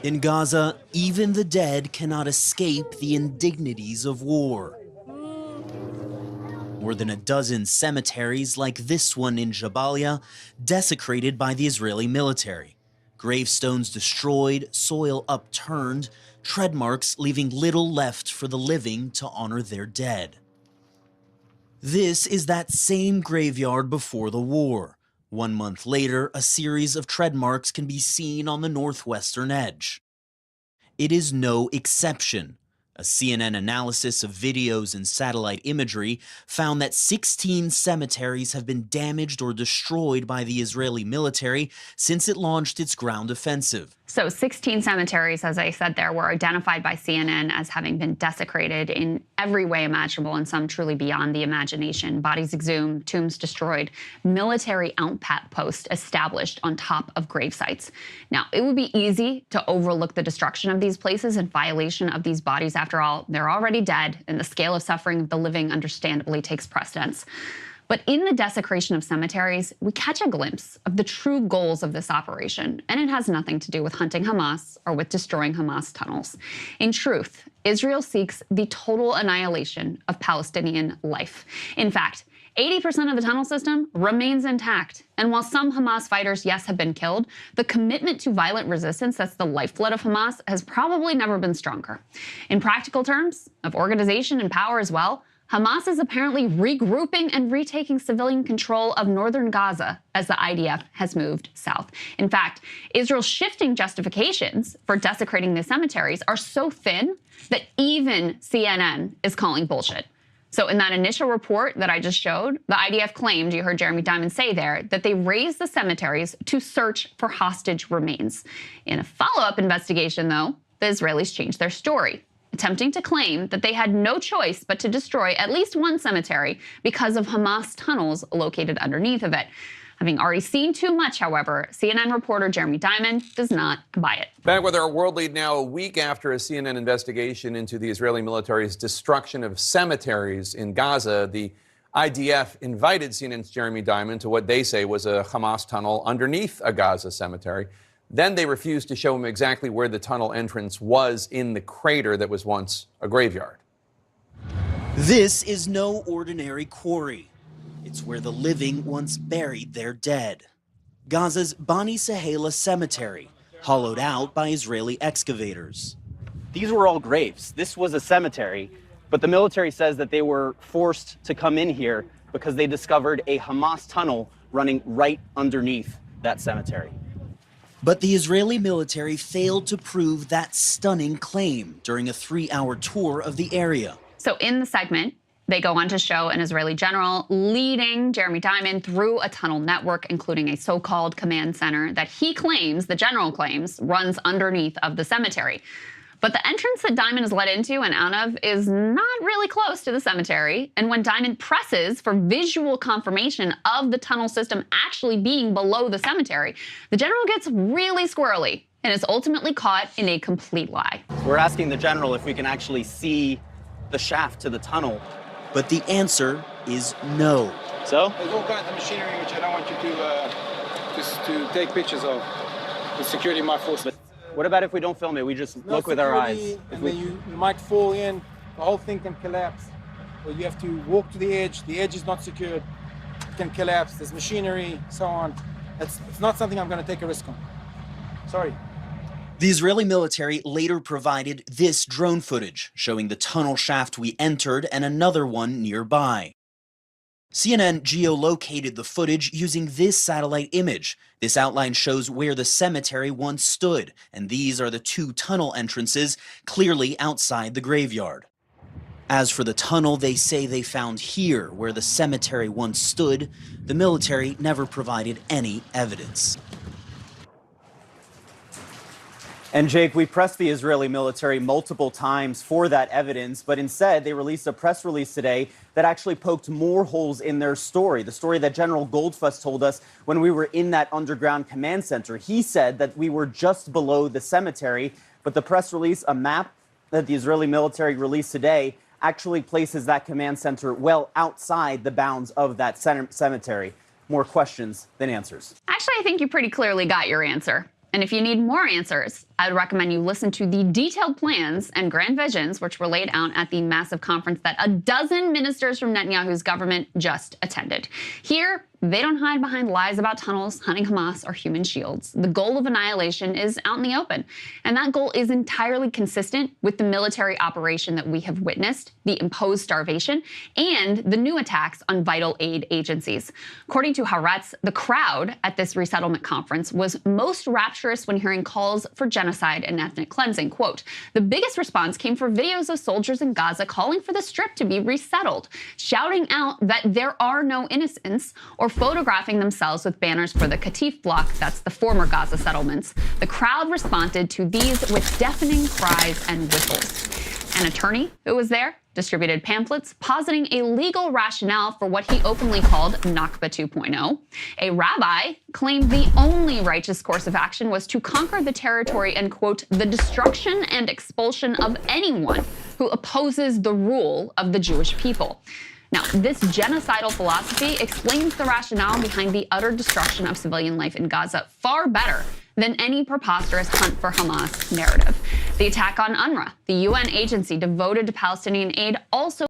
In Gaza, even the dead cannot escape the indignities of war. More than a dozen cemeteries like this one in Jabalia, desecrated by the Israeli military. Gravestones destroyed, soil upturned, tread marks leaving little left for the living to honor their dead. This is that same graveyard before the war. 1 month later, a series of tread marks can be seen on the northwestern edge. It is no exception. A CNN analysis of videos and satellite imagery found that 16 cemeteries have been damaged or destroyed by the Israeli military since it launched its ground offensive. So 16 cemeteries, as I said there, were identified by CNN as having been desecrated in every way imaginable, and some truly beyond the imagination. Bodies exhumed, tombs destroyed, military outposts established on top of grave sites. Now, it would be easy to overlook the destruction of these places in violation of these bodies. After all, they're already dead, and the scale of suffering of the living understandably takes precedence. But in the desecration of cemeteries, we catch a glimpse of the true goals of this operation, and it has nothing to do with hunting Hamas or with destroying Hamas tunnels. In truth, Israel seeks the total annihilation of Palestinian life. In fact, 80% of the tunnel system remains intact. And while some Hamas fighters, yes, have been killed, the commitment to violent resistance that's the lifeblood of Hamas has probably never been stronger. In practical terms, of organization and power as well, Hamas is apparently regrouping and retaking civilian control of northern Gaza as the IDF has moved south. In fact, Israel's shifting justifications for desecrating the cemeteries are so thin that even CNN is calling bullshit. So in that initial report that I just showed, the IDF claimed, you heard Jeremy Diamond say there, that they razed the cemeteries to search for hostage remains. In a follow-up investigation, though, the Israelis changed their story, attempting to claim that they had no choice but to destroy at least one cemetery because of Hamas tunnels located underneath of it. Having already seen too much, however, CNN reporter Jeremy Diamond does not buy it. Back with our world lead now, a week after a CNN investigation into the Israeli military's destruction of cemeteries in Gaza, the IDF invited CNN's Jeremy Diamond to what they say was a Hamas tunnel underneath a Gaza cemetery. Then they refused to show him exactly where the tunnel entrance was in the crater that was once a graveyard. This is no ordinary quarry. It's where the living once buried their dead. Gaza's Bani Sahela cemetery, hollowed out by Israeli excavators. These were all graves. This was a cemetery, but the military says that they were forced to come in here because they discovered a Hamas tunnel running right underneath that cemetery. But the Israeli military failed to prove that stunning claim during a 3-hour tour of the area. So in the segment, they go on to show an Israeli general leading Jeremy Diamond through a tunnel network, including a so-called command center that he claims, the general claims, runs underneath of the cemetery. But the entrance that Diamond is led into and out of is not really close to the cemetery. And when Diamond presses for visual confirmation of the tunnel system actually being below the cemetery, the general gets really squirrely and is ultimately caught in a complete lie. We're asking the general if we can actually see the shaft to the tunnel. But the answer is no. So? There's all kinds of machinery which I don't want you to take pictures of. The security might force. But what about if we don't film it? We just look with our eyes. And then you might fall in. The whole thing can collapse. Or you have to walk to the edge. The edge is not secured. It can collapse. There's machinery, so on. It's not something I'm going to take a risk on. Sorry. The Israeli military later provided this drone footage showing the tunnel shaft we entered and another one nearby. CNN geolocated the footage using this satellite image. This outline shows where the cemetery once stood, and these are the 2 tunnel entrances clearly outside the graveyard. As for the tunnel they say they found here, where the cemetery once stood, the military never provided any evidence. And Jake, we pressed the Israeli military multiple times for that evidence, but instead they released a press release today that actually poked more holes in their story. The story that General Goldfuss told us when we were in that underground command center. He said that we were just below the cemetery, but the press release, a map that the Israeli military released today, actually places that command center well outside the bounds of that cemetery. More questions than answers. Actually, I think you pretty clearly got your answer. And if you need more answers, I'd recommend you listen to the detailed plans and grand visions which were laid out at the massive conference that a dozen ministers from Netanyahu's government just attended. Here, they don't hide behind lies about tunnels, hunting Hamas, or human shields. The goal of annihilation is out in the open. And that goal is entirely consistent with the military operation that we have witnessed, the imposed starvation, and the new attacks on vital aid agencies. According to Haaretz, the crowd at this resettlement conference was most rapturous when hearing calls for genocide and ethnic cleansing. Quote, the biggest response came for videos of soldiers in Gaza calling for the Strip to be resettled, shouting out that there are no innocents, or photographing themselves with banners for the Katif bloc, that's the former Gaza settlements. The crowd responded to these with deafening cries and whistles. An attorney who was there distributed pamphlets positing a legal rationale for what he openly called Nakba 2.0. A rabbi claimed the only righteous course of action was to conquer the territory and, quote, the destruction and expulsion of anyone who opposes the rule of the Jewish people. Now, this genocidal philosophy explains the rationale behind the utter destruction of civilian life in Gaza far better than any preposterous hunt for Hamas narrative. The attack on UNRWA, the UN agency devoted to Palestinian aid, also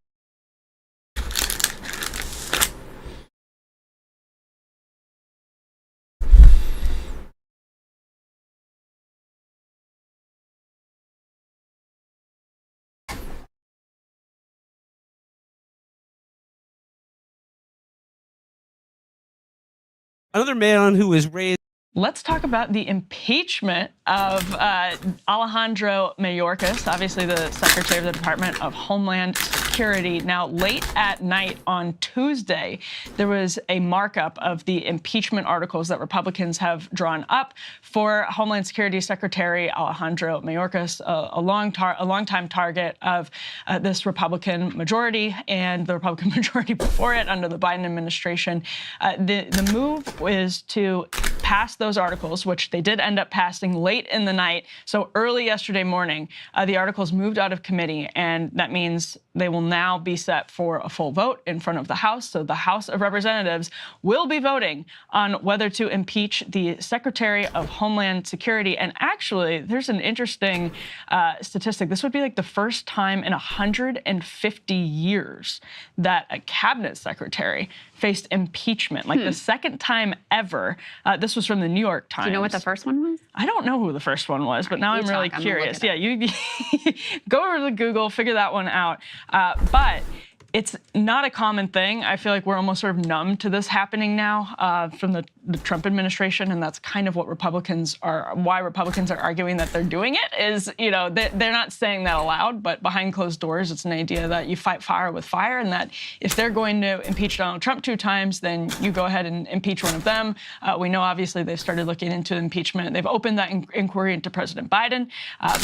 Another man who was raised. Let's talk about the impeachment of Alejandro Mayorkas, obviously the Secretary of the Department of Homeland Security. Now, late at night on Tuesday, there was a markup of the impeachment articles that Republicans have drawn up for Homeland Security Secretary Alejandro Mayorkas, a longtime target of this Republican majority and the Republican majority before it under the Biden administration. The move is to pass those articles, which they did end up passing late in the night. So early yesterday morning, the articles moved out of committee, and that means They will now be set for a full vote in front of the House. So the House of Representatives will be voting on whether to impeach the Secretary of Homeland Security. And actually, there's an interesting statistic. This would be like the first time in 150 years that a cabinet secretary faced impeachment, like the second time ever. This was from the New York Times. Do you know what the first one was? I don't know who the first one was, but now You I'm really talk, I'm gonna look curious. it Yeah, you go over to Google, figure that one out. But it's not a common thing. I feel like we're almost sort of numb to this happening now from the Trump administration, and that's kind of what why Republicans are arguing that they're doing it, is, you know, they're not saying that aloud, but behind closed doors, it's an idea that you fight fire with fire, and that if they're going to impeach Donald Trump 2 times, then you go ahead and impeach one of them. We know, obviously, they've started looking into impeachment. They've opened that inquiry into President Biden,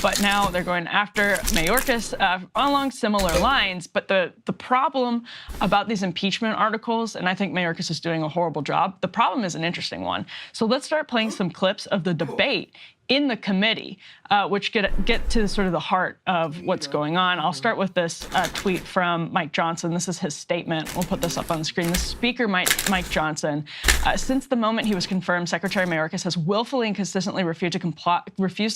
but now they're going after Mayorkas along similar lines. But the problem about these impeachment articles, and I think Mayorkas is doing a horrible job, the problem is an interesting one. So let's start playing some clips of the debate in the committee, which get to sort of the heart of what's going on. I'll start with this tweet from Mike Johnson. This is his statement. We'll put this up on the screen. The Speaker, Mike Johnson, since the moment he was confirmed, Secretary Mayorkas has willfully and consistently refused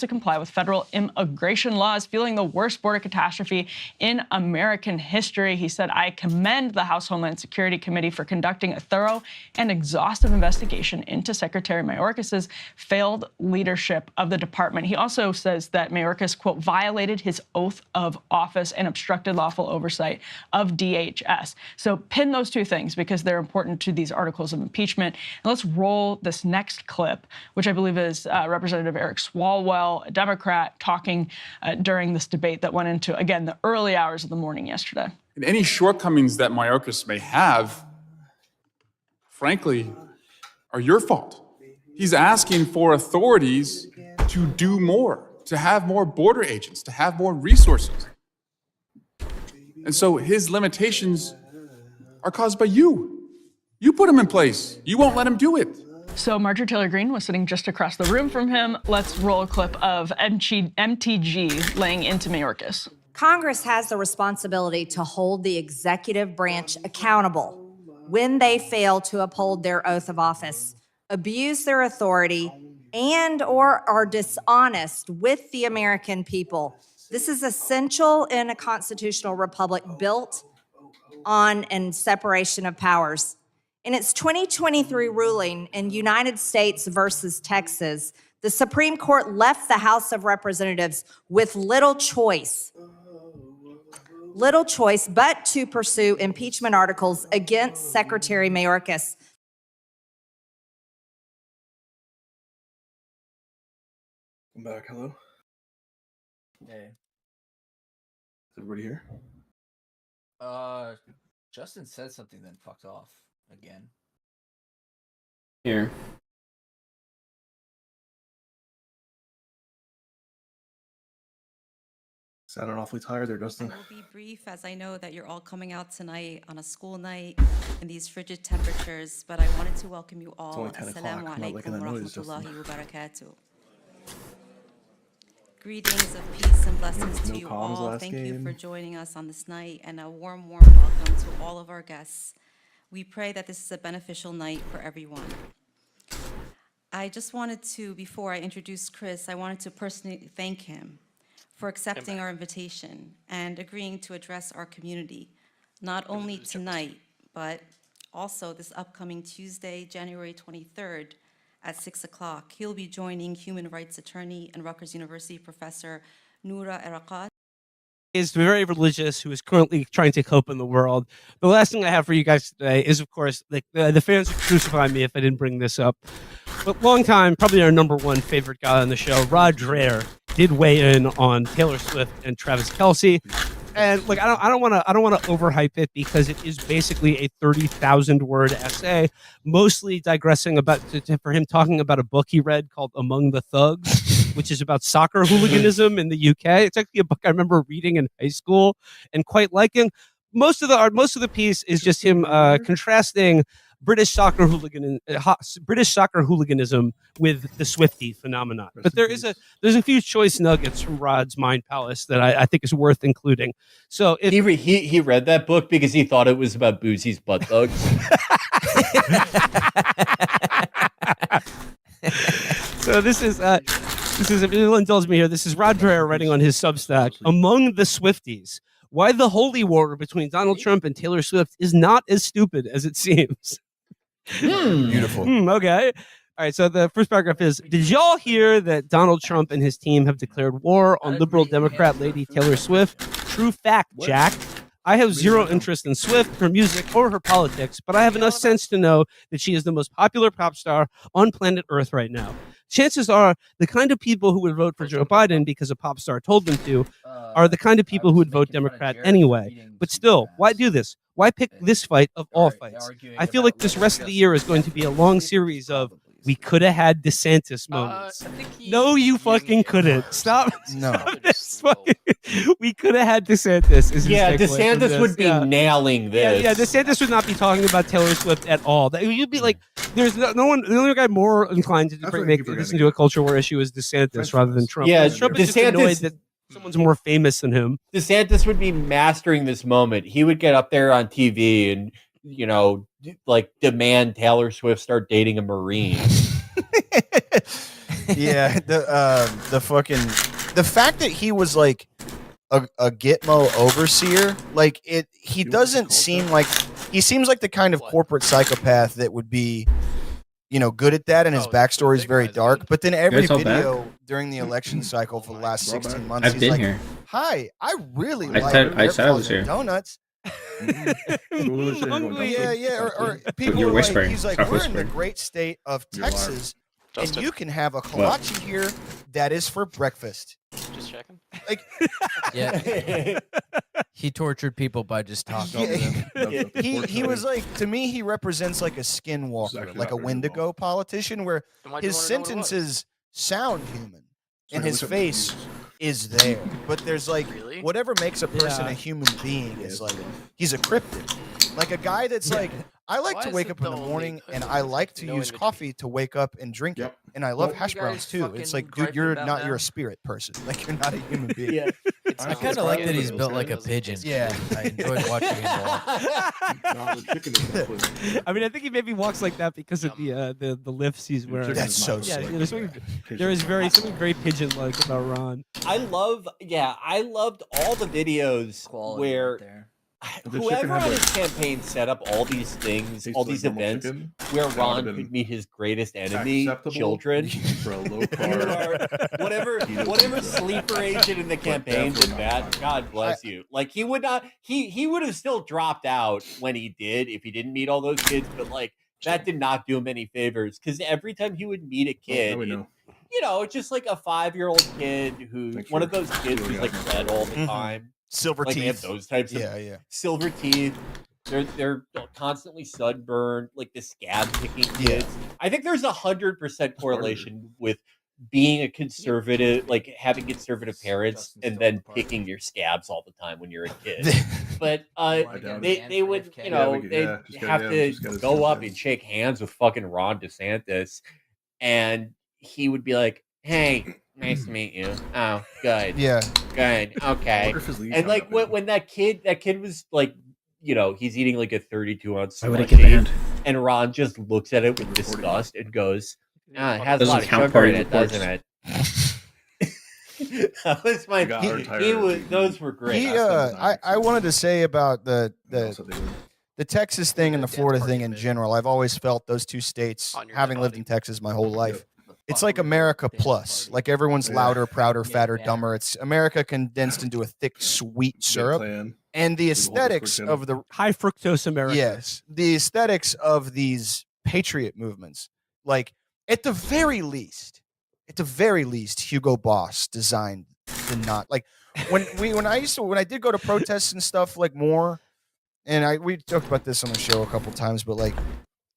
to comply with federal immigration laws, fueling the worst border catastrophe in American history. He said, I commend the House Homeland Security Committee for conducting a thorough and exhaustive investigation into Secretary Mayorkas's failed leadership of the department. He also says that Mayorkas, quote, violated his oath of office and obstructed lawful oversight of DHS. So pin those two things because they're important to these articles of impeachment. And let's roll this next clip, which I believe is Representative Eric Swalwell, a Democrat, talking during this debate that went into, again, the early hours of the morning yesterday. And any shortcomings that Mayorkas may have, frankly, are your fault. He's asking for authorities to do more, to have more border agents, to have more resources. And so his limitations are caused by you. You put him in place. You won't let him do it. So Marjorie Taylor Greene was sitting just across the room from him. Let's roll a clip of MTG laying into Mayorkas. Congress has the responsibility to hold the executive branch accountable when they fail to uphold their oath of office, abuse their authority, and or are dishonest with the American people. This is essential in a constitutional republic built on and separation of powers. In its 2023 ruling in United States versus Texas, the Supreme Court left the House of Representatives with little choice but to pursue impeachment articles against Secretary Mayorkas. I'm back. Hello. Hey. Is everybody here? Justin said something, then fucked off again. Here. Sounding awfully tired there, Justin. I will be brief, as I know that you're all coming out tonight on a school night in these frigid temperatures, but I wanted to welcome you all. It's only 10 o'clock. I'm not liking that noise, Justin. Wa barakatuh. Greetings of peace and blessings to No you comms all. last Thank you game. for joining us on this night, and a warm welcome to all of our guests. We pray that this is a beneficial night for everyone. I just wanted to, before I introduce Chris, I wanted to personally thank him for accepting our invitation and agreeing to address our community, not only tonight, but also this upcoming Tuesday, January 23rd at 6 o'clock. He'll be joining human rights attorney and Rutgers University professor Noura Erakat. Is very religious, who is currently trying to cope in the world. The last thing I have for you guys today is, of course, the fans would crucify me if I didn't bring this up. But long time, probably our number one favorite guy on the show, Rod Dreher, did weigh in on Taylor Swift and Travis Kelce. And like, I don't want to overhype it because it is basically a 30,000 word essay, mostly digressing about for him talking about a book he read called Among the Thugs, which is about soccer hooliganism in the UK. It's actually a book I remember reading in high school and quite liking. Most of the piece is just him contrasting British soccer hooliganism with the Swiftie phenomenon. But there's a few choice nuggets from Rod's Mind Palace that I think is worth including. So if he read that book because he thought it was about Boosie's butt thugs. So this is if you'll indulge me here, this is Rod Dreher writing on his Substack, Among the Swifties, why the holy war between Donald Trump and Taylor Swift is not as stupid as it seems. Beautiful. Okay. All right. So the first paragraph is, did y'all hear that Donald Trump and his team have declared war on liberal Democrat lady Taylor Swift? True fact, Jack. I have zero interest in Swift, her music, or her politics, but I have enough sense to know that she is the most popular pop star on planet Earth right now. Chances are the kind of people who would vote for Joe Biden because a pop star told them to are the kind of people who would vote Democrat anyway. But still, why do this? Why pick this fight of all fights? I feel like this rest of the year is going to be a long series of we could have had DeSantis moments. No, you fucking couldn't. Stop. No. We could have had DeSantis. Is his Yeah, takeaway from DeSantis this. would be nailing this. Yeah, DeSantis would not be talking about Taylor Swift at all. You'd be like, there's no one. The only guy more inclined to make this into a culture war issue is DeSantis rather than Trump. Yeah, Trump is just annoyed that someone's more famous than him. DeSantis would be mastering this moment. He would get up there on TV and, like demand Taylor Swift start dating a Marine. Yeah, the fact that he was like a Gitmo overseer, like he doesn't seem like he seems like the kind of corporate psychopath that would be, good at that, and his backstory is very dark. But then every video during the election cycle for the last 16 months, I've he's been like, here. "Hi, I really I like said I was frozen here. donuts." Yeah, or people You're are whispering. like, he's like, Stop we're in the whispering. great state of You're lying. Texas, and Justin. you can have a What? kolache here that is for breakfast. Just checking. Like, Yeah. He tortured people by just talking to them. he was like, to me, he represents like a skinwalker, like a Wendigo politician, where why'd you his wanna know what it was? sentences sound human and So his look at the face is there, but there's like whatever makes a person Yeah. a human being is like he's a cryptid, like a guy that's like, I like Why to is wake it up in the the morning only- and I like to no use in coffee to wake up and drink it, and I love Well, hash you browns guys too. It's like, fucking dude, you're griping not, about you're a now? spirit person, like you're not a human being. Yeah. I kind of like that he's built like a pigeon. Yeah. I enjoyed watching him walk. I mean, I think he maybe walks like that because of the lifts he's wearing. That's so yeah. sick. There's there is something very pigeon-like about Ron. I loved all the videos where whoever on his campaign set up all these things, all these events where Ron could meet his greatest enemy, children. For a low Whatever sleeper agent in the campaign did that, God bless you. Like he would not, he would have still dropped out when he did if he didn't meet all those kids, but like that did not do him any favors because every time he would meet a kid, it's just like a 5-year-old kid who one of those kids who's like red all the time. Silver Like, they have teeth. those types of Yeah. silver teeth. They're constantly sunburned, like the scab picking kids. I think there's 100% correlation with being a conservative, like having conservative parents, and then picking your scabs all the time when you're a kid. But they would, they have to go up and shake hands with fucking Ron DeSantis, and he would be like, "Hey, nice to meet you. Oh, good. Yeah. Good. Okay." And like when that kid was like, he's eating like a 32-ounce Why would it get slushy, banned? and Ron just looks at it with disgust and goes, "It has a Doesn't lot of count sugar party in it, reports. doesn't it?" That was my. He was. Those were great. I wanted to say about the Texas thing and the Florida thing in general. I've always felt those two states, having lived in Texas my whole life, it's like America plus. Like everyone's louder, prouder, fatter, dumber. It's America condensed into a thick, sweet syrup. And the aesthetics of the high fructose America. Yes, the aesthetics of these patriot movements, like at the very least, Hugo Boss designed the not like when I did go to protests and stuff like more, and we talked about this on the show a couple times, but like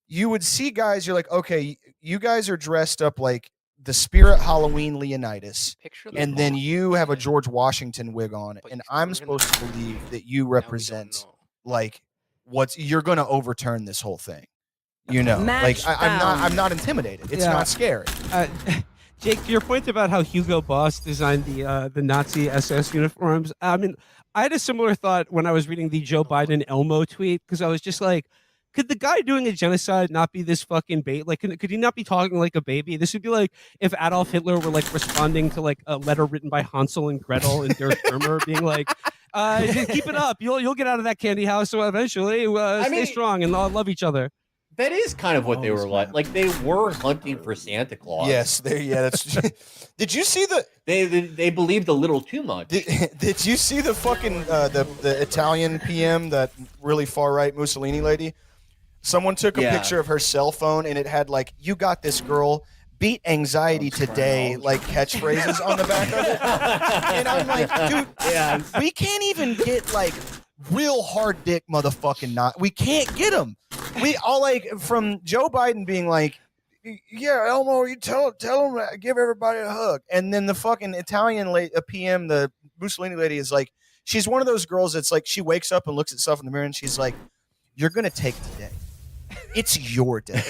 you would see guys, you're like, okay, you guys are dressed up like the Spirit Halloween Leonidas, and then you have a George Washington wig on, and I'm supposed to believe that you represent like you're going to overturn this whole thing. You know, Match like I'm found. not intimidated. It's Yeah. not scary. Jake, to your point about how Hugo Boss designed the Nazi SS uniforms, I mean, I had a similar thought when I was reading the Joe Biden Elmo tweet because I was just like, could the guy doing a genocide not be this fucking bait? Like, could he not be talking like a baby? This would be like if Adolf Hitler were like responding to like a letter written by Hansel and Gretel and Der Stürmer, being like, "Keep it up, you'll get out of that candy house so eventually. Stay strong and love each other." That is kind of what they were like. Like they were hunting for Santa Claus. Yes, that's. Did you see the? They believed a little too much. Did you see the fucking the Italian PM, that really far right Mussolini lady? Someone took a Yeah. picture of her cell phone and it had like, "You got this, girl. Beat anxiety today," like catchphrases on the back of it. And I'm like, dude, we can't even get like real hard dick motherfucking not. We can't get them. We all like from Joe Biden being like, "Yeah, Elmo, you tell him, give everybody a hug," and then the fucking Italian PM, the Mussolini lady, is like, she's one of those girls that's like, she wakes up and looks at herself in the mirror and she's like, "You're gonna take today. It's your day."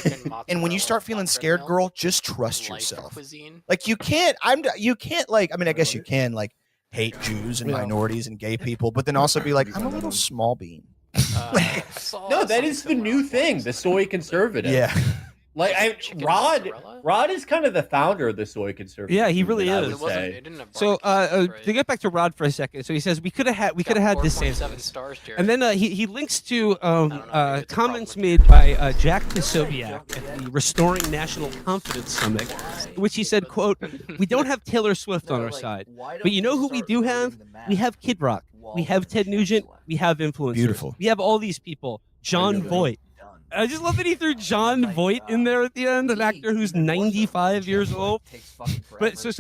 And when you start feeling scared, girl, just trust yourself. Like you can't. You can't like. I mean, I guess you can like hate Jews and minorities and gay people, but then also be like, "I'm a little small bean." No, that is the new thing, the soy conservative. Yeah. Like Rod is kind of the founder of the soy conservative. Yeah, he really movement, I is. would say. So to get back to Rod for a second, so he says we could have had DeSantis, stars, Jared. and then he links to comments made by Jack Posobiec at the Restoring National Confidence Summit, in which he said, "quote We don't have Taylor Swift on our side, but you know who we do have? We have Kid Rock, we have Ted Nugent, we have influencers. Beautiful. We have all these people. John Voight." I just love that he threw John Voight in there at the end, an actor who's 95 years old. But so he's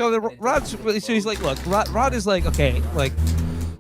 like, look, Rod is like, okay, like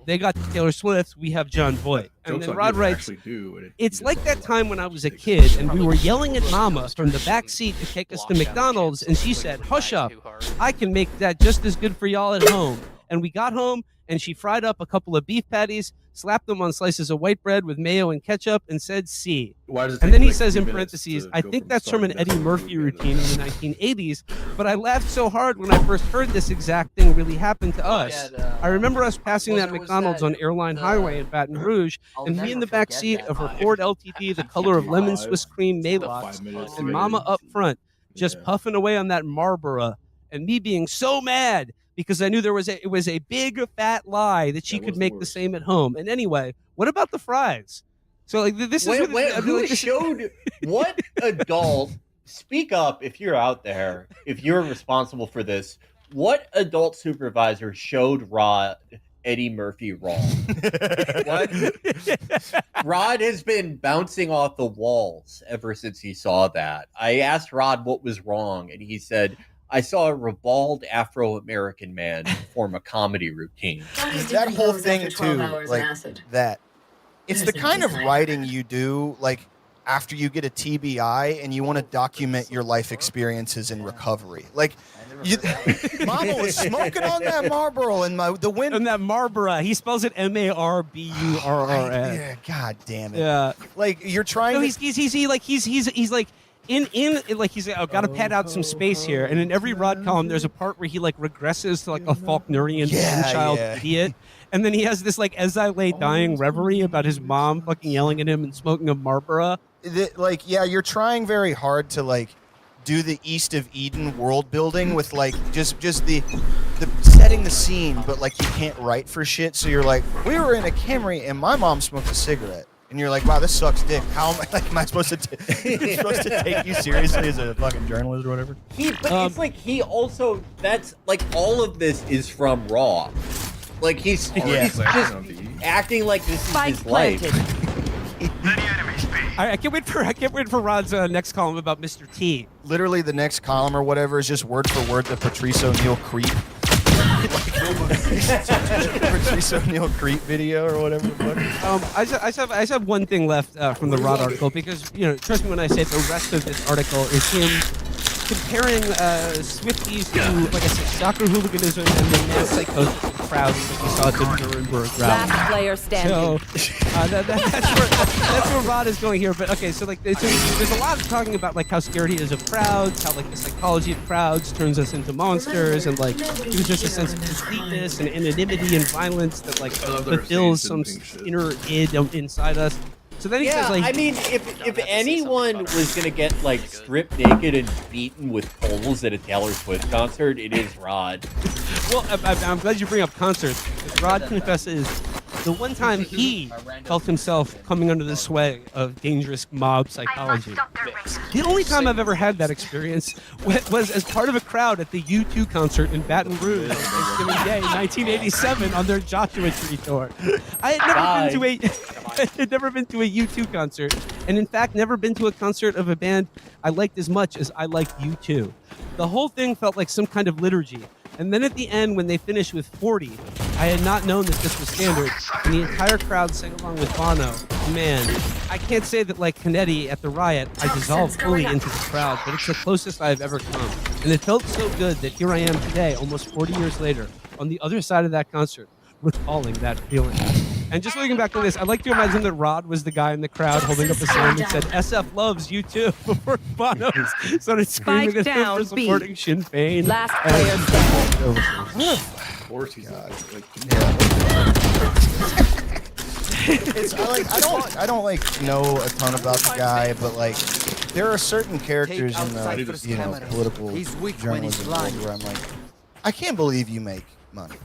they got Taylor Swift, we have John Voight, and Jokes then on Rod you, writes, actually do, and it's like that time when I was a kid and we were yelling at Mama from the back seat to take us to McDonald's, and she said, "Hush up, I can make that just as good for y'all at home." And we got home and she fried up a couple of beef patties, slapped them on slices of white bread with mayo and ketchup, and said, "See." Why does it And take then he like says 3 in minutes parentheses, to "I go think from that's from an starting Eddie to Murphy routine in the 1980s, but I laughed so hard when I first heard this exact thing really happened to us. I remember us passing that McDonald's on Airline Highway in Baton Rouge, and me in the back seat of her Ford LTD, the color of lemon Swiss cream Maybachs, and Mama up front, just puffing away on that Marlboro, and me being so mad because I knew it was a big fat lie that she could make the same at home. And anyway, what about the fries? So like this is what adult? Speak up if you're out there. If you're responsible for this, what adult supervisor showed Rod Eddie Murphy wrong? What? Rod has been bouncing off the walls ever since he saw that. I asked Rod what was wrong, and he said, "I saw a ribald Afro-American man perform a comedy routine." That whole thing too, like that. It's the kind of writing you do, like after you get a TBI and you want to document your life experiences in recovery. Like, Mama was smoking on that Marlboro in the wind. And that Marlboro, he spells it Marburr. Yeah, God damn it. Yeah, like you're trying. No, to... he's like like he's like, "Oh, gotta pad out some space here." And in every Rod column, there's a part where he like regresses to like a Faulknerian child idiot, and then he has this like as I lay dying reverie about his mom fucking yelling at him and smoking a Marlboro. Like, yeah, you're trying very hard to like do the East of Eden world building with like just the setting the scene, but like you can't write for shit. So you're like, we were in a Camry and my mom smoked a cigarette. And you're like, wow, this sucks dick. How am I supposed to take you seriously as a fucking journalist or whatever? It's like he also, that's like all of this is from Raw. Like he's just acting like this is his life. I can't wait for Rod's next column about Mr. T. Literally, the next column or whatever is just word for word the Patrice O'Neal creep. Patrice O'Neal creep video or whatever the fuck. I just have one thing left from the Rod article, because trust me when I say the rest of this article is him comparing Swifties to, like I said, soccer hooliganism and the mass psychosis. crowds that we saw at the Nuremberg route. Last player standing. So that's where Rod is going here. But okay, so like there's a lot of talking about like how scared he is of crowds, how like the psychology of crowds turns us into monsters, and like there's just a sense of completeness and anonymity and violence that like fulfills some inner id inside us. So then he says, like, I mean, if anyone was gonna get like stripped naked and beaten with poles at a Taylor Swift concert, it is Rod. Well, I'm glad you bring up concerts. Rod confesses the one time he felt himself coming under the sway of dangerous mob psychology. The only time I've ever had that experience was as part of a crowd at the U2 concert in Baton Rouge on Thanksgiving Day, 1987, on their Joshua Tree tour. I had never been to a U2 concert, and in fact, never been to a concert of a band I liked as much as I liked U2. The whole thing felt like some kind of liturgy. And then at the end, when they finished with 40, I had not known that this was standard, and the entire crowd sang along with Bono. Man, I can't say that like Canetti at the riot, I dissolved fully into the crowd, but it's the closest I've ever come. And it felt so good that here I am today, almost 40 years later, on the other side of that concert, recalling that feeling. And just looking back on this, I'd like to imagine that Rod was the guy in the crowd holding up a sign that said SF loves you too before Bono started screaming at him for supporting Sinn Féin. Last player standing. Of course he's not. It's like I don't like know a ton about the guy, but like there are certain characters in the political journalism world where I'm like, I can't believe you make money.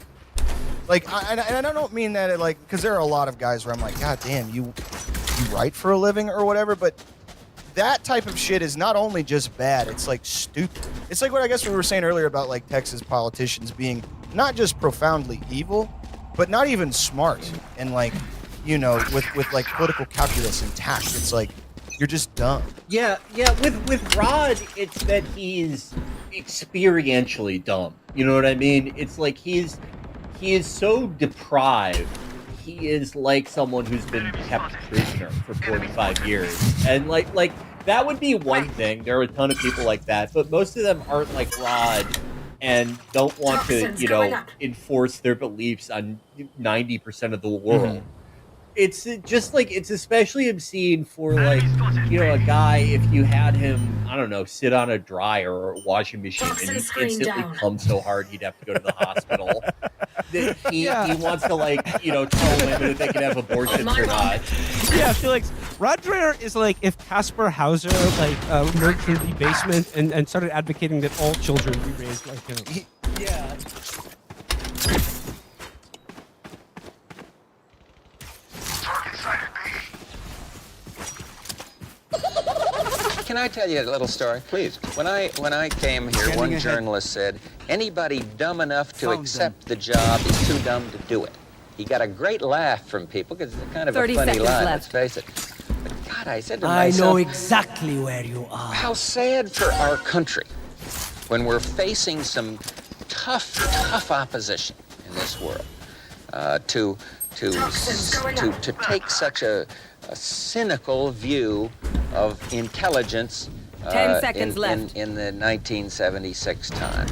Like, and I don't mean that because there are a lot of guys where I'm like, God damn, you write for a living or whatever, but that type of shit is not only just bad, it's like stupid. It's like what I guess we were saying earlier about like Texas politicians being not just profoundly evil, but not even smart and like, with like political calculus intact. It's like, you're just dumb. Yeah. With Rod, it's that he's experientially dumb. You know what I mean? It's like he is so deprived. He is like someone who's been kept prisoner for 45 years. And like that would be one thing. There are a ton of people like that, but most of them aren't like Rod and don't want to, enforce their beliefs on 90% of the world. Mm-hmm. It's just like, it's especially obscene for like, a guy, if you had him, I don't know, sit on a dryer or a washing machine and he instantly come so hard he'd have to go to the hospital. He wants to like, tell women if they can have abortions or not. Yeah, I feel like Rod Dreher is like if Kaspar Hauser emerged from the basement and started advocating that all children be raised like him. Yeah. Can I tell you a little story? Please. When I came here, one journalist said, anybody dumb enough to accept the job is too dumb to do it. He got a great laugh from people because it's kind of a funny line, let's face it. But God, I said to myself, I know exactly where you are. How sad for our country when we're facing some tough opposition in this world to take such a cynical view of intelligence 10 seconds left. In the 1976 time.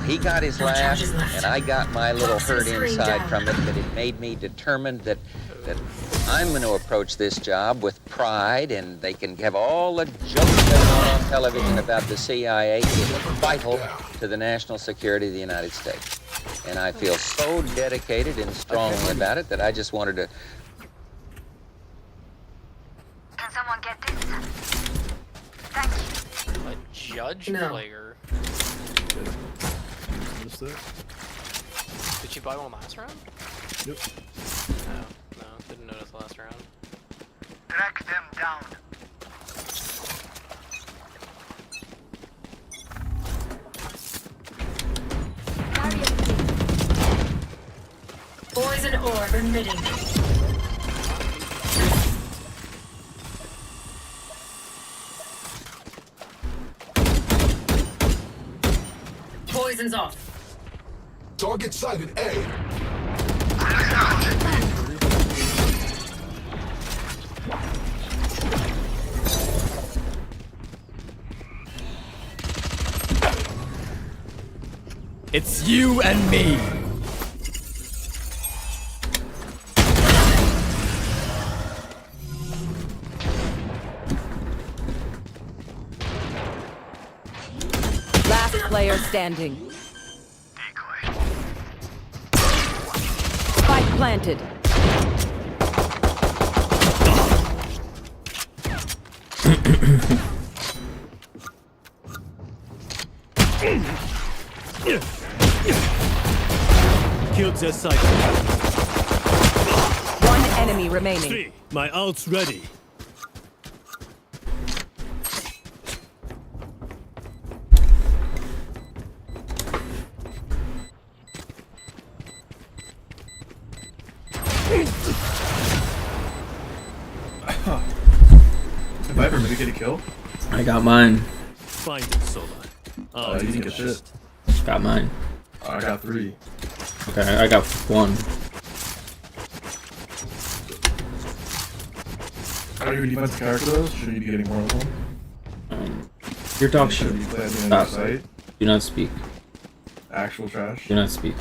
He got his laugh, and I got my little hurt inside from it, but it made me determined that I'm going to approach this job with pride, and they can have all the jokes that are on television about the CIA. It's vital to the national security of the United States. And I feel so dedicated and strongly about it that I just wanted to. Can someone get this? Thank you. A judge player. Did she buy one last round? Yep. No, didn't notice last round. Track them down. Poison orb emitting. Poison's off. Target sighted A. It's you and me. player standing. Spike planted. Killed their sight. One enemy remaining. 3. My ult's ready. If I ever really get a kill, I got mine. Find it, Sola. oh, you didn't get shit. Got mine. I got 3. Okay, I got 1. Are you a defensive character though? Should you be getting more of them? Your dog Should should be planting on your stop. site. Do not speak. Actual trash. Do not speak.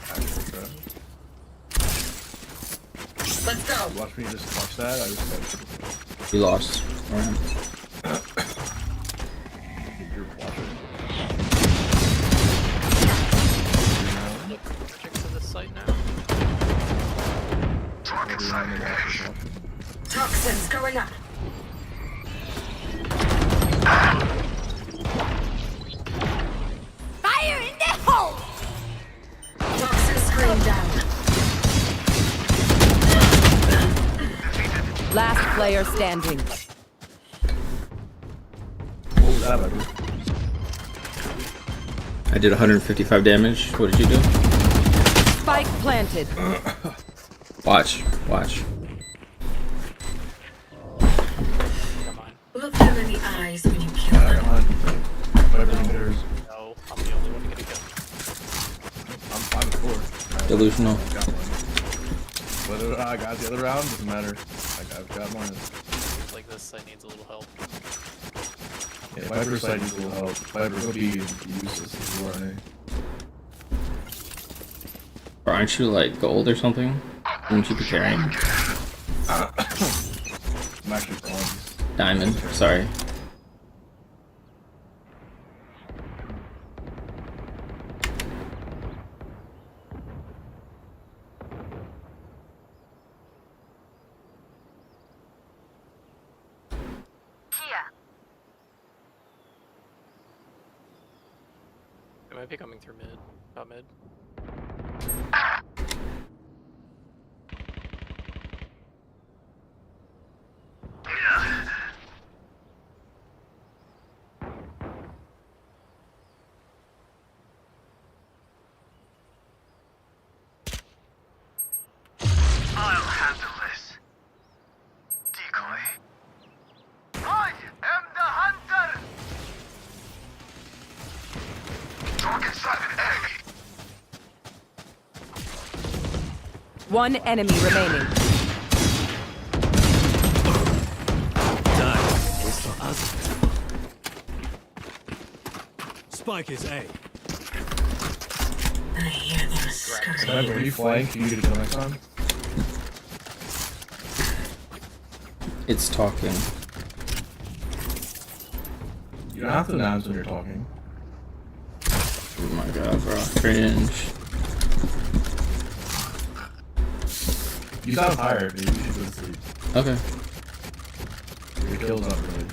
Actual trash. Let's go. Watch me just watch that. I just You lost. Alright. you're watching. Check to this site now. Toxins going up. Fire in the hole! Toxin screen down. Last player standing. What was that about? I did 155 damage. What did you do? Spike planted. Watch. Watch. Look them in the eyes when you kill them. No, I'm the only one to get a kill. I'm 5-4. Delusional. Got one. Whether I got the other round doesn't matter. I've got one. Seems like this site needs a little help. Yeah, Viper side needs a little help. Viper will be useless if you are Or aren't you like gold or something? Wouldn't you be carrying? I'm actually bronze. Diamond. Sorry. It might be coming through mid. About mid. I'll handle this. Decoy. I am the hunter! Talk inside an egg! One enemy remaining. Die is for us. Spike is A. I hear them scurrying. Viper, are you flying? Can you get a kill next time? It's talking. You don't have to announce when you're talking. Oh my god, bro. Cringe. You sound tired, dude. You should go to sleep. Okay. Your kill's not really.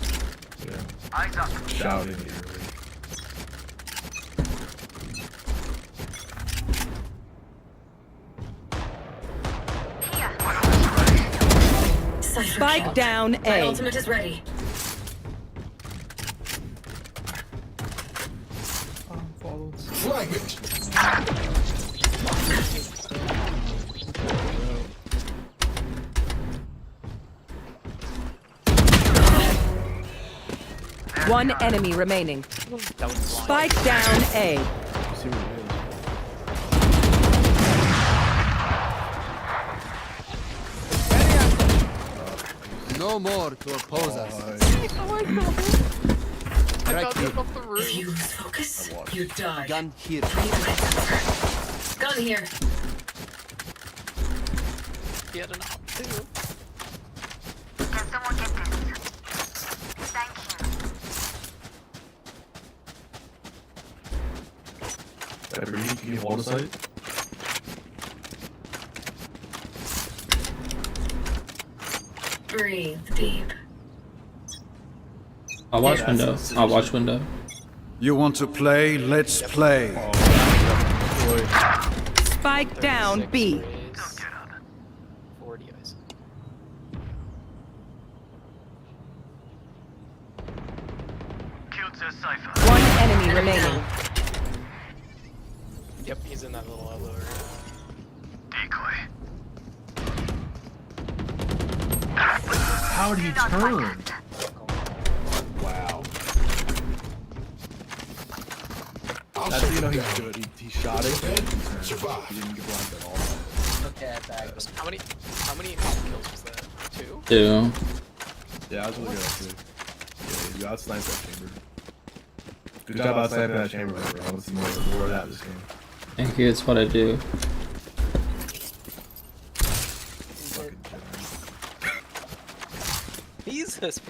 Yeah. Eyes up. Shouting at you, really. Spike down My A. ultimate is ready. Flag it! One enemy remaining. Spike down A. See what it is. No more to oppose us. I Right got here. it off the roof. If you lose focus, you die. Gun here. Gun here. He had an op too. Can someone get this? Thank you. Cypher, can you hold a site? Breathe deep. I'll watch window. I'll watch window. You want to play? Let's play. Spike down B. 40 eyes. One enemy remaining. Yep, he's in that little elbow area. How did he turn? Wow. That's how you know he's good. He shot it. And he didn't get blocked at all. Okay, How many kills was that? 2? 2. Yeah, that was really good actually. Yeah, you out-sniped that chamber. Good job out-sniping that chamber, bro. I want to see more of that this game. Thank you. It's what I do. Jesus.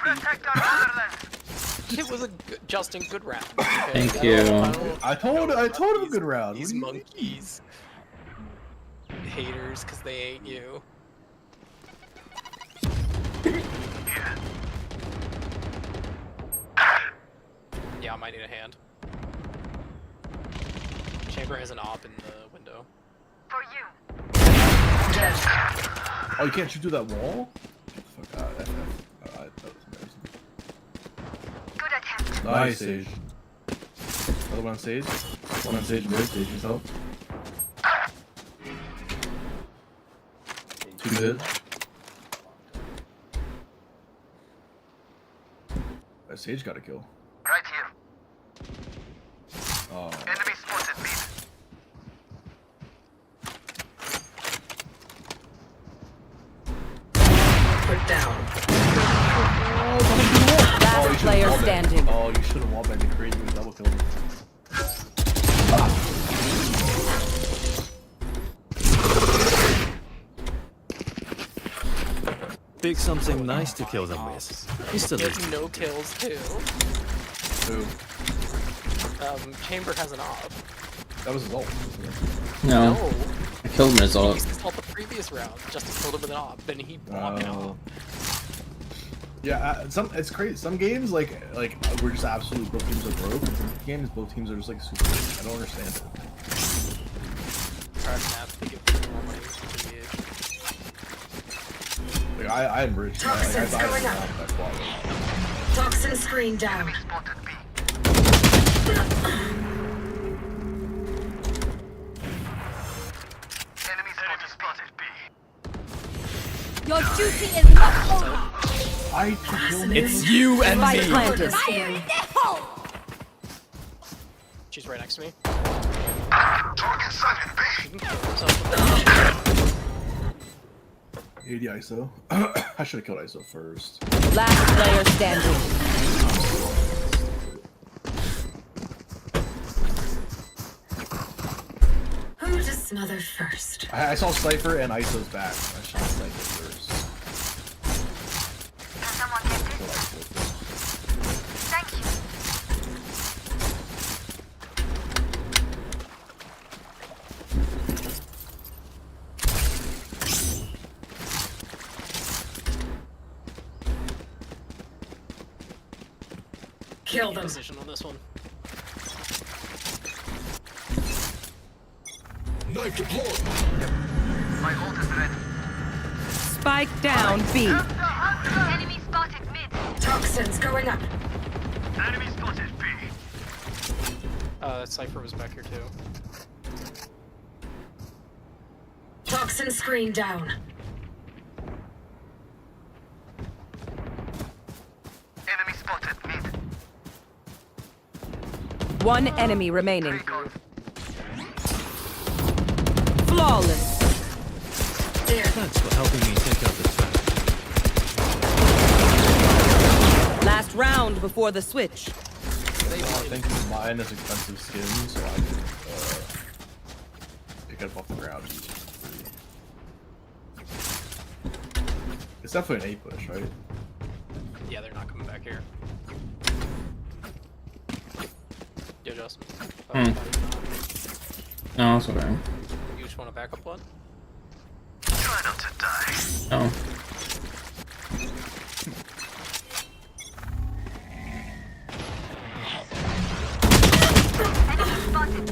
It was a good, Justin, good round. Thank you. I told him a good round. These monkeys. Haters, because they ain't you. Yeah, I might need a hand. Chamber has an op in the window. For you. Oh, you can't shoot through that wall? Get the fuck out. That was embarrassing. Good attempt. Nice, Sage. Another one on Sage. One on Sage mid. Sage yourself. 2 mid. Sage got a kill. Right here. Oh. Enemy spotted mid. Put down. Last player standing. Oh, you should have wallbanged the create. You would double kill him. Pick something nice to kill them with. Mr. He has Lee. no kills too. Who? Chamber has an op. That was his ult. No. No. I killed him as He all. used his ult the previous round. Justin killed him with an op, then he blocked an op. Yeah, it's crazy. Some games like we're just absolute both teams are broke. And some games both teams are just like super. I don't understand it. Alright, Matt, they give people more money to engage. Like I'm rich. Toxins going up. That quality. Toxin screen down. Your duty is not over. It's you and Spike me. planted. She's right next to me. Target sighted, She can kill herself with that. 80 ISO. I should have killed ISO first. Last player standing. Who to smother first? I saw Cypher and ISO's back. I shot Cypher first. Can someone get this? Thank you. Kill them. Position on this one. Knife deployed. My ult is ready. Spike down B. Enemy spotted mid. Toxins going up. Enemy spotted B. Cypher was back here too. Toxin screen down. Enemy spotted mid. One enemy remaining. Flawless. Thanks for helping me take out the trash. Last round before the switch. I think mine is expensive skin, so I can pick it up off the ground. It's definitely an A push, right? Yeah, they're not coming back here. Yo, Justin. No, it's okay. You just want a backup one? Try not to die. No.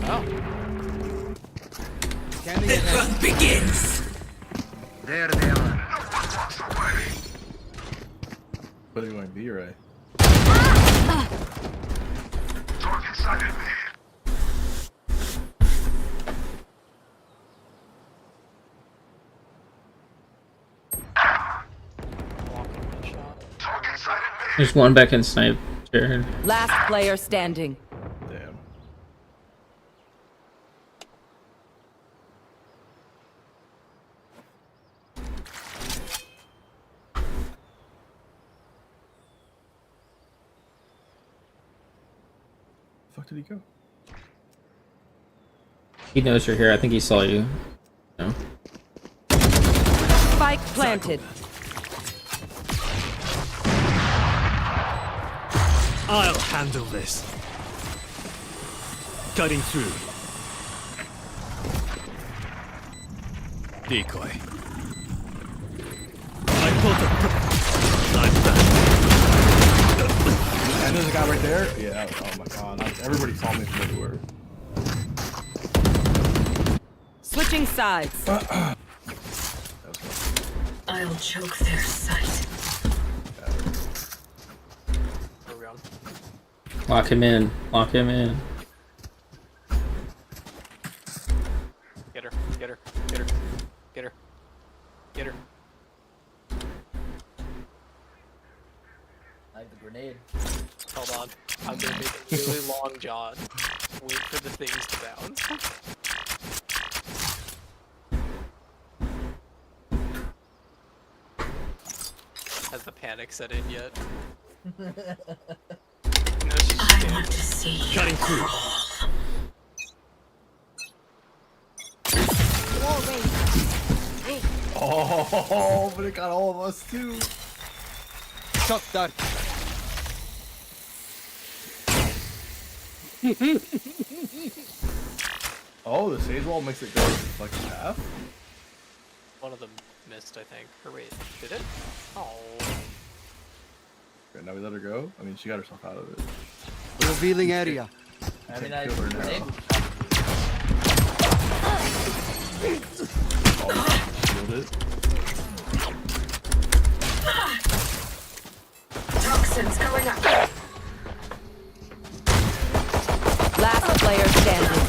Oh. The hunt begins. There they are. What are you going to be, right? Target sighted me. Target sighted me. There's one back in snipe, Jared. Last player standing. Damn. The fuck did he go? He knows you're here. I think he saw you. No. Spike planted. I'll handle this. Cutting through. Decoy. I pulled I'm back. And there's a guy right there? Yeah, oh my god. Everybody saw me from everywhere. Switching sides. I'll choke their sight. Where are we on? Lock him in. Lock him in. Get her. Get her. Get her. Get her. Get her. I have the grenade. Hold on. I'm gonna make a really long John. Wait for the things to bounce. Has the panic set in yet? No, she's I want to see you Cutting through. Oh, but it got all of us too. Shock dart. Oh, the sage wall makes it go like half? One of them missed, I think. Or wait, did it? Oh. Okay, now we let her go? I mean, she got herself out of it. Revealing area. I mean, Can't kill her now. Oh, shield it. Toxins going up. Last player standing.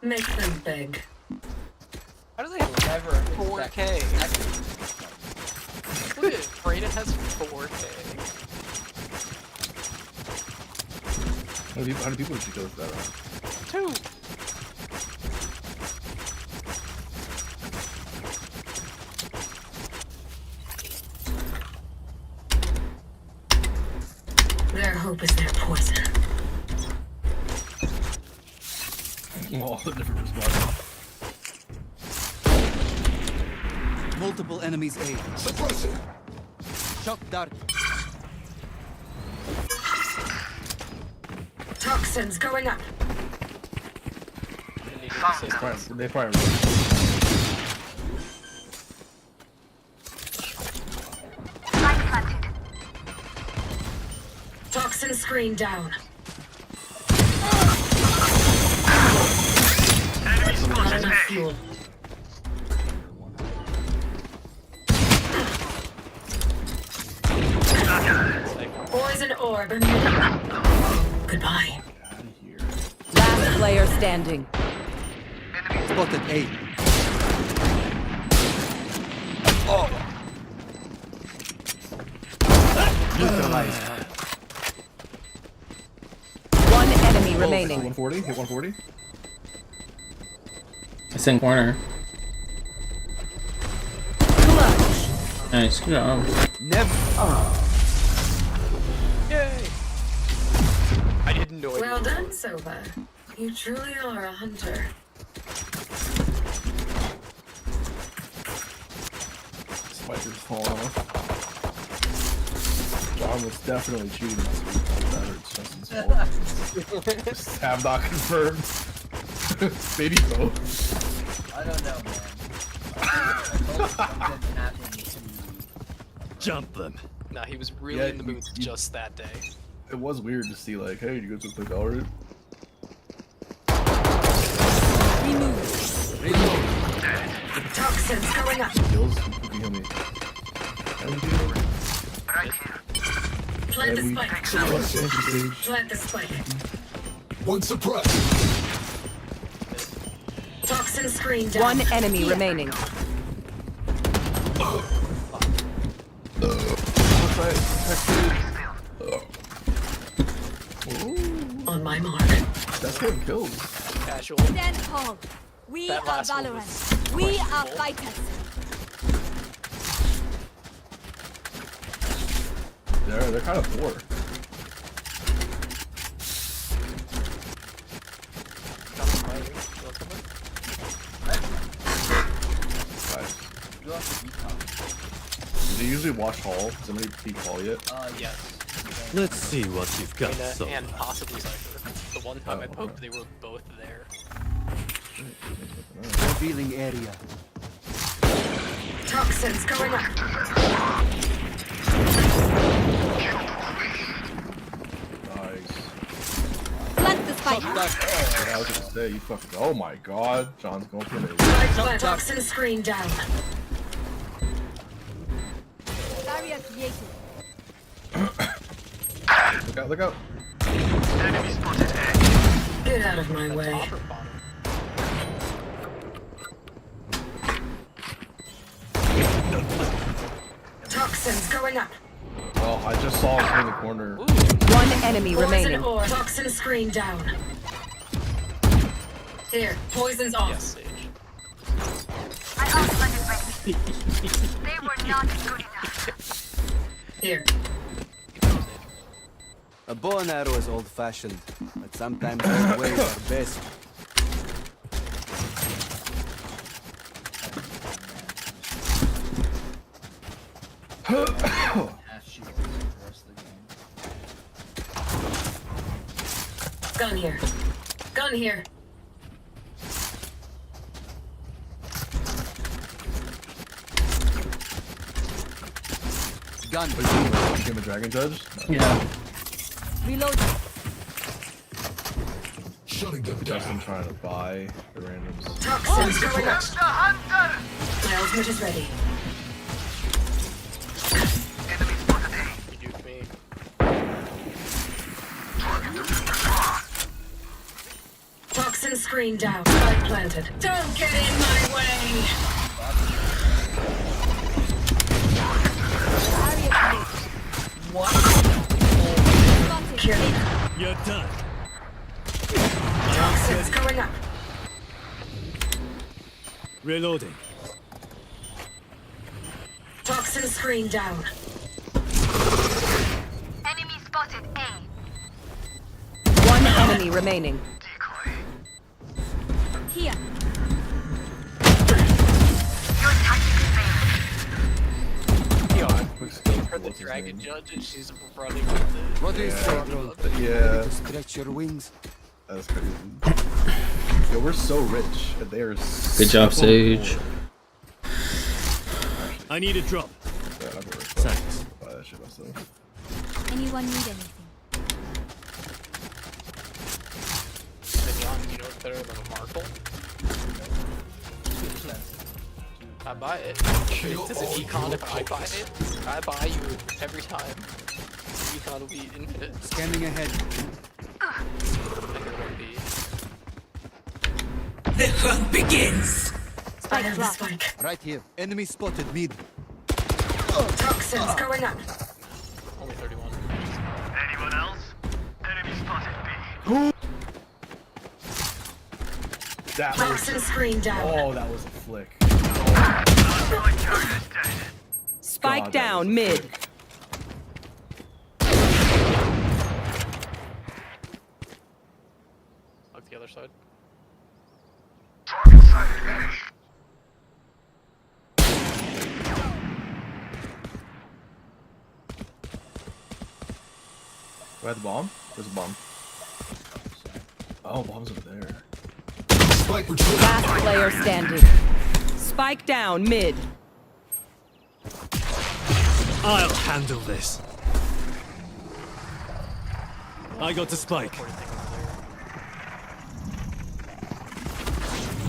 Make them beg. How do they have Never 4K? Look at it. Brayden has 4K. How many people did you kill with that round? 2. Their hope is their poison. All the different responses. Multiple enemies A. Suppressing. Shock dart. Toxins going up. They probably Toxin screen down. Not enough fuel. Poison orb emitting. Goodbye. Last player standing. Spotted A. Oh. Neutralized. One enemy remaining. 140? Hit 140? It's in corner. Nice, good job. Never. Yay! I didn't know it. Well done, Sova. You truly are a hunter. Spider's falling off. John was definitely cheating this week. It's Justin's fault. Just have not confirmed. Maybe both. I don't know, man. I told something happened to Jump them. Nah, he was really Yeah, in the mood just that day. It was weird to see, like, hey, you go to the bell route? Toxins going up. Kills, you can heal me. Plant the And we- spike. Stage. Plant the spike. One suppressed. Toxin screen down. One enemy remaining. On my mark. That's what kills. Casual. Stand tall. We That are last one Valorant. We are questionable. fighters. They're kind of poor. Go off the decon. Do they usually watch Hall? Does somebody peek Hall yet? Yes. Let's see what you've got Reyna so and far. possibly Cypher. The one time I poked, they were both there. Revealing area. Toxins going up. Nice. Plant the spike. Yeah, I was gonna say, you fucking. Oh my god, John's going for me. Plant toxin screen down. Barrier created. Look out, look out. Enemy spotted A. Get out of my way. Toxins going up. Oh, I just saw him in the corner. One enemy Poison remaining. ore. Toxin screen down. Here, poison's off. Yes, Sage. I isolated ready. They were not good enough. Here. A bow and arrow is old-fashioned, but sometimes old ways are best. Half shield for the rest of the game. Gun here. Gun here. Gun. What you give him a Dragon Judge? Yeah. Reload. Shutting them Justin down. trying to buy the randoms. Toxins going up. My ultimate is ready. You duped me. Toxin screen down. Spike planted. Don't get in my way. What? Kill. You're done. Toxins going up. Reloading. Toxin screen down. Enemy spotted A. One enemy remaining. Here. Heard the Dragon Judge and she's running with it. What is Yeah. so Yeah. to stretch your wings? That's crazy. Yo, we're so rich, and they are. Good job, so Sage. poor. I need a drop. Yeah, I'll be right back. Thanks. Buy that shit myself. Anyone need anything? Mignon, you know what's better than a Markle? I buy it. Does it econ if I buy it? I buy you every time. Econ will be infinite. Scanning ahead. I think it won't be. The hunt begins. I have the spike. Right here. Enemy spotted mid. Toxins going up. Only 31. Anyone else? Enemy spotted Who? That was. Toxin screen down. Oh, that was a flick. Spike God, that down was a mid. flick. Like the other side. Do I have the bomb? Where's the bomb? Oh, bomb's over there. Last player standing. Spike down mid. I'll handle this. I got the spike.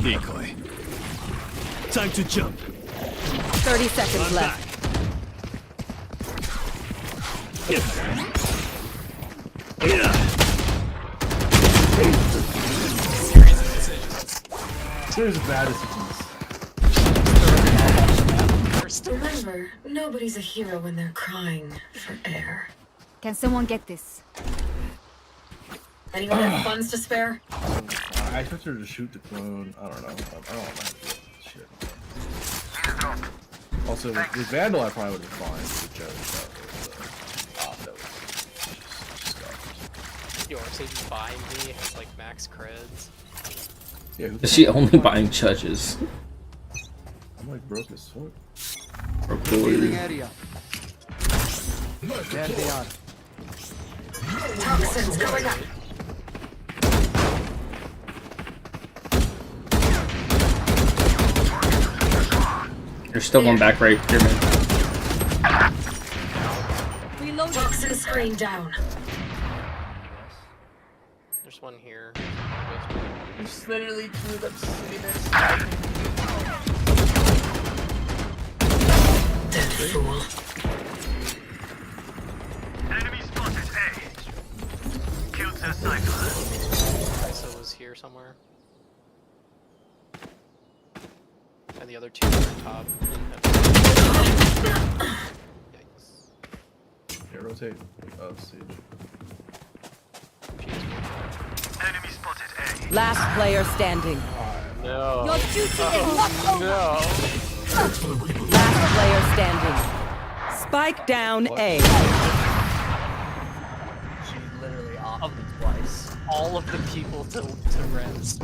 Decoy. Time to jump. 30 seconds I'm left. Series of bad decisions. Remember, nobody's a hero when they're crying for air. Can someone get this? Anyone have funds to spare? I expect her to shoot the clone. I don't know. I don't want to do shit. Also, with Vandal, I probably would have been fine with Joe. Yo, Arsaci's buying me has like max creds. Yeah, Is she only buying judges? I'm like broke as fuck. Healing area. There they are. Toxins going up. You're still going back right, pyramid. Toxin screen down. There's one here. There's literally two of them sitting there. Dead fool. Enemy spotted A. Killed their Cypher. ISO was here somewhere. And the other two are on top. Yikes. Yeah, rotate. Oh, siege. Enemy spotted A. Last player standing. No. Your duty is not over. No. Last player standing. Spike down A. She literally offed me twice. All of the people to res.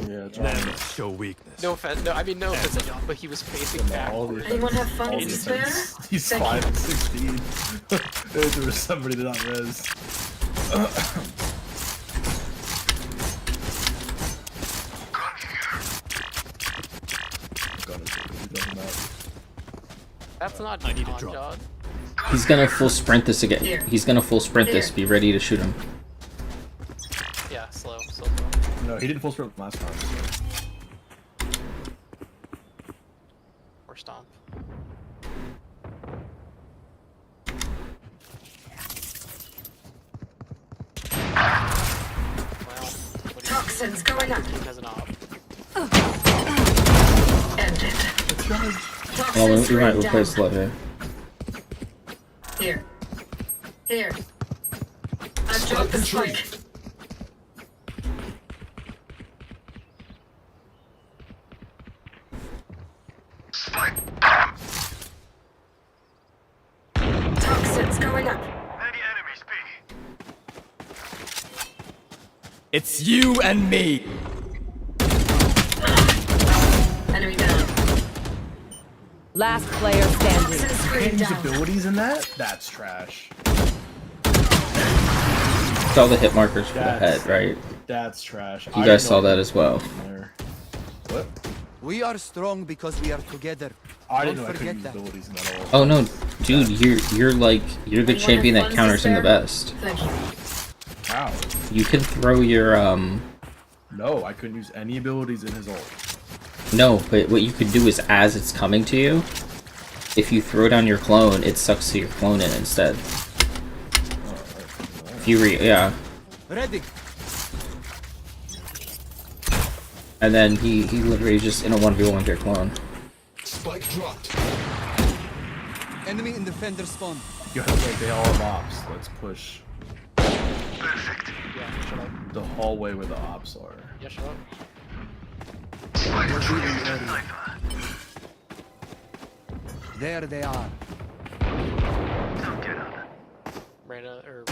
Yeah, Never show weakness. No offense. No, I mean no offense, but he was facing back. Anyone have funds to spare? He's 5 and 16. There was somebody to not res. That's not I need a on drop. Jod. He's gonna full sprint this again. He's gonna full sprint this. Be ready to shoot him. Yeah, slow. No, he didn't full sprint last time. So. Or stomp. Well, Toxins going up. Has an op. Ended. Well, Toxins we might screen replace down. Leve. Here. Here. I've dropped the spike. Toxins going up. It's you and me. Enemy down. Last player standing. Toxin You screen can't use down. abilities in that? That's trash. Saw the hit markers for the That's- head, right? That's trash. You guys saw that as well. What? We are strong because we are together. I didn't Don't know I couldn't forget use that. abilities in that at all. Oh no, dude, you're the Anyone champion have that funds to counters him the spare? best. Thank you. Wow. You can throw your No, I couldn't use any abilities in his ult. No, but what you could do is as it's coming to you, if you throw down your clone, it sucks to your clone in instead. If you yeah. Ready. And then he literally just in a 1v1 with your clone. Spike dropped. Enemy in defender spawn. Yo, like they all have ops. Let's push Perfect. Yeah, shut up. the hallway where the ops are. Yeah, shut up. We're leaving the area. There they are. Reyna or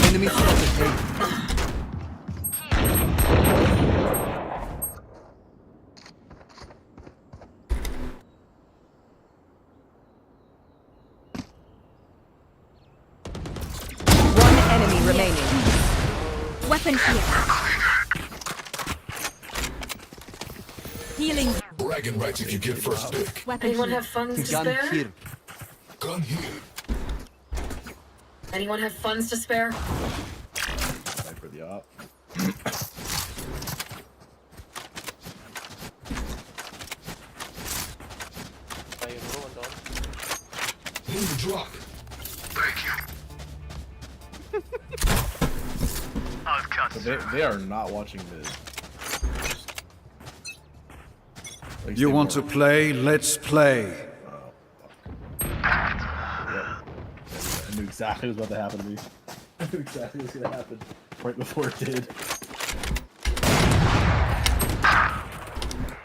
Enemy spotted. Hey. remaining. Weapon here. Healing. Bragging rights if you get first pick. Weapon Anyone here. have funds to Gun spare? here. Gun here. Anyone have funds to spare? Time for the op. In the drop. Thank you. But they are not watching this. You want to play? Let's play. I knew exactly what was about to happen to me. I knew exactly what was going to happen right before it did.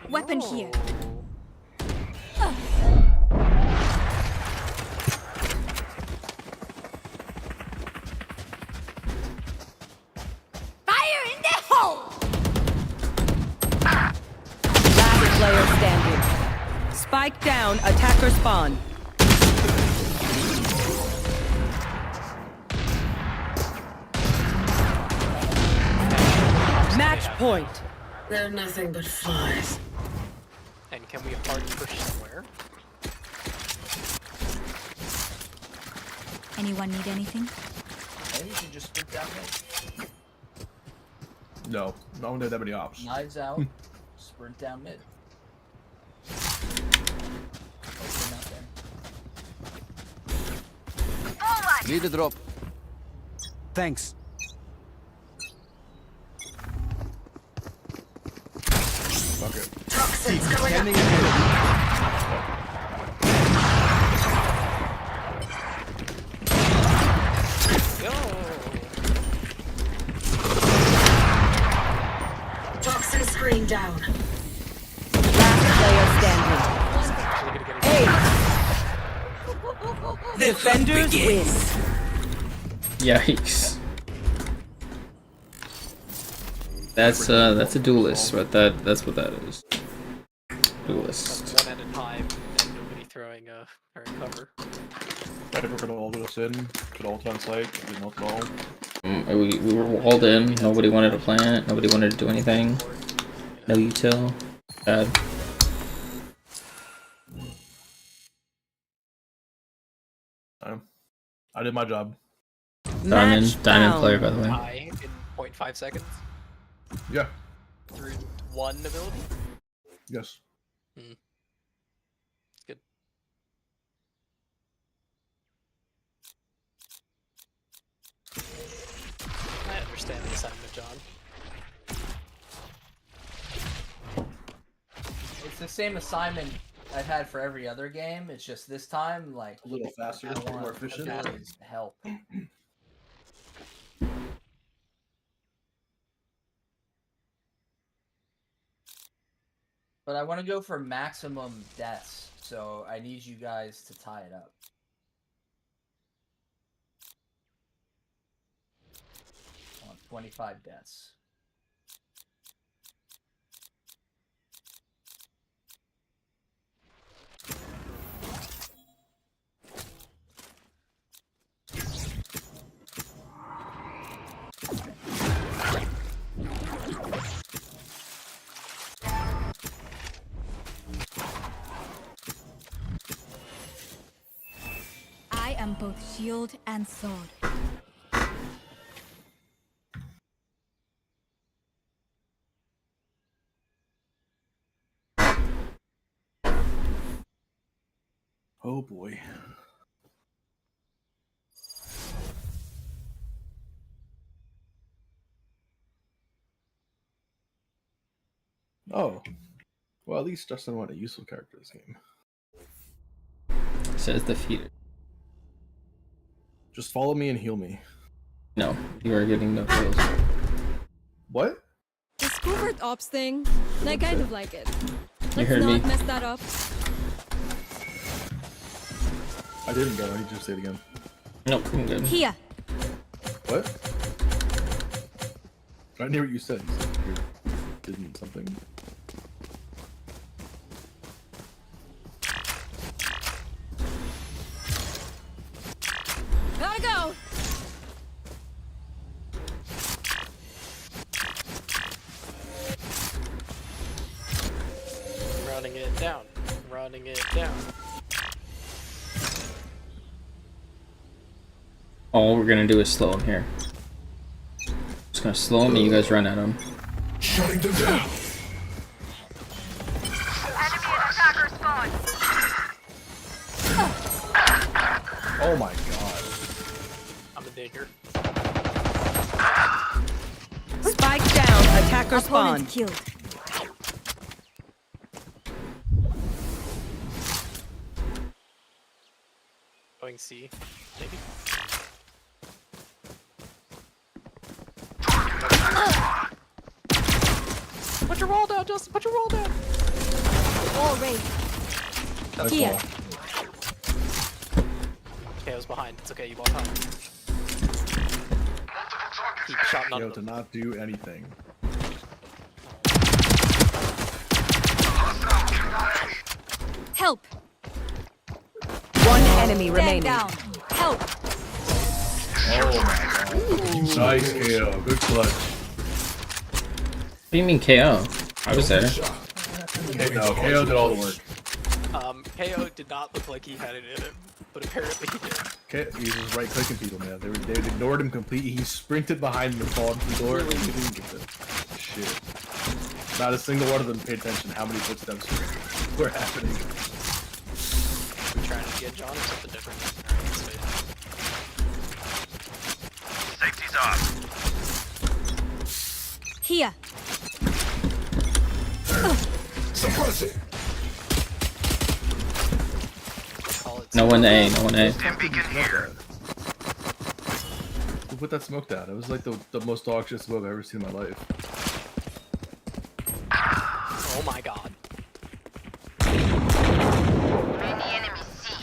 Weapon here. Fire in the hole! Last player standing. Spike down, attacker spawn. Match point. They're nothing but flies. And can we hard push somewhere? Anyone need anything? Maybe you should just sprint down mid. No, no one did that many ops. Knives out, sprint down mid. Open out there. Need a drop. Thanks. Fuck it. Toxins going up. Scanning ahead. Toxin screen down. Last player standing. Defenders win. Yikes. That's a duelist, but that's what that is. Duelist. One at a time, and nobody throwing cover. Never could ult us in. Could ult on site. Didn't ult at all. We were walled in. Nobody wanted to plant. Nobody wanted to do anything. No util. Bad. I did my job. Diamond player, by the way. I in 0.5 seconds. Yeah. Through one ability. Yes. Good. I understand the assignment, John. It's the same assignment I've had for every other game. It's just this time, like A little faster, I a little want more efficient. abilities to help. But I want to go for maximum deaths, so I need you guys to tie it up. I want 25 deaths. I am both shield and sword. Oh boy. Oh. Well, at least Justin won a useful character this game. Says defeated. Just follow me and heal me. No, you are getting no kills. What? This covert ops thing, I kind of like it. Let's heard not me. mess that up. I didn't go. I need you to say it again. Nope, I'm good. Here. What? I didn't hear what you said. You said you didn't something. Gotta go. down. Running it down. All we're gonna do is slow him here. Just gonna slow him and you guys run at him. Shutting them down. Enemy attacker spawn. Oh my god. I'm a digger. Spike down. Attacker spawn. Opponent killed. Going C, maybe. Put your wall down, Justin. Put your wall down. All raised. That's Here. wall. Okay, I was behind. It's okay. You bought time. He shot none Yo, of to them. not do anything. Help. One enemy Stand remaining. down. Help. Oh my god. Nice KO. Good clutch. What do you mean KO? I was there. No, KO did all the work. KO did not look like he had it in him, but apparently he did. Okay, he was just right clicking people, man. They ignored him completely. He sprinted behind the fallen door and he didn't get the shit. Not a single one of them paid attention to how many footsteps were happening. We're trying to get John or something different. Safety's off. Here. Suppressing. No one A, no one A. Who put that smoke down? It was like the most dog shit smoke I've ever seen in my life. Oh my god. Many enemies C.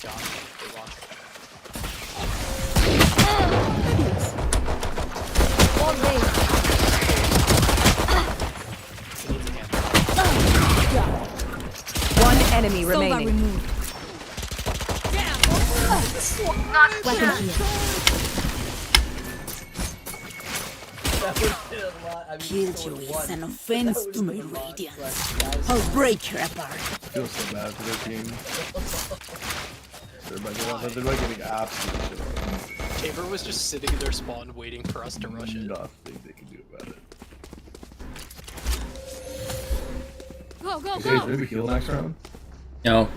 John, they watch. All raised. One enemy Sova remaining. removed. Weapon here. Killed you is an offense to my radiance. I'll break her apart. I feel so bad for their team. They're like getting absolute shit on. Tabor was just sitting in their spawn waiting for us to rush it. Nothing they can do about it. Go, go, You guys go. maybe heal next round? No.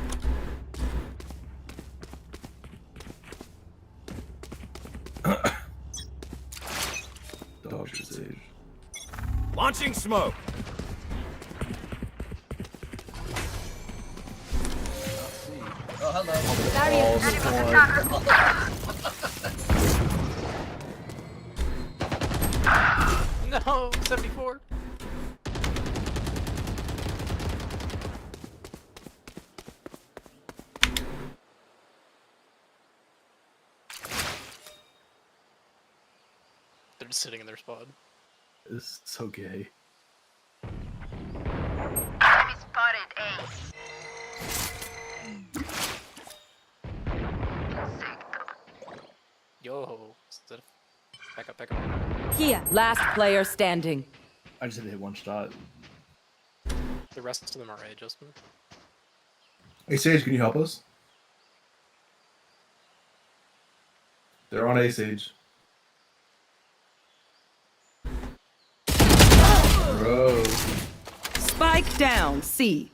Dog shit sage. Launching smoke. Oh, hello. No, 74. They're just sitting in their spawn. It's so gay. Enemy spotted A. Yo, back up, back up. Here. Last player standing. I just had to hit one shot. The rest of them are A, Justin. Hey Sage, can you help us? They're on A, Sage. Bro. Spike down. C.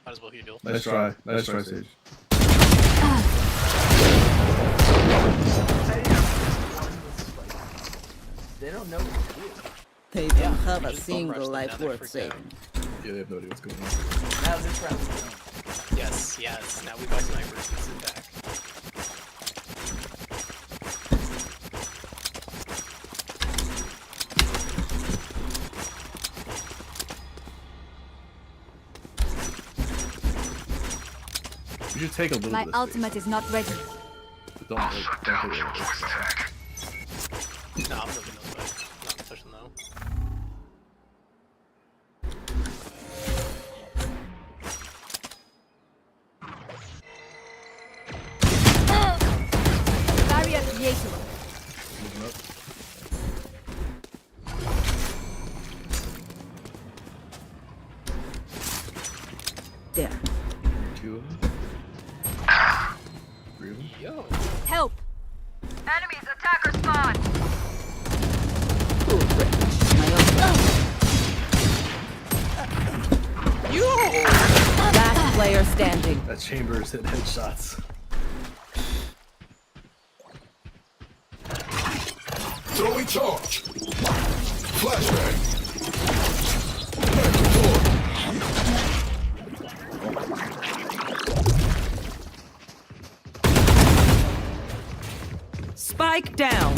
Might as well heal. Nice try. Nice try, Sage. They don't know what to do. They don't have a single life worth saving. Yeah, they have no idea what's going on. Now this round we don't. Yes, yes. Now we got snipers and sit back. You should take a little My bit of ultimate is not ready. space, but don't take it. No, I'm moving this way. Not pushing though. Barrier created. Moving up. 2 of them. 3 of them. Yo. Help! Enemies attacker spawn. Last player standing. That chamber's hit headshots. Throwing charge. Flashbang. Spike down.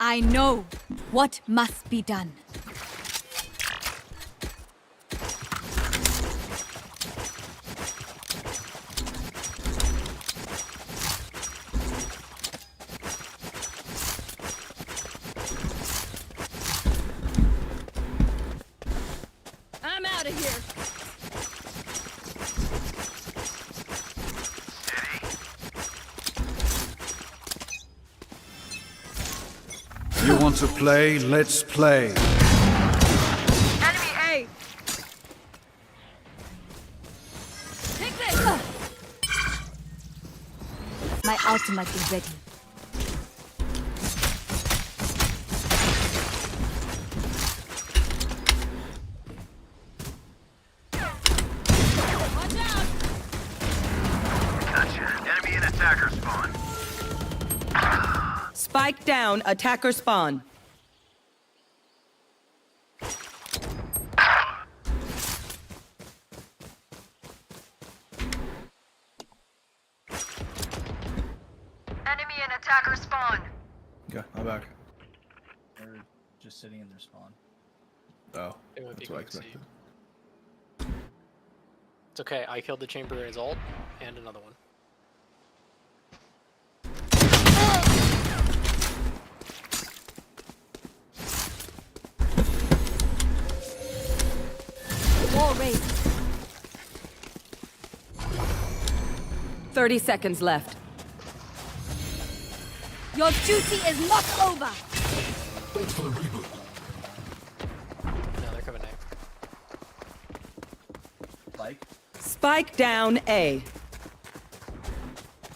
I know what must be done. I'm out of here. You want to play? Let's play. Enemy A. Take this! My ultimate is ready. Gotcha. Enemy and attacker spawn. Spike down. Attacker spawn. Enemy and attacker spawn. Okay, I'm back. They're just sitting in their spawn. Oh, It might be that's what I quick C. expected. It's okay. I killed the chamber in his ult and another one. Wall raised. 30 seconds left. Your duty is not over. Wait for the reboot. No, they're coming next. Spike. Spike down A.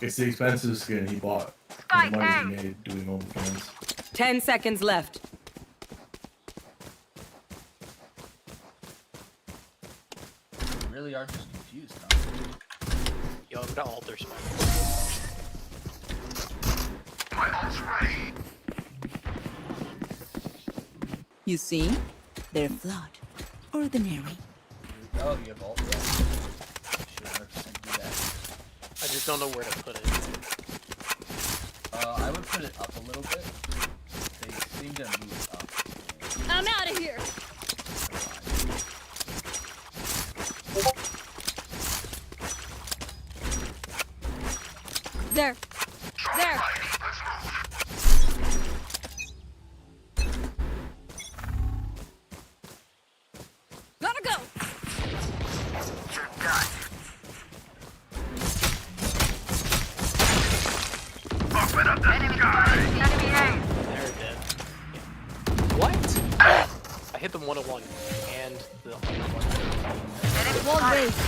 It's the expensive skin he bought. Spike The money he A. made doing OnlyFans. 10 seconds left. You really are just confused, huh? Yo, I'm gonna alter spike. My ult's ready. You see? They're flawed. Ordinary. Oh, you have ult. Yeah. Should 100% do that. I just don't know where to put it. I would put it up a little bit. They seem to move up. I'm out of here. There. There. Gotta go. You're done. Open up the sky. Enemy A. They're dead. What? I hit them 101 and the other one. Wall raised.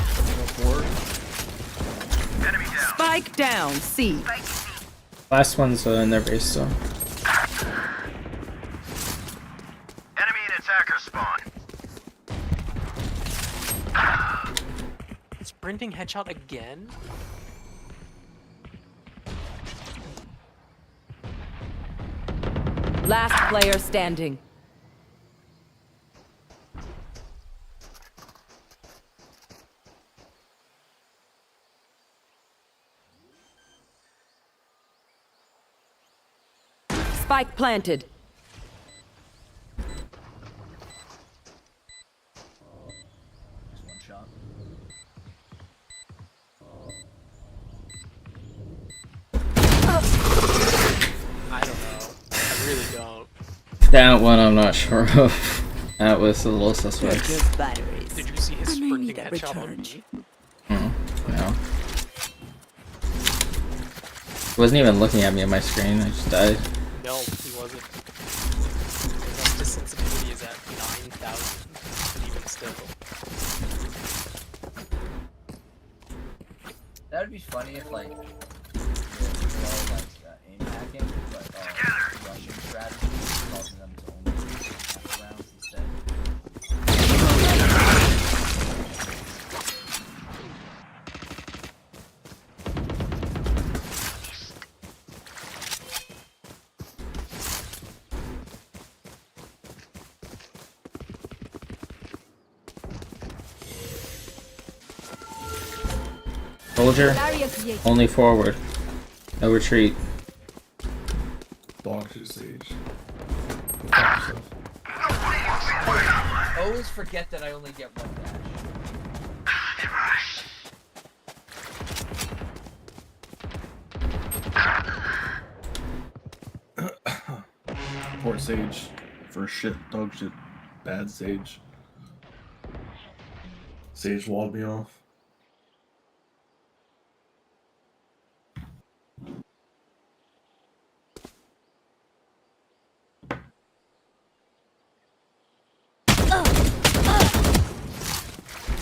Enemy down. Spike down C. Last one's in their base, so. Enemy and attacker spawn. It's sprinting headshot again? Last player standing. Spike planted. Just one shot. I don't know. I really don't. That one I'm not sure of. That was a little suspect. Did you see his sprinting headshot on me? No. He wasn't even looking at me on my screen, I just died. No, he wasn't. too. That would be funny if like aim hacking, but Russian strategy causing them to only half rounds instead. Soldier, only forward. No retreat. Dog shit, Sage. I always forget that I only get one dash. Poor Sage. For shit, dog shit, bad Sage. Sage walled me off.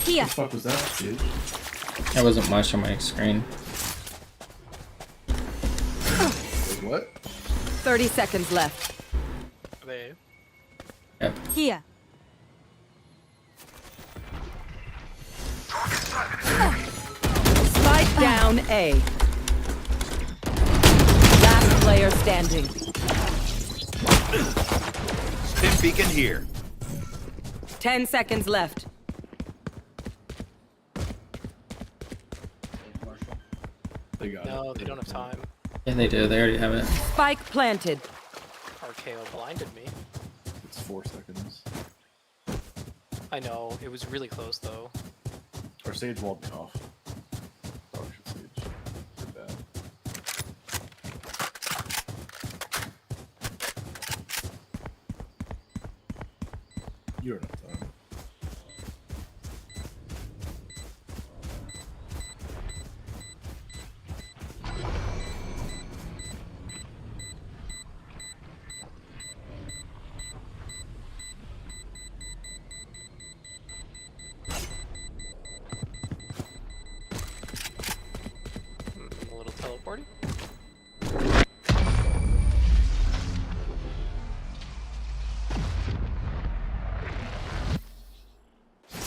Here. What the fuck was that, Sage? There wasn't much on my screen. Wait, what? 30 seconds left. They. Yep. Here. Spike down A. Last player standing. Stim beacon here. 10 seconds left. They got No, they don't have time. Yeah, they do. They already have it. Spike planted. RKO blinded me. It's 4 seconds. I know, it was really close though. Or Sage walled me off. Dog shit, Sage. Too bad. You don't have time. A little teleporting.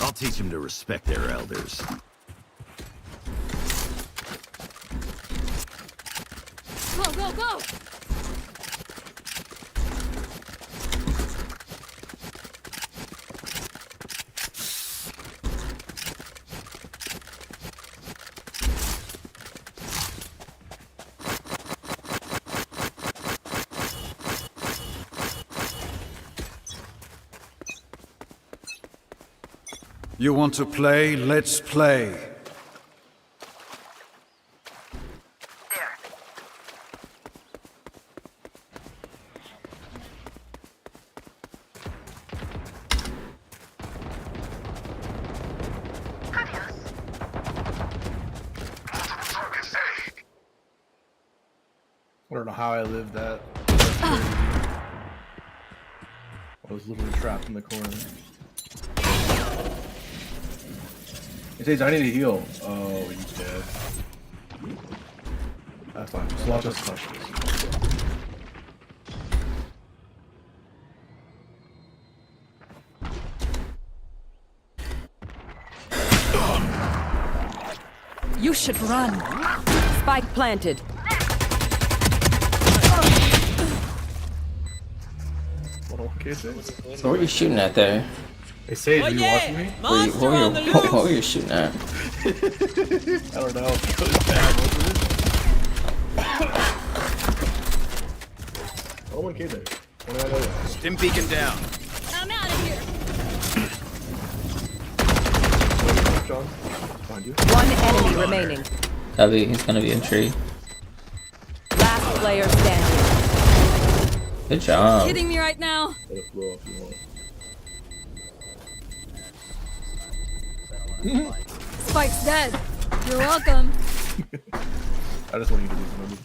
I'll teach them to respect their elders. Go, go, go! You want to play? Let's play. I don't know how I lived that. I was literally trapped in the corner. Hey, Sage, I need to heal. Oh, he's dead. That's fine. Just watch us touch this. You should run. Spike planted. Okay, Sage. So what are you shooting at there? Hey, Sage, are you watching me? What were you shooting at? I don't know. It was bad, wasn't it? Oh, 1K there. What did I know that? Stim beacon down. I'm out of here. John, behind you. One enemy remaining. Heavy, he's gonna be in tree. Last player standing. Good job. Kidding me right now? Let it blow if you want. Spike's dead. You're welcome. I just want you to lose, remember?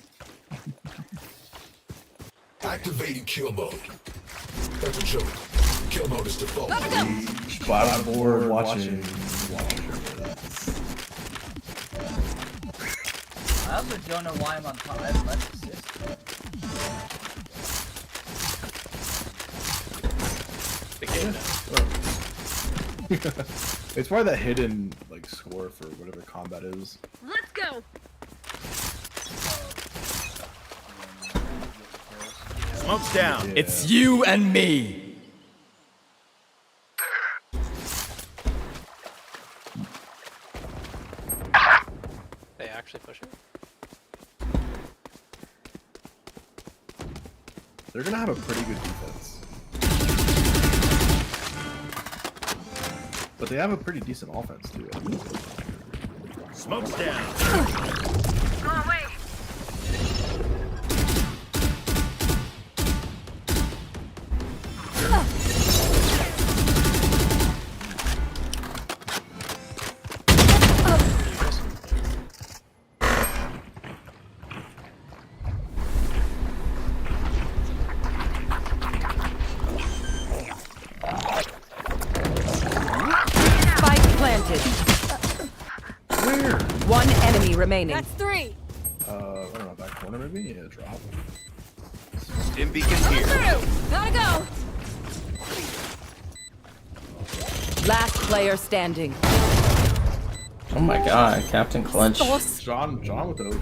Activating kill mode. That's a joke. Kill mode is default. Let's go. bottom board watching. I also don't know why I'm on top. I have less assist. The game It's probably that hidden like score for whatever combat is. Let's go. Smoke's down. Yeah. It's you and me. They actually push it. They're gonna have a pretty good defense. But they have a pretty decent offense too. I think. Smoke's down. Go away. Spike planted. Where? One enemy remaining. That's 3. I don't know, back corner maybe? Yeah, drop. Stim beacon here. Through. Gotta go. Last player standing. Oh my god, Captain Clutch. John with the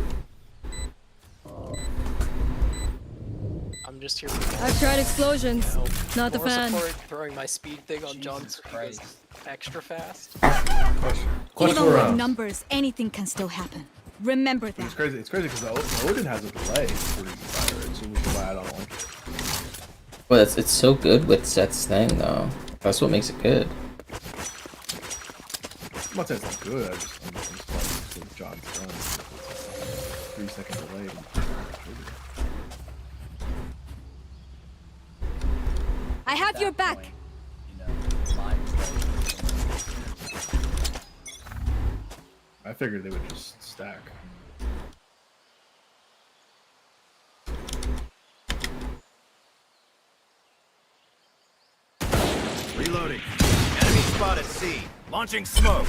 I'm just here. I've tried explosions. Not a More fan. support throwing my speed thing on John so he goes extra fast. Question Even with around. numbers, anything can still happen. Remember that. It's crazy because the Odin has a delay for fire, so we can buy it on one. Well, it's so good with Seth's thing though. That's what makes it good. I'm not saying it's not good. I'm just like with John's done. 3-second delay. I have your back. I figured they would just stack. Reloading. Enemy spotted C. Launching smoke.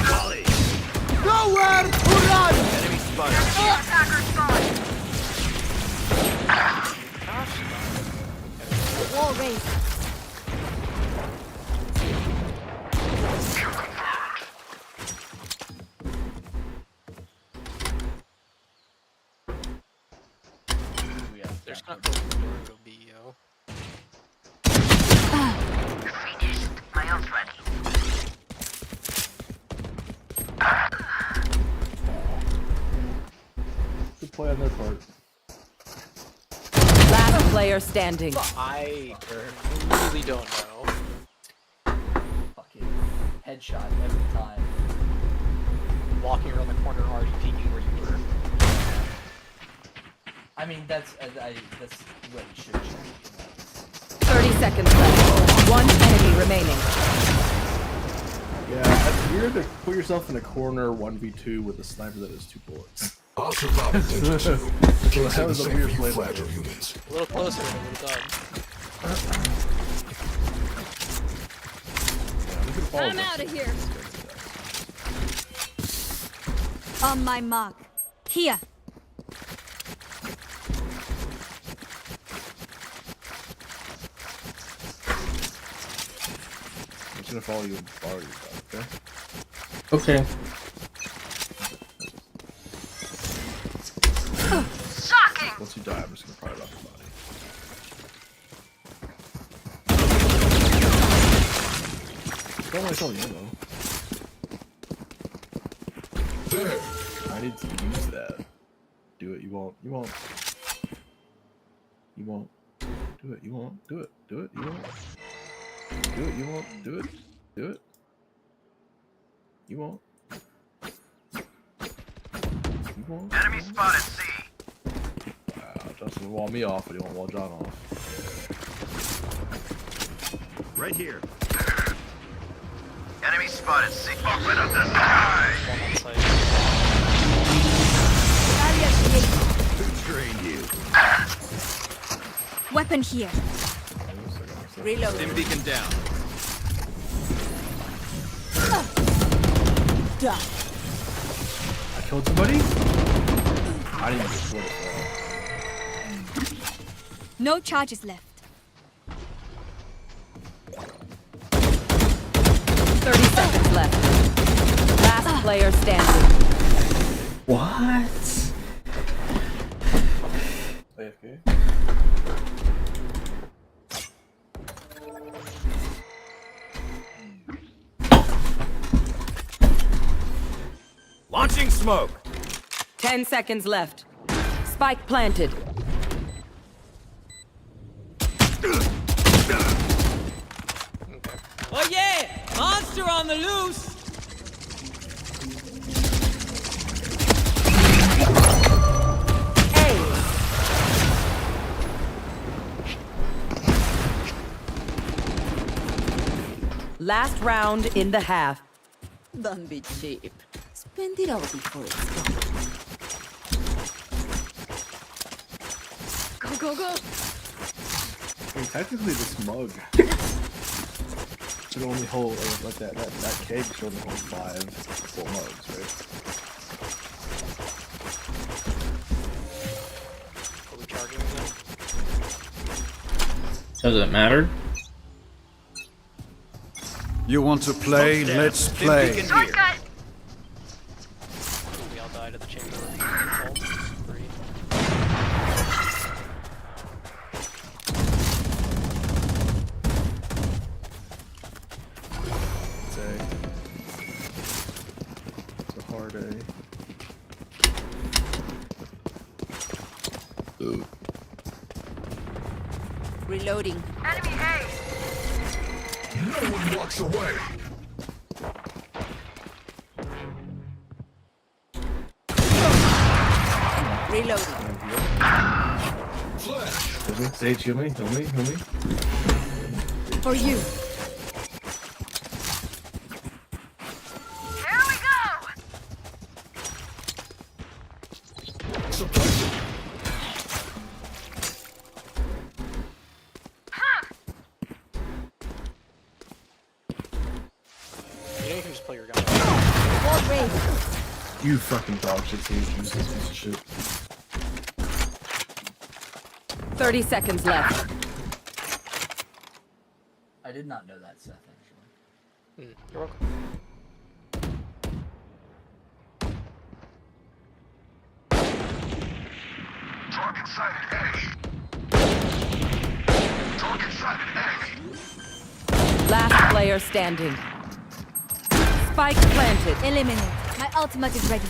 Volley. Nowhere to run! Enemy spotted. Attacker spawn. Wall raised. There's not going to be, yo. Finished. My ult's ready. Good play on their part. Last player standing. I really don't know. Fucking headshot every time. Walking around the corner already peeking where you were. I mean, that's what you should check. 30 seconds left. One enemy remaining. Yeah, that's weird to put yourself in a corner 1v2 with a sniper that has 2 bullets. I'll survive it. That was a weird play. Flagger units. A little closer than we done. I'm out of here. On my mark. Here. I'm just gonna follow you and borrow your stuff, okay? Okay. Shocking! Once you die, I'm just gonna pry it off your body. Don't waste all the ammo. There. I need to use that. Do it, you won't. You won't. You won't. Do it, you won't. Do it. Do it, you won't. Do it, you won't. Do it. Do it. You won't. You won't. Enemy spotted C. Wow, Justin will wall me off, but he won't wall John off. Right here. Enemy spotted C. Open up the sky. Who trained you? Weapon here. Stim beacon down. done. I killed somebody? I didn't even swear to No charges left. 30 seconds left. Last player standing. What? AFK. Launching smoke. 10 seconds left. Spike planted. Oh yeah! Monster on the loose! Last round in the half. Don't be cheap. Spend it all before it's gone. Go, go, go. I mean, technically, this mug should only hold like that keg should only hold 5 full mugs, right? Are we charging them? Does it matter? You want to play? Let's play. We all died at the chamber. Three. It's a hard A. Reloading. Enemy A. No one walks away. Reloading. Heal me, Sage, heal me, heal me, heal me. For you. Here we go. You know you can just play your gun. Wall raised. You fucking dog shit, Sage. You useless piece of shit. 30 seconds left. I did not know that, Seth, actually. You're welcome. Target sighted A. Target sighted A. Last player standing. Spike planted. Eliminate. My ultimate is ready.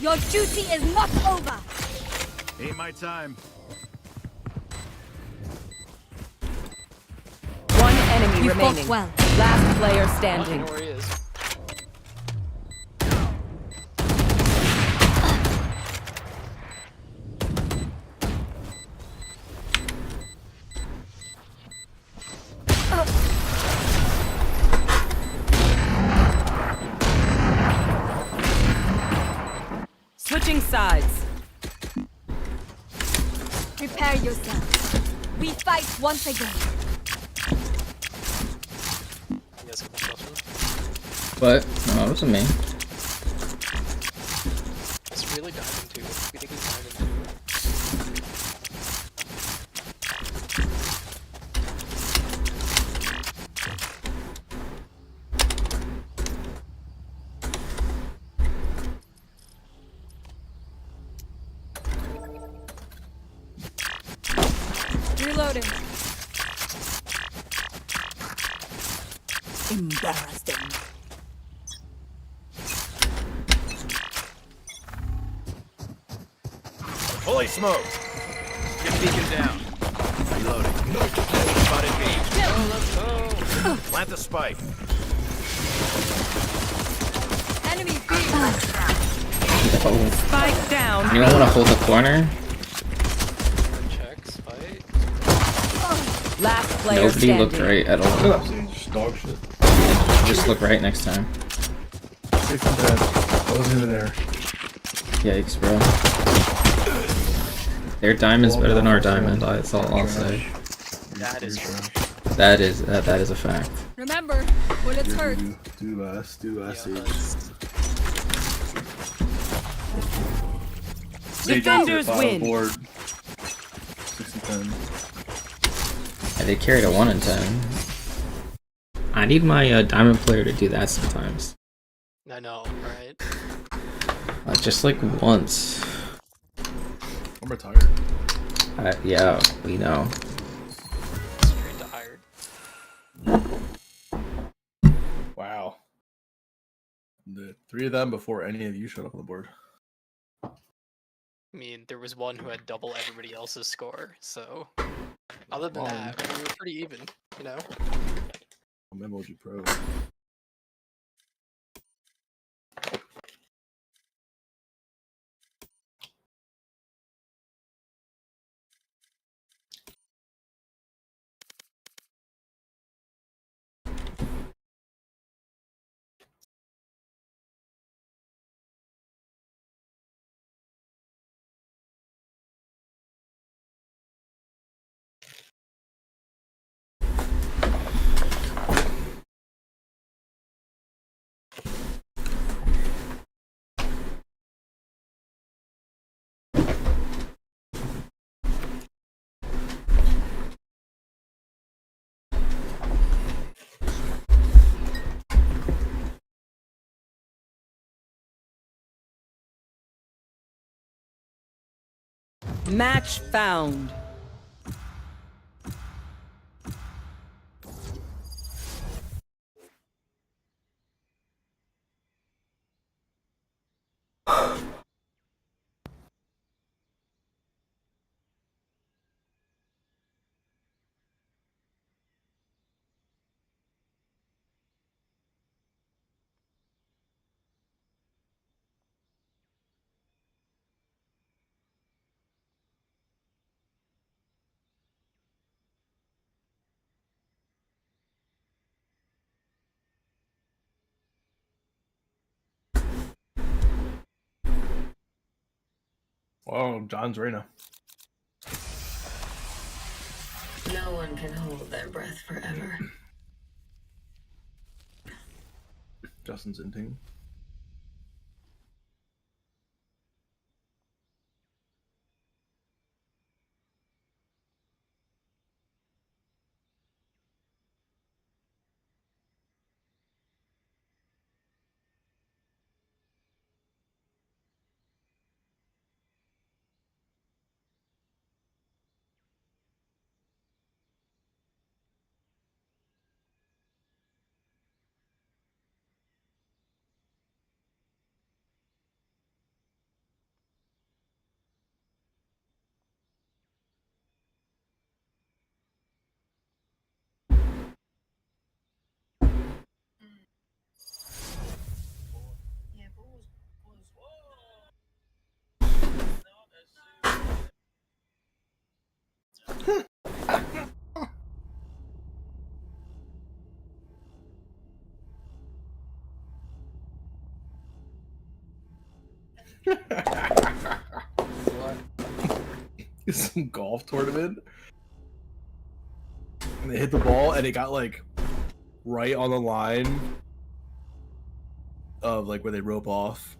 Your duty is not over. Ain't my time. One enemy You fought remaining. well. Last player I don't standing. know where he is. Switching sides. Prepare yourself. We fight once again. You guys have a question? What? No, it wasn't me. It's really diving too. We think he's diving too. Reloading. Embarrassing. Fully smoked. Get beacon down. Reloading. Spotted B. Let's go. Plant the spike. Enemy B. Oh. Spike down. You don't want to hold the corner? Checks, fight. Last player Nobody standing. looked right at all. Shut up, Sage. Dog shit. Just look right next time. Safe from dead. I wasn't even there. Yikes, bro. Their diamond's better than our diamond. That's all I'll say. That is You're true. trash. That is a fact. Remember, bullets hurt. Do us, Defenders win. Board. 60-10. Yeah, they carried a 1 in 10. I need my diamond player to do that sometimes. I know, right? Just like once. I'm retired. Yeah, we know. Straight to hired. Wow. The 3 of them before any of you showed up on the board. I mean, there was one who had double everybody else's score, so other than that, we were pretty even, you know? I'm Emoji Pro. Match found. Oh, John's Reyna. No one can hold their breath forever. Justin's in team. Some golf tournament, and they hit the ball, and it got like right on the line of like where they rope off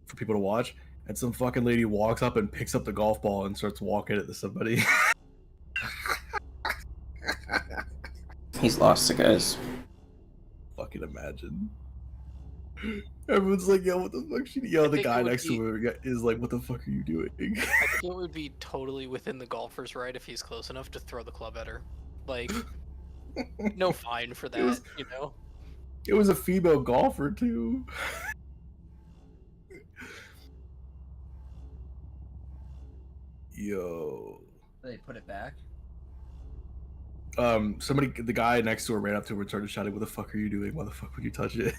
for people to watch, and some fucking lady walks up and picks up the golf ball and starts walking it to somebody. He's lost to guys. Fucking imagine. Everyone's like, yo, what the fuck? Yo, the guy next to her is like, what the fuck are you doing? I think it would be totally within the golfer's right if he's close enough to throw the club at her. Like, no fine for that, you know? It was a female golfer, too. Yo. They put it back? The guy next to her ran up to her and started shouting, what the fuck are you doing? Why the fuck would you touch it?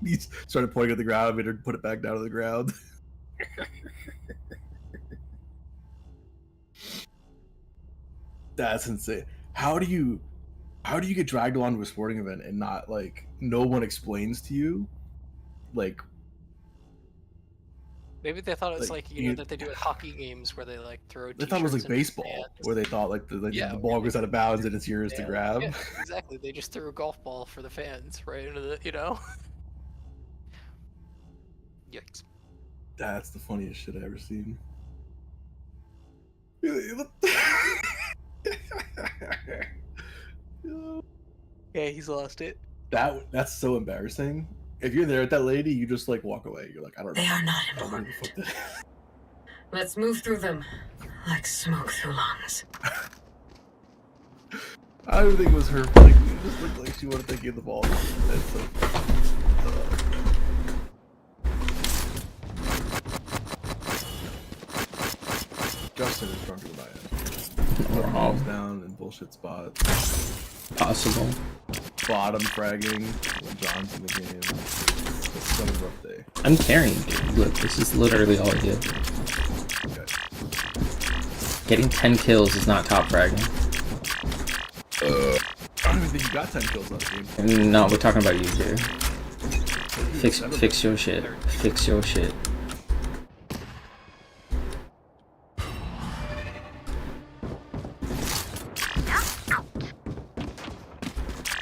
He started pointing at the ground, made her put it back down to the ground. That's insane. How do you get dragged along to a sporting event and not like no one explains to you? Like Maybe they thought it was Like, like you know that they do at hockey games where they like throw. They thought it was like t-shirts into baseball, stands. where they thought like Yeah, the ball goes out of bounds and it's yours to grab. Yeah, exactly. They just threw a golf ball for the fans right into the Yikes. That's the funniest shit I ever seen. Yeah, he's lost it. That's so embarrassing. If you're there with that lady, you just like walk away. You're like, I don't know. They are not I don't know who the fuck that is. Let's move through them like smoke through lungs. I don't think it was her. Like, it just looked like she wanted to give the ball. That's so, Justin is drunker than I am. Wrong. Down in bullshit spots. Possible. Bottom fragging when John's in the game. It's been a rough day. I'm carrying, dude. Look, this is literally all I do. Okay. Getting 10 kills is not top fragging. I don't even think you got 10 kills last game. No, we're talking about you, dude. Fix your shit. Fix your shit.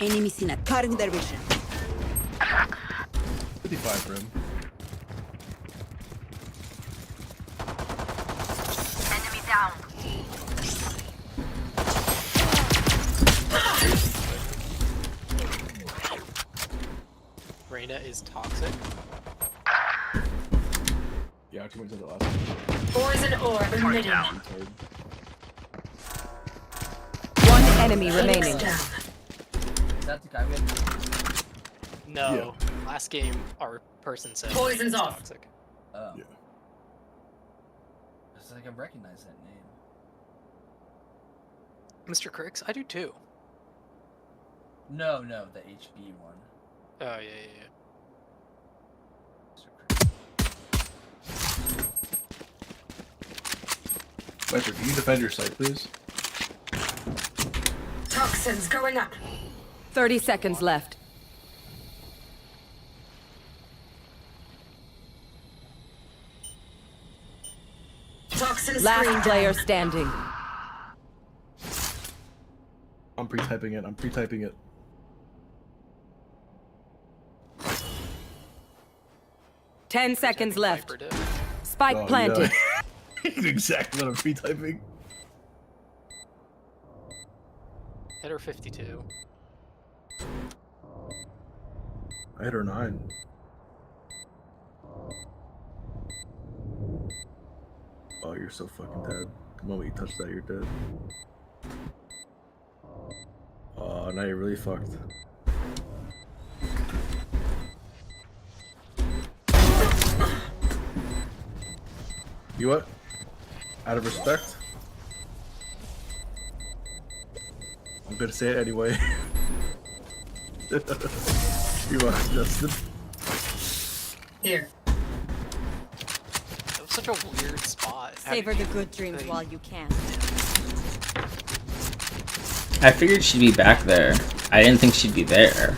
Enemies in a cutting their vision. 55 for him. Enemy down. Reyna is toxic. Yeah, too much of the last one. Poison orb emitting. One enemy remaining. Is that the guy we had? No. Last game, our person said Poison's he's off. toxic. Oh. Yeah. It's like I recognize that name. Mr. Cricks, I do too. No, the HB one. Oh yeah. Viper, can you defend your site, please? Toxins going up. 30 seconds left. Toxin Last screen player down. standing. I'm pre-typing it. I'm pre-typing it. Ten seconds left. Viper did. Spike Oh, planted. Yeah. Exactly what I'm pre-typing. Hit her 52. I hit her 9. Oh, you're so fucking dead. The moment you touch that, you're dead. Oh, now you're really fucked. You what? Out of respect? I'm gonna say it anyway. You are, Justin. Here. That was such a weird spot. How Savor did the you good dreams think- while you can. I figured she'd be back there. I didn't think she'd be there. Yeah, I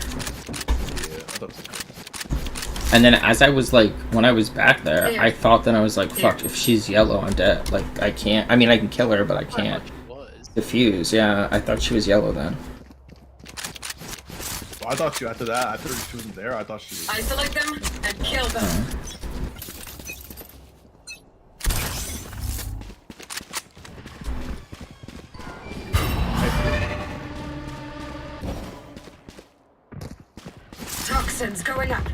thought it was And then as I was like, when I was back there, Here. I thought that I was like, fuck, if she's yellow, I'm dead. Like, I can't. I mean, I can kill her, but I can't defuse. Yeah, I thought she was yellow then. Well, I thought you after that. After she wasn't there, I thought she was. Isolate them and kill them. Toxins going up.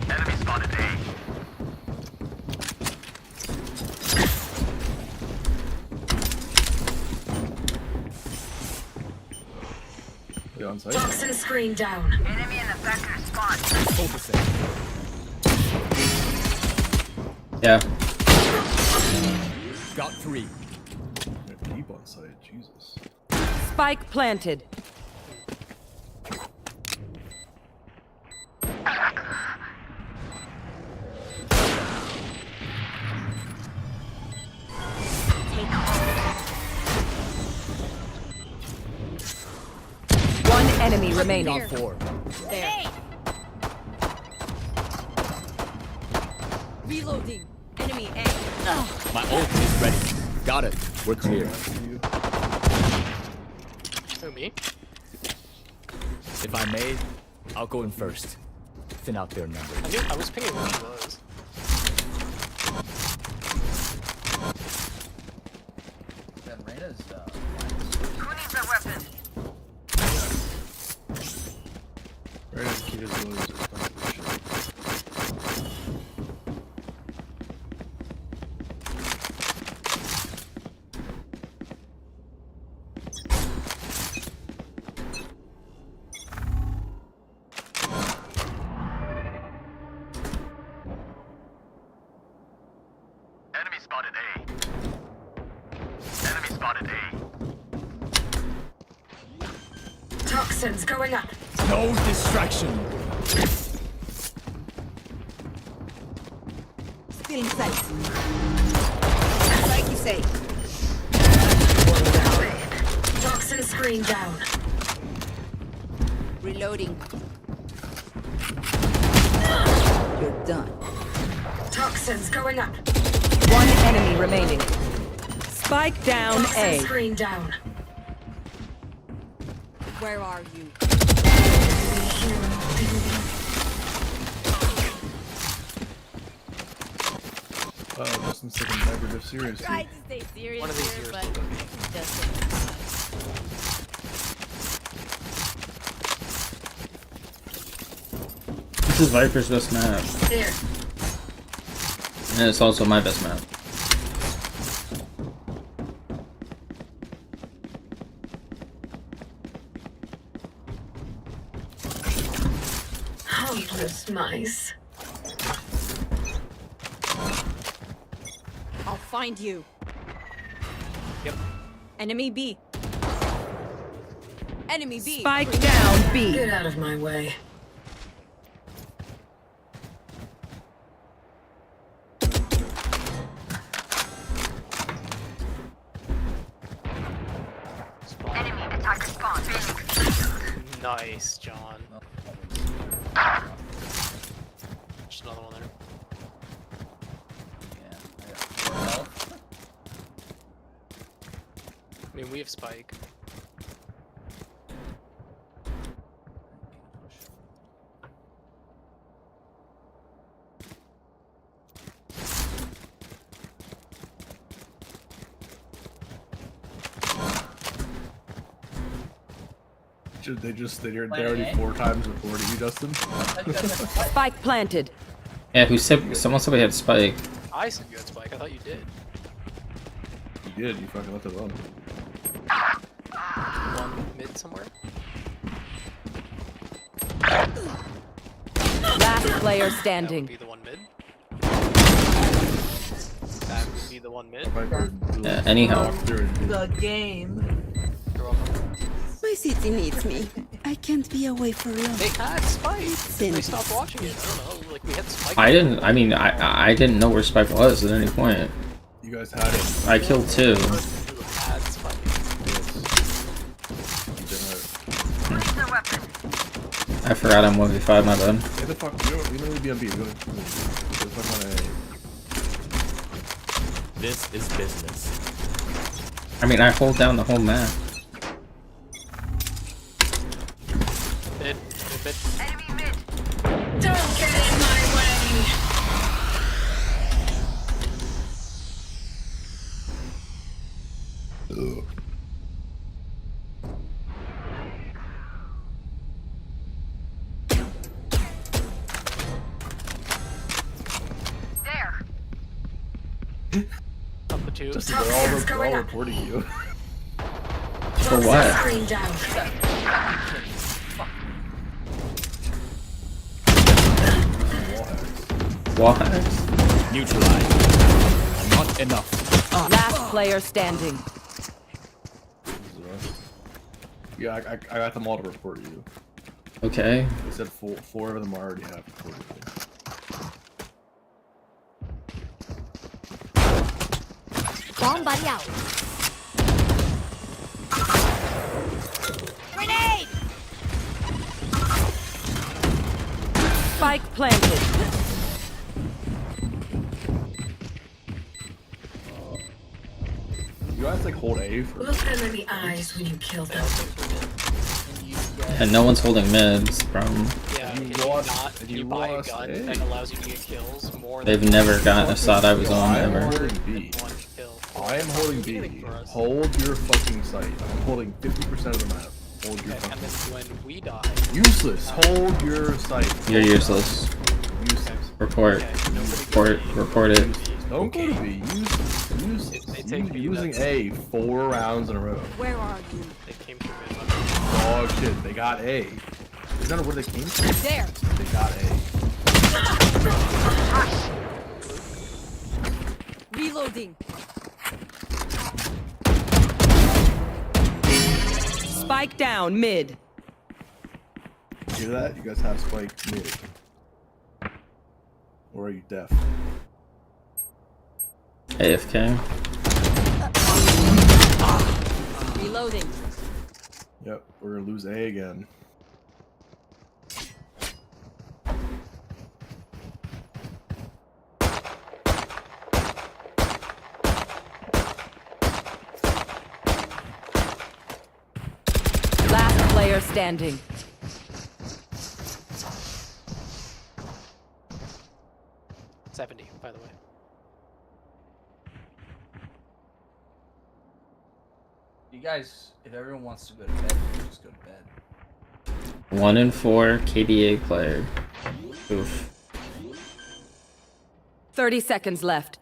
Enemy spotted A. Yeah, on site. Toxin screen down. Enemy in the factory spawn. Yeah. Got 3. They're deep on site, Jesus. Spike planted. One enemy remaining. Got 4. There. Reloading. Enemy A. My ult is ready. Got it. We're clear. Who, me? If I may, I'll go in first. Thin out their numbers. I was pinging where she was. Then Reyna's Who needs a weapon? Right as cute as Williams is fucking shit. Enemy spotted A. Enemy spotted A. Toxins going up. No distraction. Still in sight. Like you say. Toxin screen down. Reloading. You're done. Toxins going up. One enemy remaining. Spike down Toxin A. screen down. Where are you? Justin's taking Vibrative seriously. Try to stay serious One of these here, years but will be. This is Viper's best map. There. And it's also my best map. Harmless mice. I'll find you. Yep. Enemy B. Enemy B. Spike down B. Get out of my way. Enemy attacker spawn. Nice, John. Just another one there. Yeah, I got 4 health. I mean, we have Spike. They're already 4 times reported you, Justin. Spike planted. Yeah, who said? Someone said we had Spike. I said you had Spike. I thought you did. You did. You fucking left it alone. One mid somewhere. Last player That standing. would be the one mid. That would be the one mid. Anyhow. The game. You're welcome. My city needs me. I can't be away for long. They had Spike. They Since stopped watching it. I don't know. Like we had Spike. I didn't. I mean, I didn't know where Spike was at any point. You guys had it. I killed 2. You had Spike. I forgot I'm 1v5. My bad. Get the fuck. You don't need to be on B. Go the fuck on A. This is business. I mean, I hold down the whole map. Mid. Mid. Enemy mid. Don't get in my way. There. Up the 2. Justin, they're all reporting you. For what? Screen down. Why? Neutralized. Not enough. Last player standing. Yeah, I got them all to report you. Okay. They said 4 of them already have reported you. Bomb buddy out. Grenade! Spike planted. hold A for. Look them in the eyes when you kill them. And no one's holding mids, problem. Yeah, You if lost- if you you buy a lost gun A. that allows you to get kills more They've than never gotten a side I was on I'm ever. holding B. one kill. I am holding B. Hold your fucking sight. I'm holding 50% of the map. Hold your Okay, and fucking. then when we die, Useless. Hold your sight. You're useless. Useless. Report. Report it. Don't go to B. You're using A 4 rounds in a row. Where are you? they came through mid. Dog shit. They got A. Is that where they came from? There. They got A. Reloading. Spike down mid. Hear that? You guys have spike mid. Or are you deaf? AFK. Reloading. Yep, we're gonna lose A again. Last player standing. $70, by the way. You guys, if everyone wants to go to bed, just go to bed. 1 in 4 KDA player. Oof. 30 seconds left.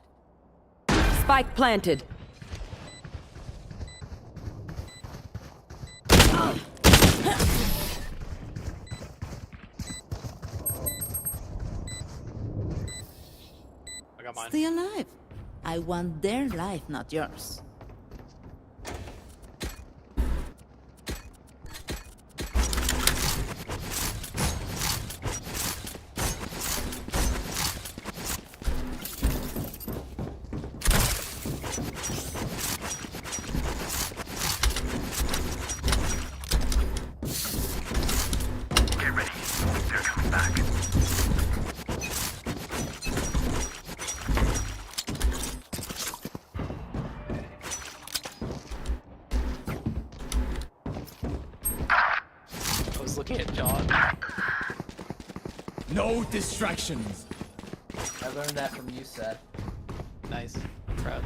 Spike planted. I got mine. Stay alive. I want their life, not yours. Get ready. They're coming back. I was looking at John. No distractions. I learned that from you, Seth. Nice. Proud.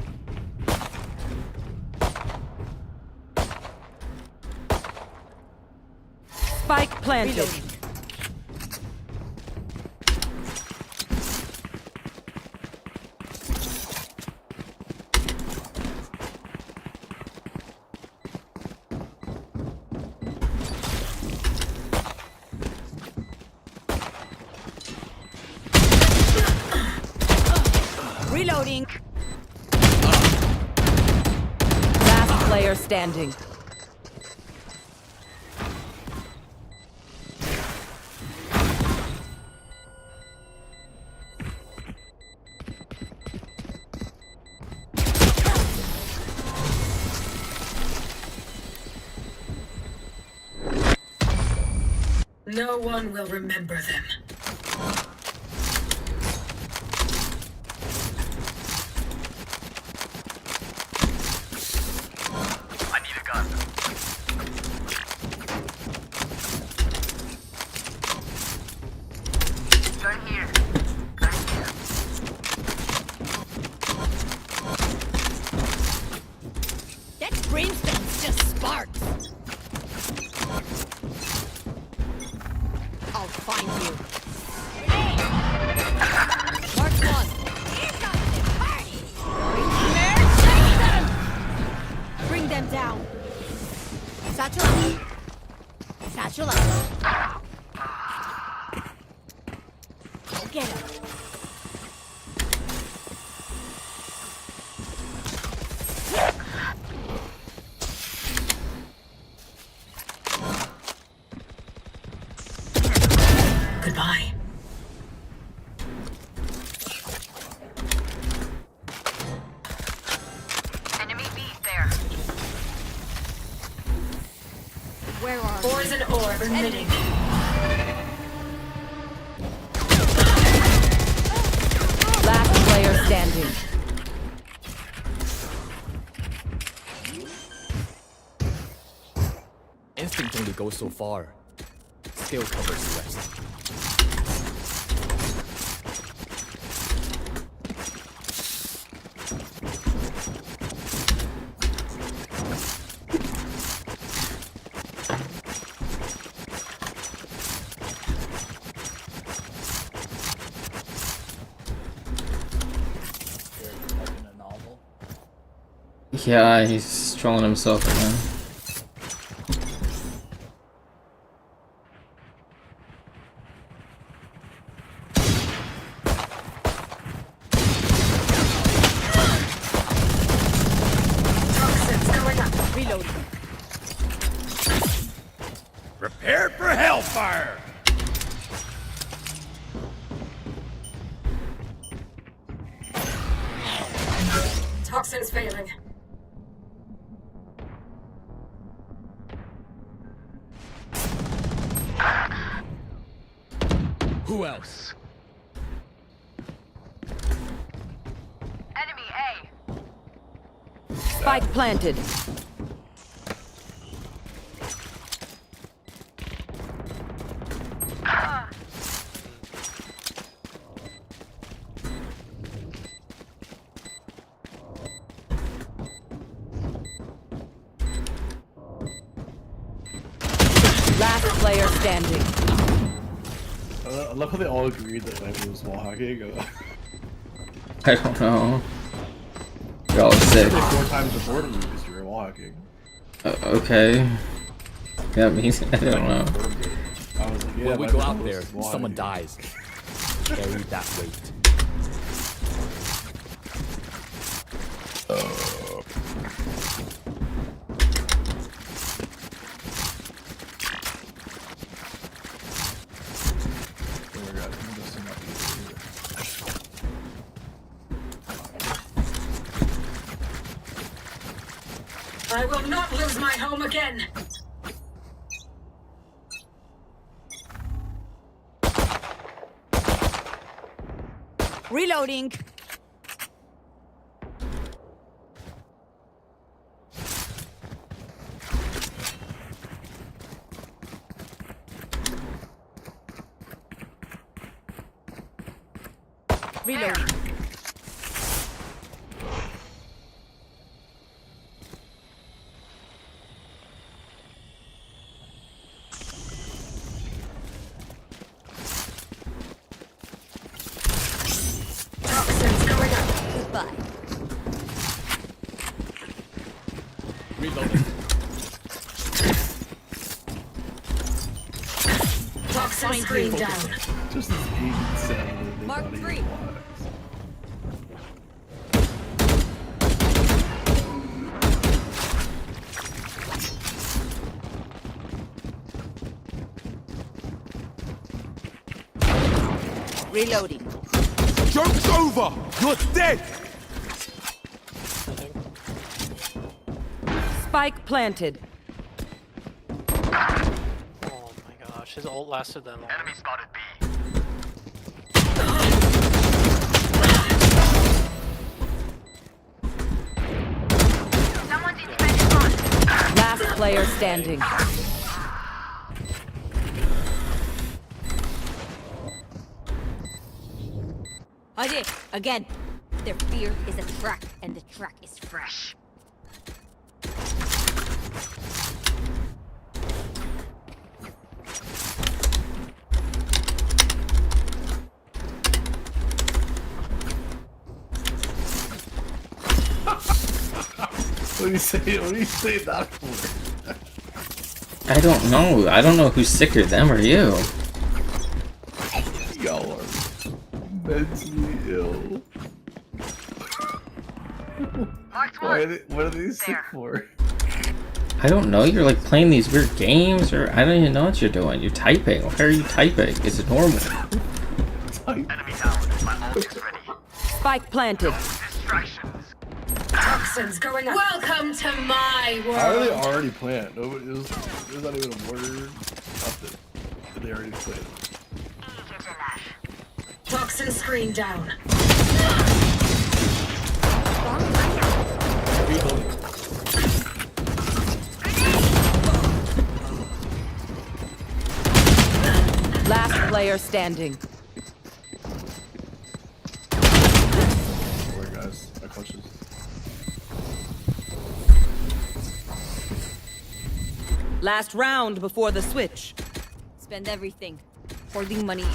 Spike planted. Reloading. Last player standing. No one will remember them. I need a gun. Right here. That brimstone's just sparks. I'll find you. Mark one. Bring them down. Satchel up. Satchel up. Go get him. Goodbye. Enemy B there. Where are Poison orb emitting. Last player standing. instinct only goes so far. Skill covers the rest. Yeah, he's trolling himself right now. Toxins going up. Reloading. Prepare for hellfire! Toxins failing. Who else? Enemy A. Spike planted. Last player standing. I love how they all agreed that Viper was wall hacking. I don't know. You're all sick. 4 times the board because you're wall hacking. Okay. That means I don't know. I was like, yeah, When we Viper go out was there, wall someone hacking. dies. Carry that weight. Oh my god, I'm just not easy. I will not lose my home again. Reloading. Reloading. Toxins going up. Goodbye. Reloading. Toxin screen down. Just this Asian sound. Mark 3. Reloading. Joke's over! You're dead! Spike planted. Oh my gosh, his ult lasted that long. Enemy spotted B. Someone's inside spawn. Last player standing. I did. Again. Their fear is a track, and the track is fresh. What do you say that for? I don't know. I don't know who's sicker, them or you. Y'all are mentally ill. What are they sick for? I don't know. You're like playing these weird games, or I don't even know what you're doing. You're typing. Why are you typing? Is it normal? Enemy down. My ult is ready. Spike planted. Distractions. Toxins going up. Welcome to my world. How are they already planned? Nobody, there's not even a word. Nothing. But they already planned. Toxin screen down. Last player standing. Sorry guys, I clutches. Last round before the switch. Spend everything. Hoarding money.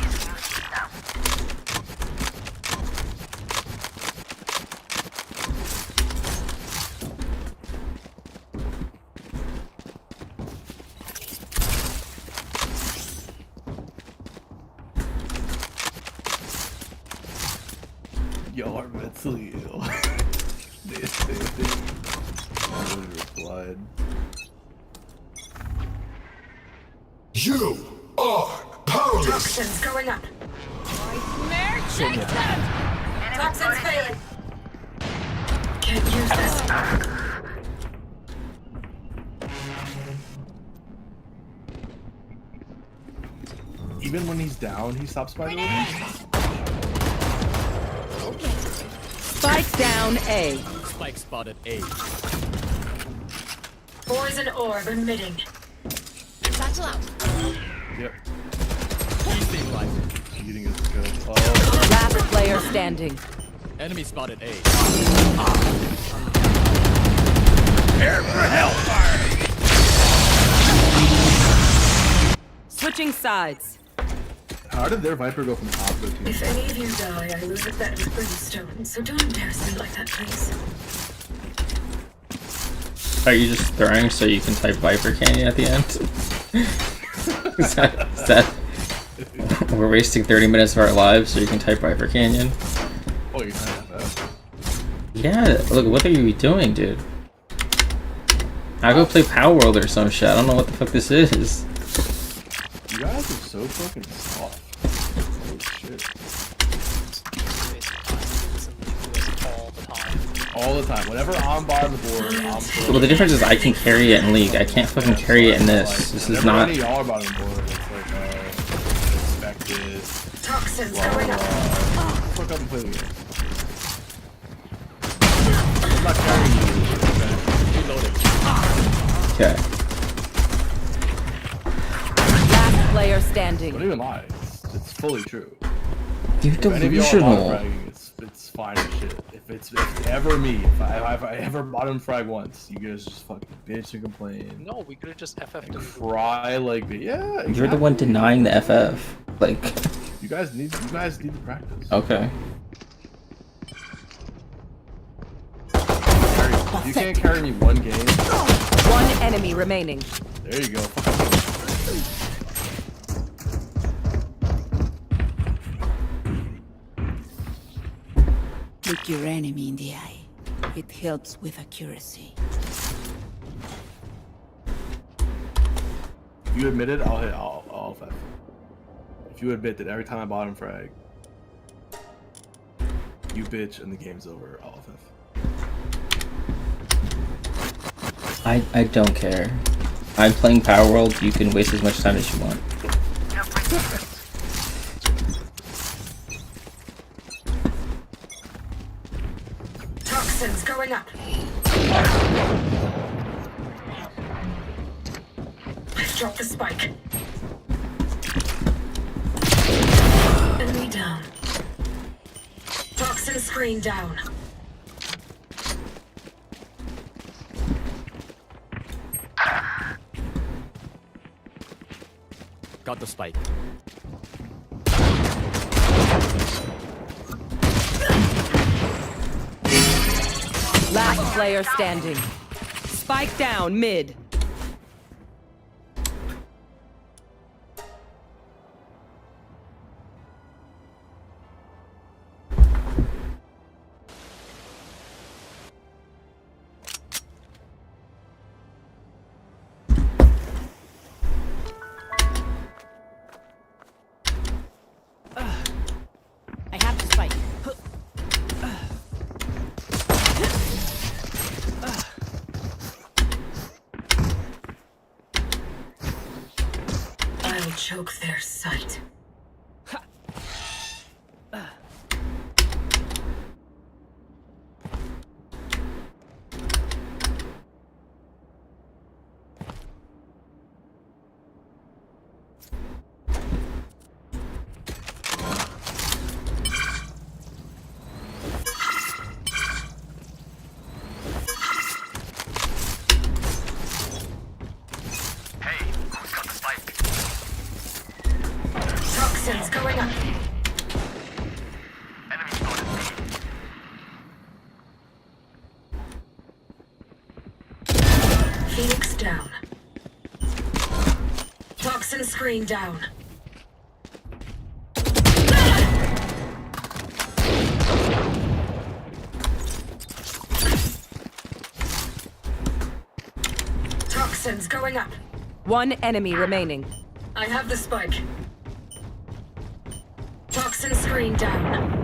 Y'all are mentally ill. They replied. You are powerless. Toxins going up. Toxins failing. Can't use this. Even when he's down, he stops by the way. Spike down A. Spike spotted A. Poison orb emitting. Satchel out. Yep. Destabilizing. Eating is good. Oh. Last player standing. Enemy spotted A. Prepare for hellfire. Switching sides. How did their Viper go from top to team? If any of you die, I lose a bet with brimstone, so don't embarrass me like that, please. Are you just throwing so you can type Viper Canyon at the end? is that we're wasting 30 minutes of our lives so you can type Viper Canyon? Oh, you're trying to have that. Yeah, look, what are you doing, dude? I'll go play Power World or some shit. I don't know what the fuck this is. You guys are so fucking soft. Oh shit. All the time. Whenever I'm bottom of the board, I'm Well, the difference is I can carry it in League. I can't fucking carry it in this. This is not. Any of y'all are bottom of the board, it's like, expected. Toxins Blah, going blah, up. blah. Fuck up and play the game. I'm not carrying you. Okay. Last player standing. Don't even lie. It's fully true. You're If any of y'all are delusional. bottom fragging, it's fine as shit. If it's ever me, if I ever bottom frag once, you guys just fucking bitch and complain. No, we could have just FF'd And him. cry like, yeah. Exactly. You're the one denying the FF. Like. You guys need to practice. Okay. You can't carry me one game. One enemy remaining. There you go. Look your enemy in the eye. It helps with accuracy. If you admit it, I'll hit all FF. If you admit that every time I bottom frag, you bitch and the game's over, I'll FF. I don't care. I'm playing Power World. You can waste as much time as you want. Toxins going up. I've dropped the spike. Enemy down. Toxin screen down. Got the spike. Last player standing. Spike down mid. I have to spike. I'll choke their sight. going up. Phoenix down. Toxin screen down. Toxins going up. One enemy remaining. I have the spike. Toxin screen down.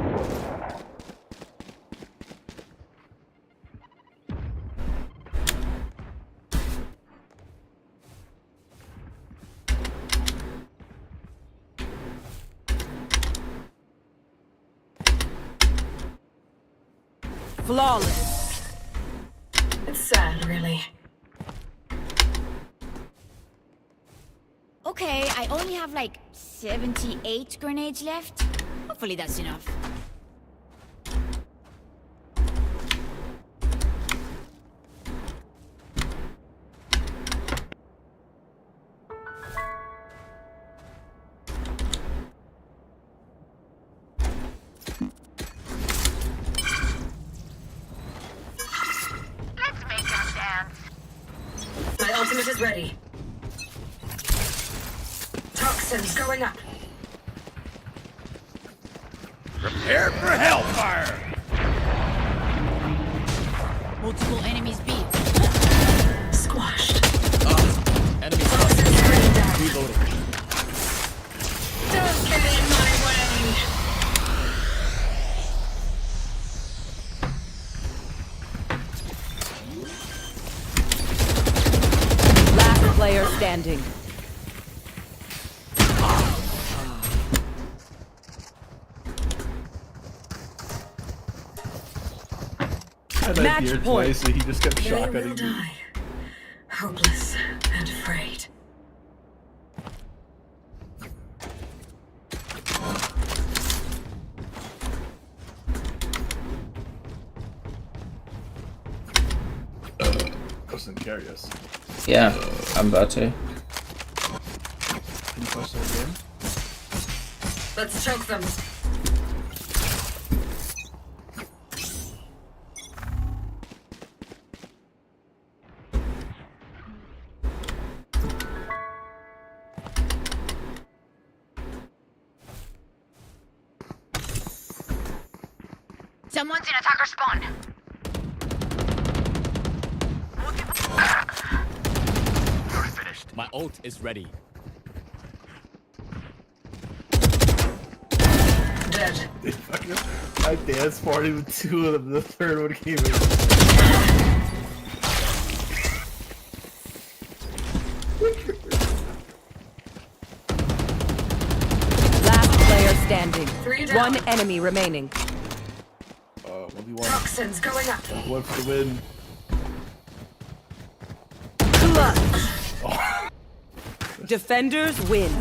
Flawless. It's sad, really. Okay, I only have like 78 grenades left. Hopefully that's enough. Let's make them dance. My ultimate is ready. Toxins going up. Prepare for hellfire! Multiple enemies B. Squashed. Enemy Toxin screen down. reloading. Don't get in my way. Last player standing. I died Match here point. twice, and he just kept They will shotgunning me. die. Hopeless and afraid. Doesn't carry us. Yeah, I'm about to. Can you push that again? Let's choke them. Someone's in attacker spawn. You're finished. My ult is ready. Dead. I dance party with two of them. The third one came in. Last player standing. 3 down. One enemy remaining. 1v1. Toxins going up. One for the win. Clutch. Defenders win.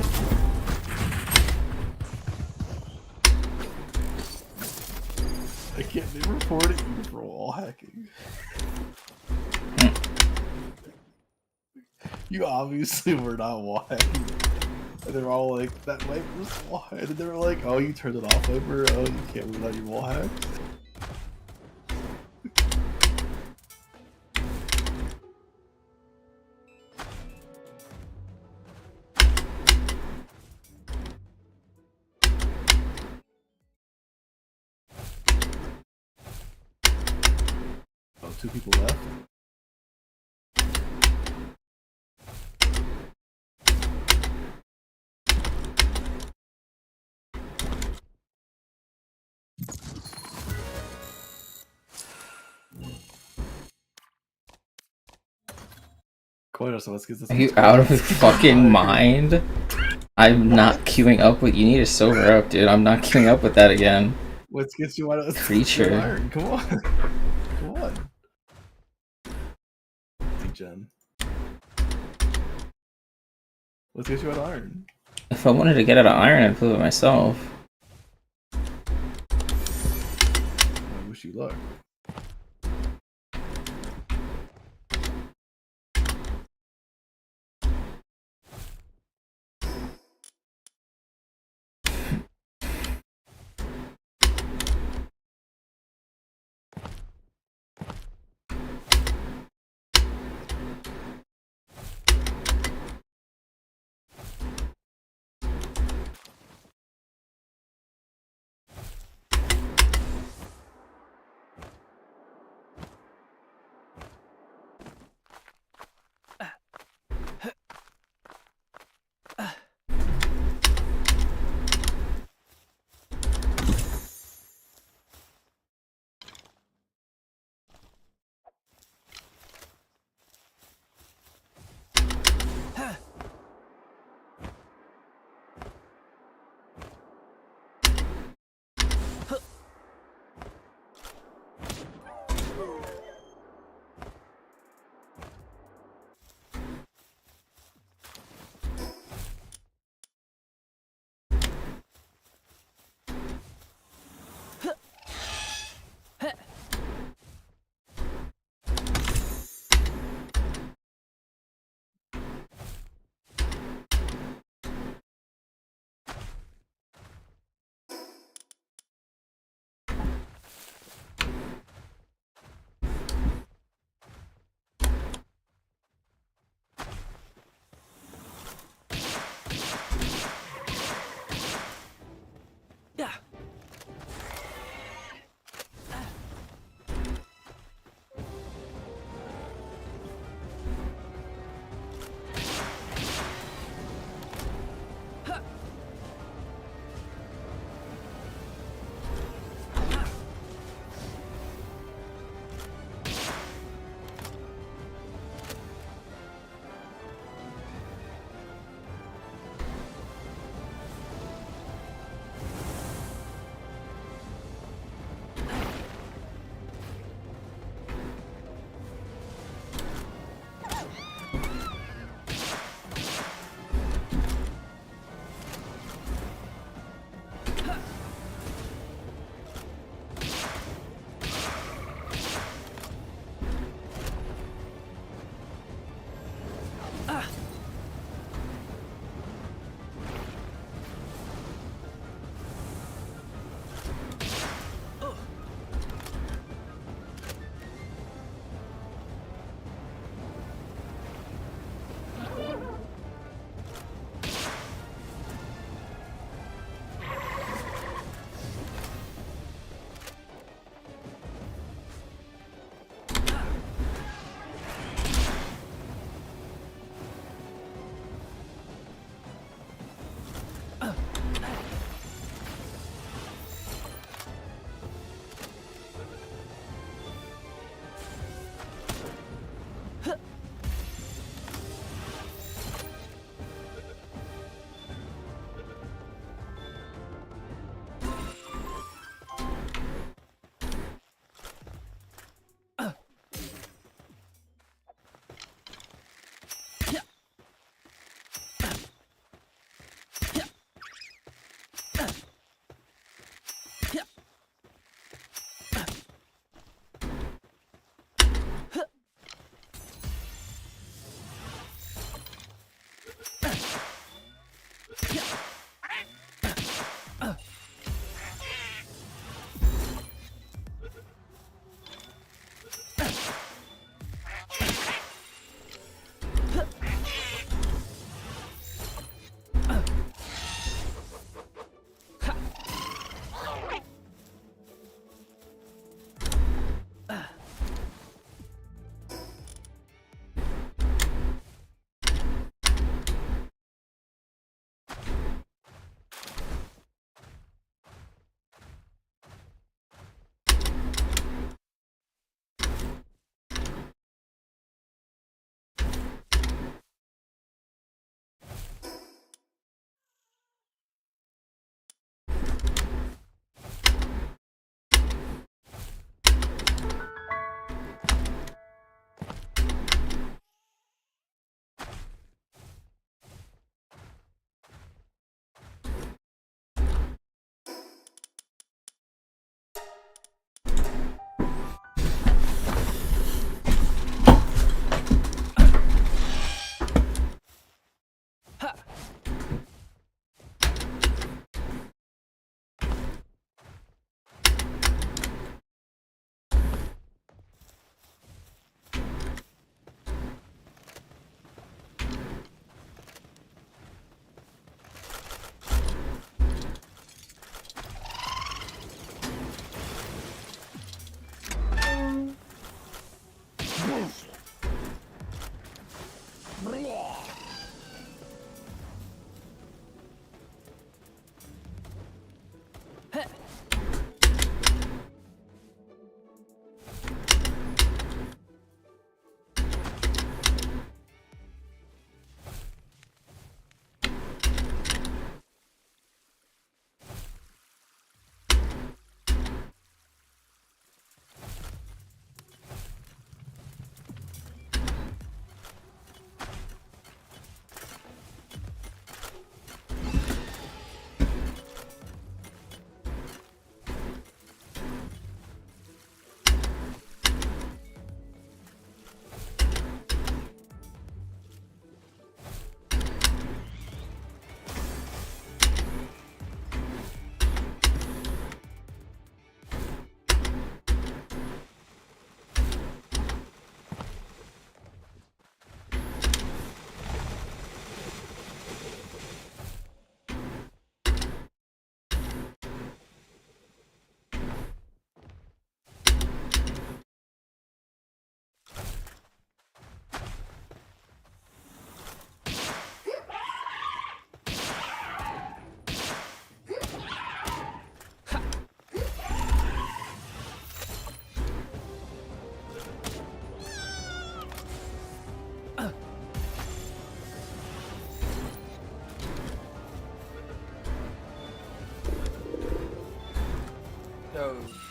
I can't be reporting you for wall hacking. You obviously were not wall hacking. And they were all like, that mic was wall hacked. And they were like, oh, you turned it off, Viper. Oh, you can't let you wall hack. Oh, 2 people left. So let's get this. Are you out of your fucking mind? I'm not queuing up with. You need to sober up, dude. I'm not queuing up with that again. Let's get you out of Creature. iron. Come on. Come on. Gen. Let's get you out of iron. If I wanted to get out of iron, I'd play it myself. I wish you luck.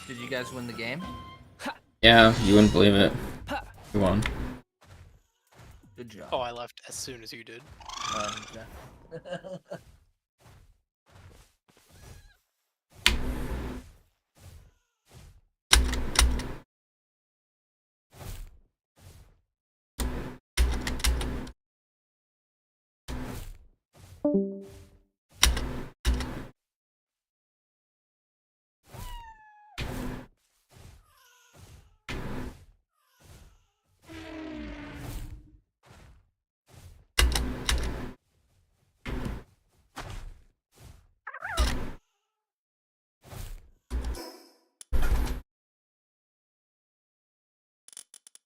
Did you guys win the game? Yeah, you wouldn't believe it. You won. Good job. Oh, I left as soon as you did. Okay.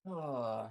Oh.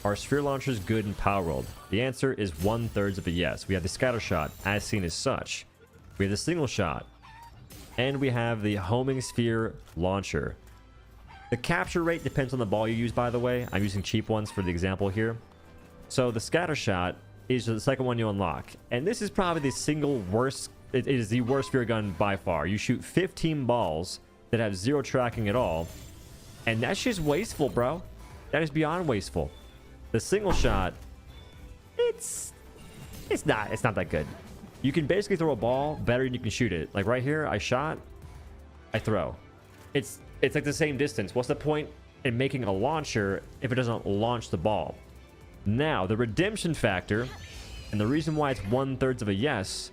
Are sphere launchers good in Power World? The answer is 1/3 of a yes. We have the scatter shot, as seen as such. We have the single shot. And we have the homing sphere launcher. The capture rate depends on the ball you use, by the way. I'm using cheap ones for the example here. So the scatter shot is the second one you unlock. And this is probably the single worst. It is the worst sphere gun by far. You shoot 15 balls that have 0 tracking at all. And that's just wasteful, bro. That is beyond wasteful. The single shot, it's not that good. You can basically throw a ball better than you can shoot it. Like right here, I shot, I throw. It's like the same distance. What's the point in making a launcher if it doesn't launch the ball? Now, the redemption factor, and the reason why it's 1/3 of a yes,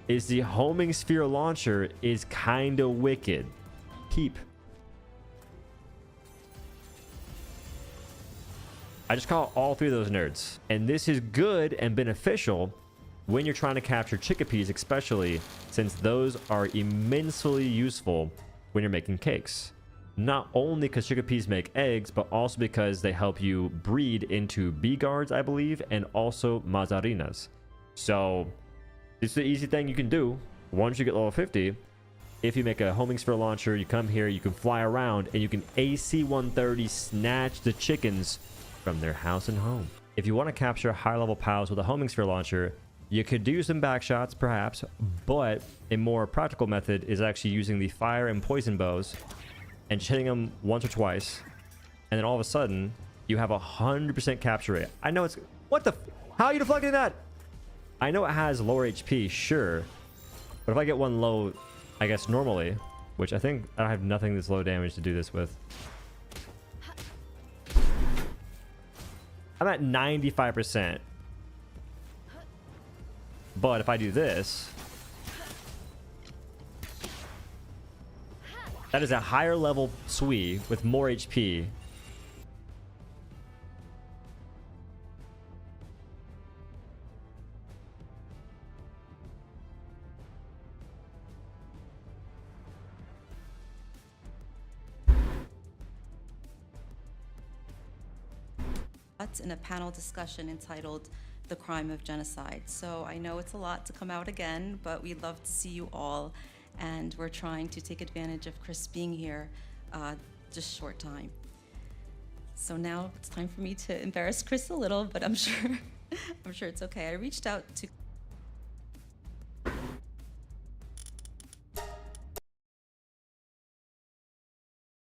is the homing sphere launcher is kinda wicked. Peep. I just call all 3 of those nerds. And this is good and beneficial when you're trying to capture chickadees, especially since those are immensely useful when you're making cakes. Not only because chickadees make eggs, but also because they help you breed into bee guards, I believe, and also mazarinas. So it's the easy thing you can do once you get level 50. If you make a homing sphere launcher, you come here, you can fly around, and you can AC-130 snatch the chickens from their house and home. If you want to capture high level pals with a homing sphere launcher, you could do some back shots perhaps, but a more practical method is actually using the fire and poison bows and just hitting them once or twice, and then all of a sudden you have 100% capture rate. I know it's how are you deflecting that? I know it has lower HP, sure, but if I get one low, I guess normally, which I think I have nothing that's low damage to do this with. I'm at 95%. But if I do this, that is a higher level Sui with more HP. In a panel discussion entitled The Crime of Genocide. So I know it's a lot to come out again, but we'd love to see you all, and we're trying to take advantage of Chris being here just short time. So now it's time for me to embarrass Chris a little, but I'm sure it's okay. I reached out to